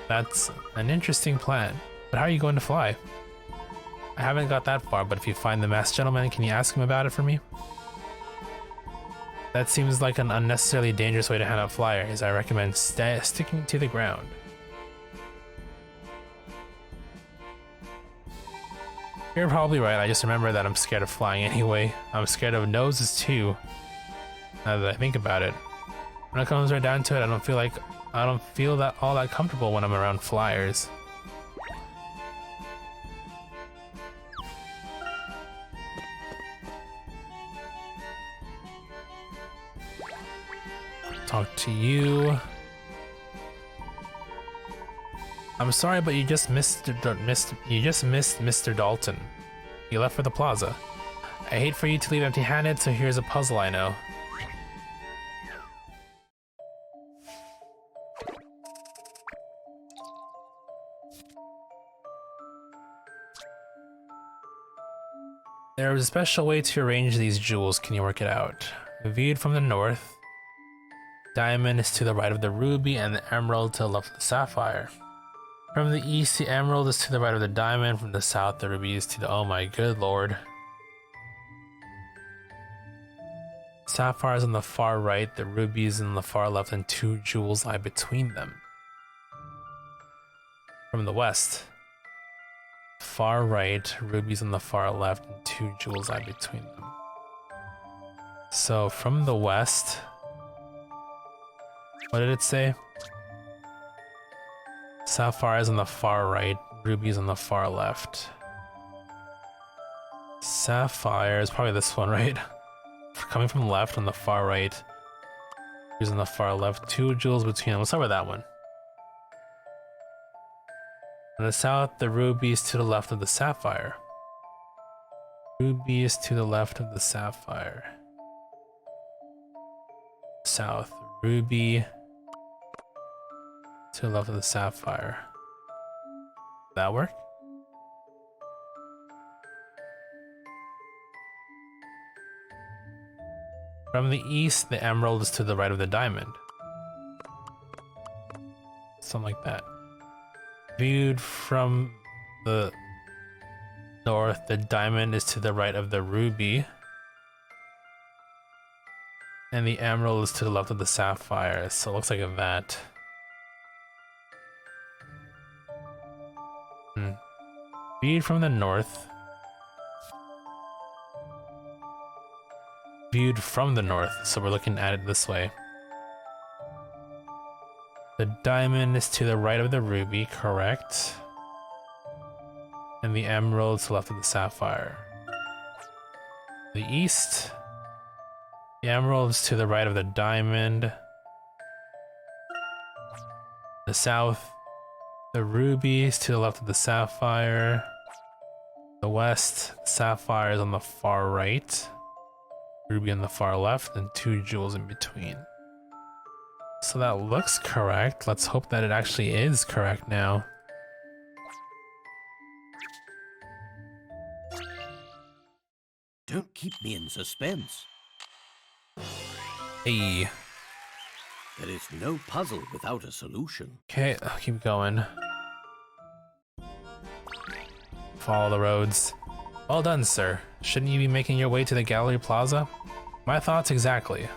That's an interesting plan. But how are you going to fly? I haven't got that far, but if you find the masked gentleman, can you ask him about it for me? That seems like an unnecessarily dangerous way to hand out flyers. I recommend sticking to the ground. You're probably right. I just remember that I'm scared of flying anyway. I'm scared of noses too, now that I think about it. When it comes right down to it, I don't feel that all that comfortable when I'm around flyers. Talk to you. I'm sorry, but you just missed Mr. Dalton. He left for the plaza. I hate for you to leave empty-handed, so here's a puzzle I know. There is a special way to arrange these jewels. Can you work it out? Viewed from the north, diamond is to the right of the ruby and the emerald to the left of the sapphire. From the east, the emerald is to the right of the diamond. From the south, the ruby is to the... Oh my good lord. Sapphire is on the far right, the ruby is on the far left, and two jewels lie between them. From the west, far right, rubies on the far left, and two jewels lie between them. So from the west, what did it say? Sapphire is on the far right, rubies on the far left. Sapphire is probably this one, right? Coming from the left on the far right, rubies on the far left, two jewels between them. Let's start with that one. In the south, the ruby is to the left of the sapphire. Ruby is to the left of the sapphire. South, ruby to the left of the sapphire. That work? From the east, the emerald is to the right of the diamond. Something like that. Viewed from the north, the diamond is to the right of the ruby. And the emerald is to the left of the sapphire, so it looks like that. Viewed from the north. Viewed from the north, so we're looking at it this way. The diamond is to the right of the ruby, correct? And the emerald to the left of the sapphire. The east. The emerald is to the right of the diamond. The south. The ruby is to the left of the sapphire. The west. The sapphire is on the far right. Ruby on the far left, and 2 jewels in between. So that looks correct. Let's hope that it actually is correct now. Don't keep me in suspense. Hey. There is no puzzle without a solution. Okay, I'll keep going. Follow the roads. Well done, sir. Shouldn't you be making your way to the Gallery Plaza? My thoughts exactly.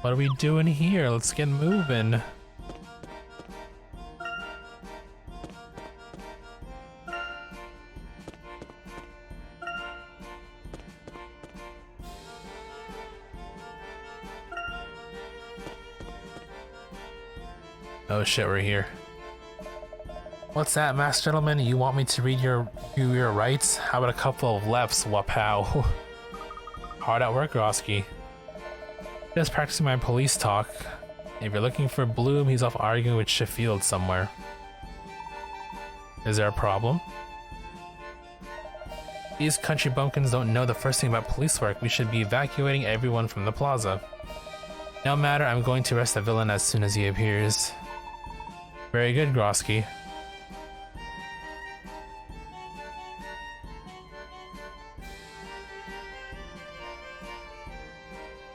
What are we doing here? Let's get moving. Oh shit, we're here. What's that, masked gentleman? You want me to read your rights? How about a couple of lefts, wapow? Hard at work, Roski. Just practicing my police talk. If you're looking for Bloom, he's off arguing with Sheffield somewhere. Is there a problem? These country bumpkins don't know the first thing about police work. We should be evacuating everyone from the plaza. No matter, I'm going to arrest the villain as soon as he appears. Very good, Grosky.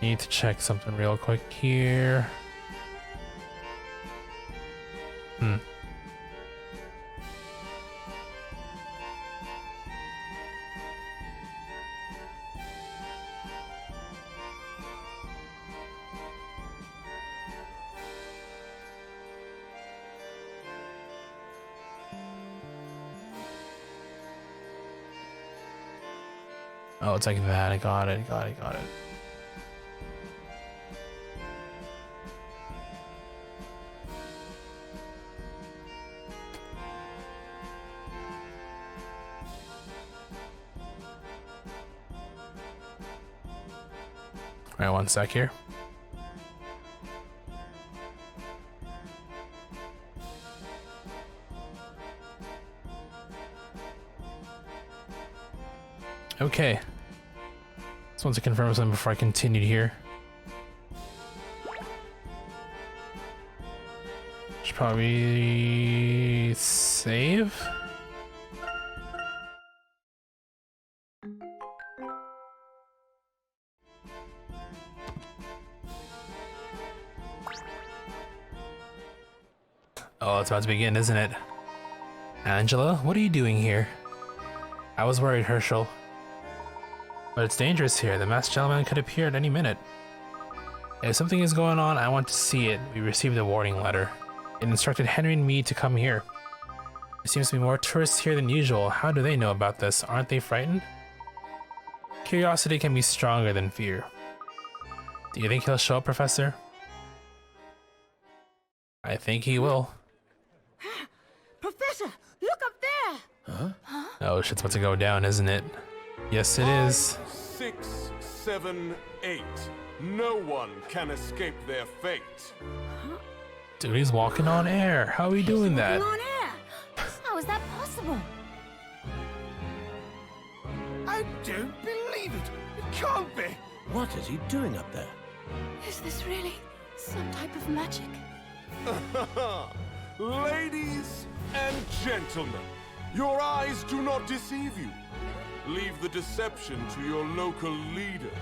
Need to check something real quick here. Oh, it's like that. I got it. Got it. Alright, one sec here. Okay. Just want to confirm something before I continue here. Should probably save. Oh, it's about to begin, isn't it? Angela, what are you doing here? I was worried, Herschel. But it's dangerous here. The masked gentleman could appear at any minute. If something is going on, I want to see it. We received a warning letter. It instructed Henry and me to come here. There seems to be more tourists here than usual. How do they know about this? Aren't they frightened? Curiosity can be stronger than fear. Do you think he'll show up, Professor? I think he will. Professor, look up there! Oh, shit's about to go down, isn't it? Yes, it is. 6, 7, 8. No one can escape their fate. Dude, he's walking on air. How are we doing that? On air! How is that possible? I don't believe it. It can't be. What is he doing up there? Is this really some type of magic? Ladies and gentlemen, your eyes do not deceive you. Leave the deception to your local leaders.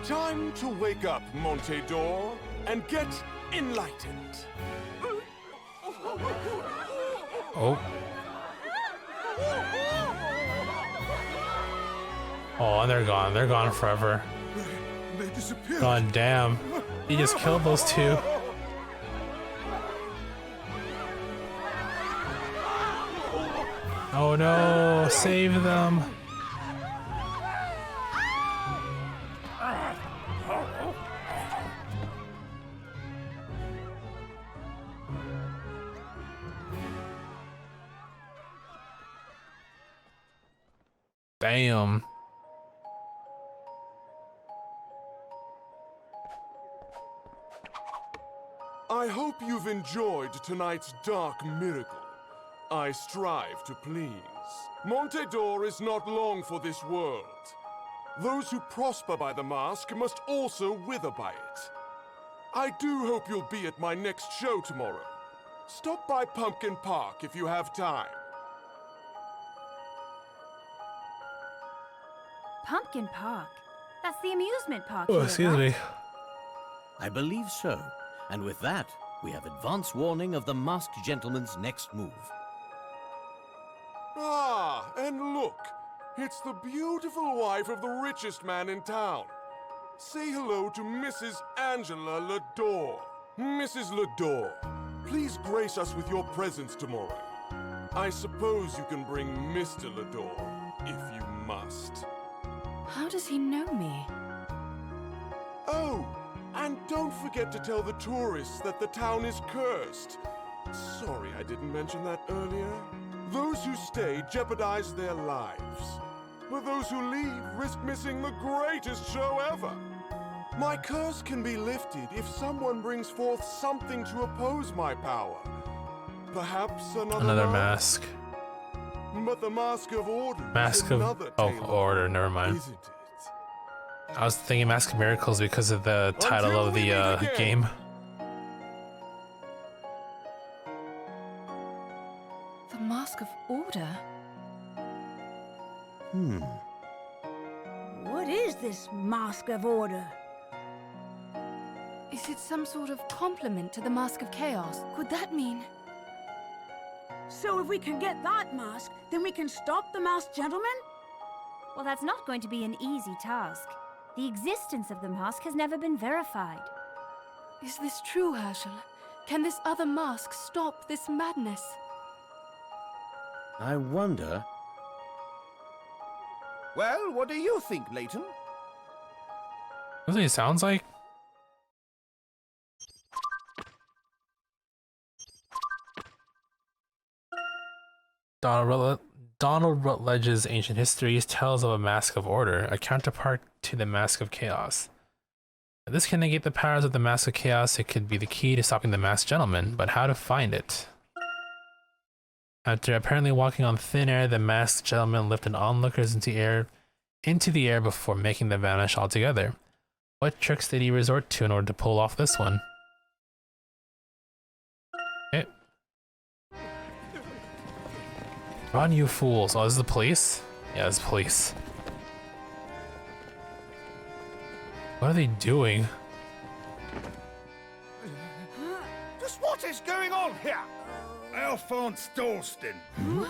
Time to wake up, Monte d'Or, and get enlightened. Oh. Oh, and they're gone. They're gone forever. They disappeared. God damn. He just killed those two. Oh no, save them. Damn. I hope you've enjoyed tonight's dark miracle. I strive to please. Montedor is not long for this world. Those who prosper by the mask must also wither by it. I do hope you'll be at my next show tomorrow. Stop by Pumpkin Park if you have time. Pumpkin Park? That's the amusement park. Oh, here, excuse right? me. I believe so. And with that, we have advance warning of the masked gentleman's next move. Ah, and look, it's the beautiful wife of the richest man in town. Say hello to Mrs. Angela Lador. Mrs. Lador, please grace us with your presence tomorrow. I suppose you can bring Mr. Lador, if you must. How does he know me? Oh, and don't forget to tell the tourists that the town is cursed. Sorry I didn't mention that earlier. Those who stay jeopardize their lives. But those who leave risk missing the greatest show ever. My curse can be lifted if someone brings forth something to oppose my power. Perhaps another mask. But the Mask of Order Mask is of another oh, tale of Order, horror, never mind. isn't it? I was thinking Mask of Miracles because of the title Until of we the meet again. game. The Mask of Order? What is this Mask of Order? Is it some sort of compliment to the Mask of Chaos? Could that mean... So if we can get that mask, then we can stop the masked gentleman? Well, that's not going to be an easy task. The existence of the mask has never been verified. Is this true, Herschel? Can this other mask stop this madness? I wonder... Well, what do you think, Layton? That's what he sounds like. Donald Rutledge's Ancient Histories tells of a Mask of Order, a counterpart to the Mask of Chaos. This can negate the powers of the Mask of Chaos. It could be the key to stopping the Masked Gentleman, but how to find it? After apparently walking on thin air, the Masked Gentleman lifted onlookers into the air before making them vanish altogether. What tricks did he resort to in order to pull off this one? Okay. Run, you fools. Oh, this is the police? Yeah, it's police. What are they doing? Just what is going on here? Alphonse Dalston.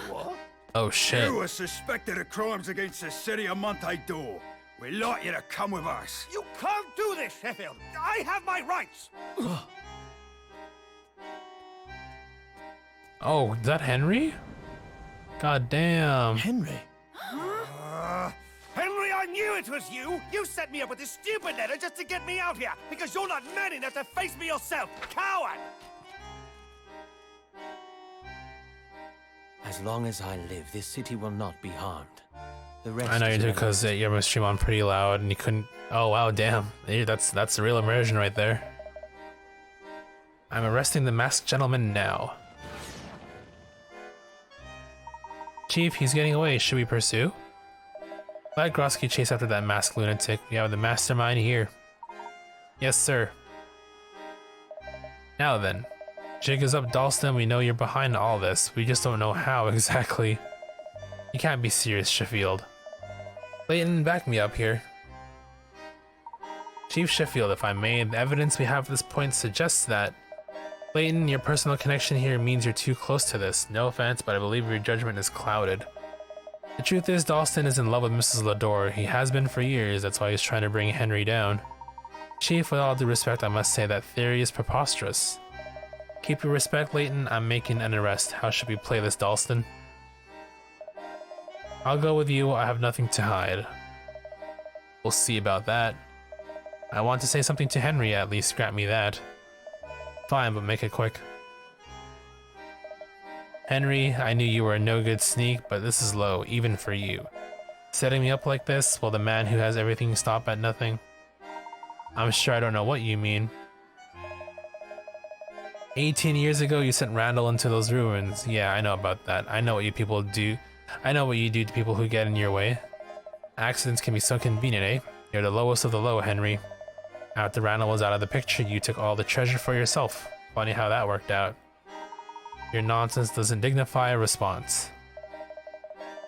What? Oh shit. You are suspected of crimes against the city of Montedor. We'd like you to come with us. You can't do this, Sheffield. I have my rights. Oh, is that Henry? God damn. Henry? Henry, I knew it was you! You set me up with this stupid letter just to get me out here, because you're not man enough to face me yourself, coward! As long as I live, this city will not be harmed. The rest I know you is do none of because my- you have my stream on pretty loud and you couldn't. Oh wow, damn. That's the real immersion right there. I'm arresting the Masked Gentleman now. Chief, he's getting away. Should we pursue? Let Grosky chase after that masked lunatic. We have the mastermind here. Yes, sir. Now then. Jig is up, Dalston. We know you're behind all this. We just don't know how exactly. You can't be serious, Sheffield. Layton, back me up here. Chief Sheffield, if I may, the evidence we have at this point suggests that. Layton, your personal connection here means you're too close to this. No offense, but I believe your judgment is clouded. The truth is, Dalston is in love with Mrs. Lador. He has been for years, that's why he's trying to bring Henry down. Chief, with all due respect, I must say that theory is preposterous. Keep your respect, Layton. I'm making an arrest. How should we play this, Dalston? I'll go with you. I have nothing to hide. We'll see about that. I want to say something to Henry, at least grant me that. Fine, but make it quick. Henry, I knew you were a no-good sneak, but this is low, even for you. Setting me up like this, while the man who has everything stop at nothing? I'm sure I don't know what you mean. 18 years ago, you sent Randall into those ruins. Yeah, I know about that. I know what you people do. I know what you do to people who get in your way. Accidents can be so convenient, eh? You're the lowest of the low, Henry. After Randall was out of the picture, you took all the treasure for yourself. Funny how that worked out. Your nonsense doesn't dignify a response.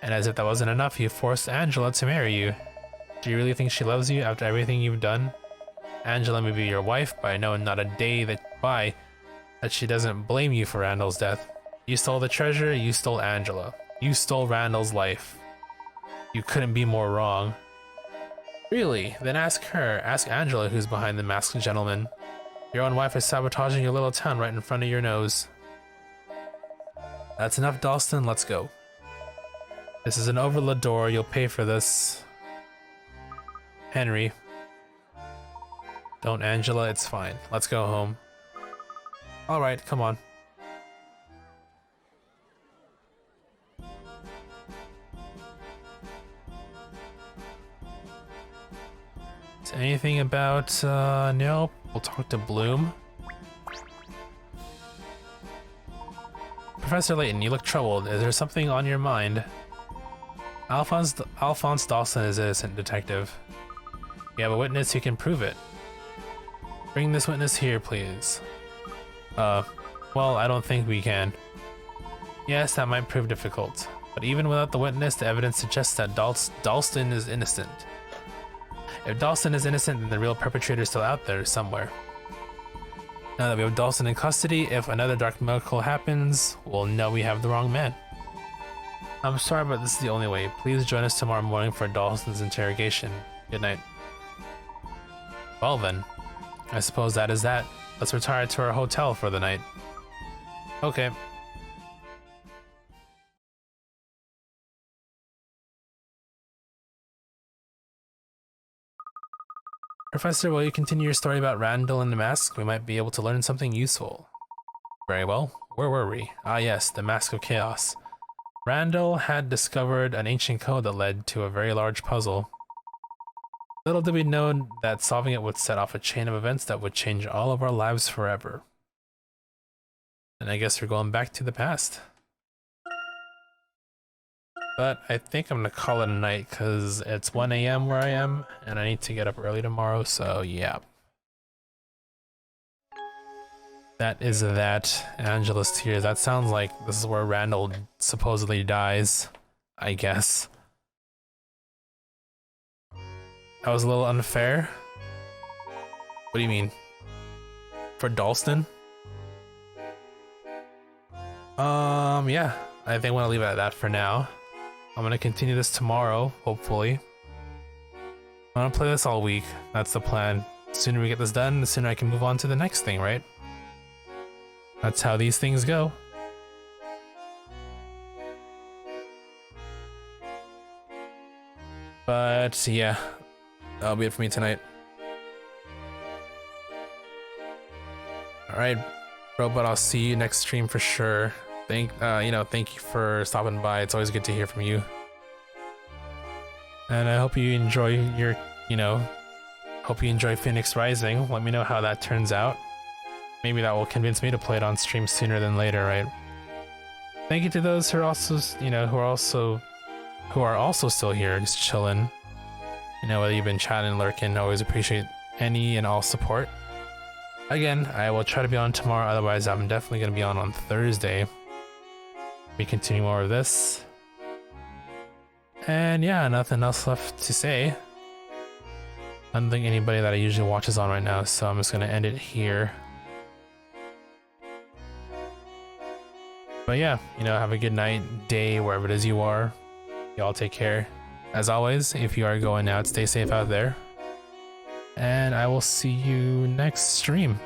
And as if that wasn't enough, you forced Angela to marry you. Do you really think she loves you after everything you've done? Angela may be your wife, but I know not a day that she doesn't blame you for Randall's death. You stole the treasure, you stole Angela. You stole Randall's life. You couldn't be more wrong. Really? Then ask her. Ask Angela who's behind the masked gentleman. Your own wife is sabotaging your little town right in front of your nose. That's enough, Dalston. Let's go. This is an over Lador. You'll pay for this. Henry. Don't, Angela. It's fine. Let's go home. Alright, come on. Is anything about, nope. We'll talk to Bloom. Professor Layton, you look troubled. Is there something on your mind? Alphonse Dalston is innocent, detective. You have a witness who can prove it. Bring this witness here, please. Well, I don't think we can. Yes, that might prove difficult. But even without the witness, the evidence suggests that Dalston is innocent. If Dalston is innocent, then the real perpetrator is still out there somewhere. Now that we have Dalston in custody, if another dark miracle happens, we'll know we have the wrong man. I'm sorry, but this is the only way. Please join us tomorrow morning for Dalston's interrogation. Good night. Well then, I suppose that is that. Let's retire to our hotel for the night. Okay. Professor, will you continue your story about Randall and the mask? We might be able to learn something useful. Very well. Where were we? Ah yes, the Mask of Chaos. Randall had discovered an ancient code that led to a very large puzzle. Little did we know that solving it would set off a chain of events that would change all of our lives forever. And I guess we're going back to the past. But I think I'm gonna call it a night because it's 1 AM where I am and I need to get up early tomorrow, so yeah. That is that. Angela's tears. That sounds like this is where Randall supposedly dies, I guess. That was a little unfair. What do you mean? For Dalston? Yeah. I think I want to leave it at that for now. I'm gonna continue this tomorrow, hopefully. I'm gonna play this all week. That's the plan. The sooner we get this done, the sooner I can move on to the next thing, right? That's how these things go. But yeah, that'll be it for me tonight. Alright, Robot, I'll see you next stream for sure. Thank you for stopping by. It's always good to hear from you. And I hope you enjoy your, hope you enjoy Phoenix Rising. Let me know how that turns out. Maybe that will convince me to play it on stream sooner than later, right? Thank you to those who are also, who are also still here, just chilling. Whether you've been chatting, lurking, always appreciate any and all support. Again, I will try to be on tomorrow, otherwise I'm definitely going to be on Thursday. We continue more of this. And yeah, nothing else left to say. I don't think anybody that I usually watch is on right now, so I'm just going to end it here. But yeah, have a good night, day, wherever it is you are. Y'all take care. As always, if you are going out, stay safe out there. And I will see you next stream.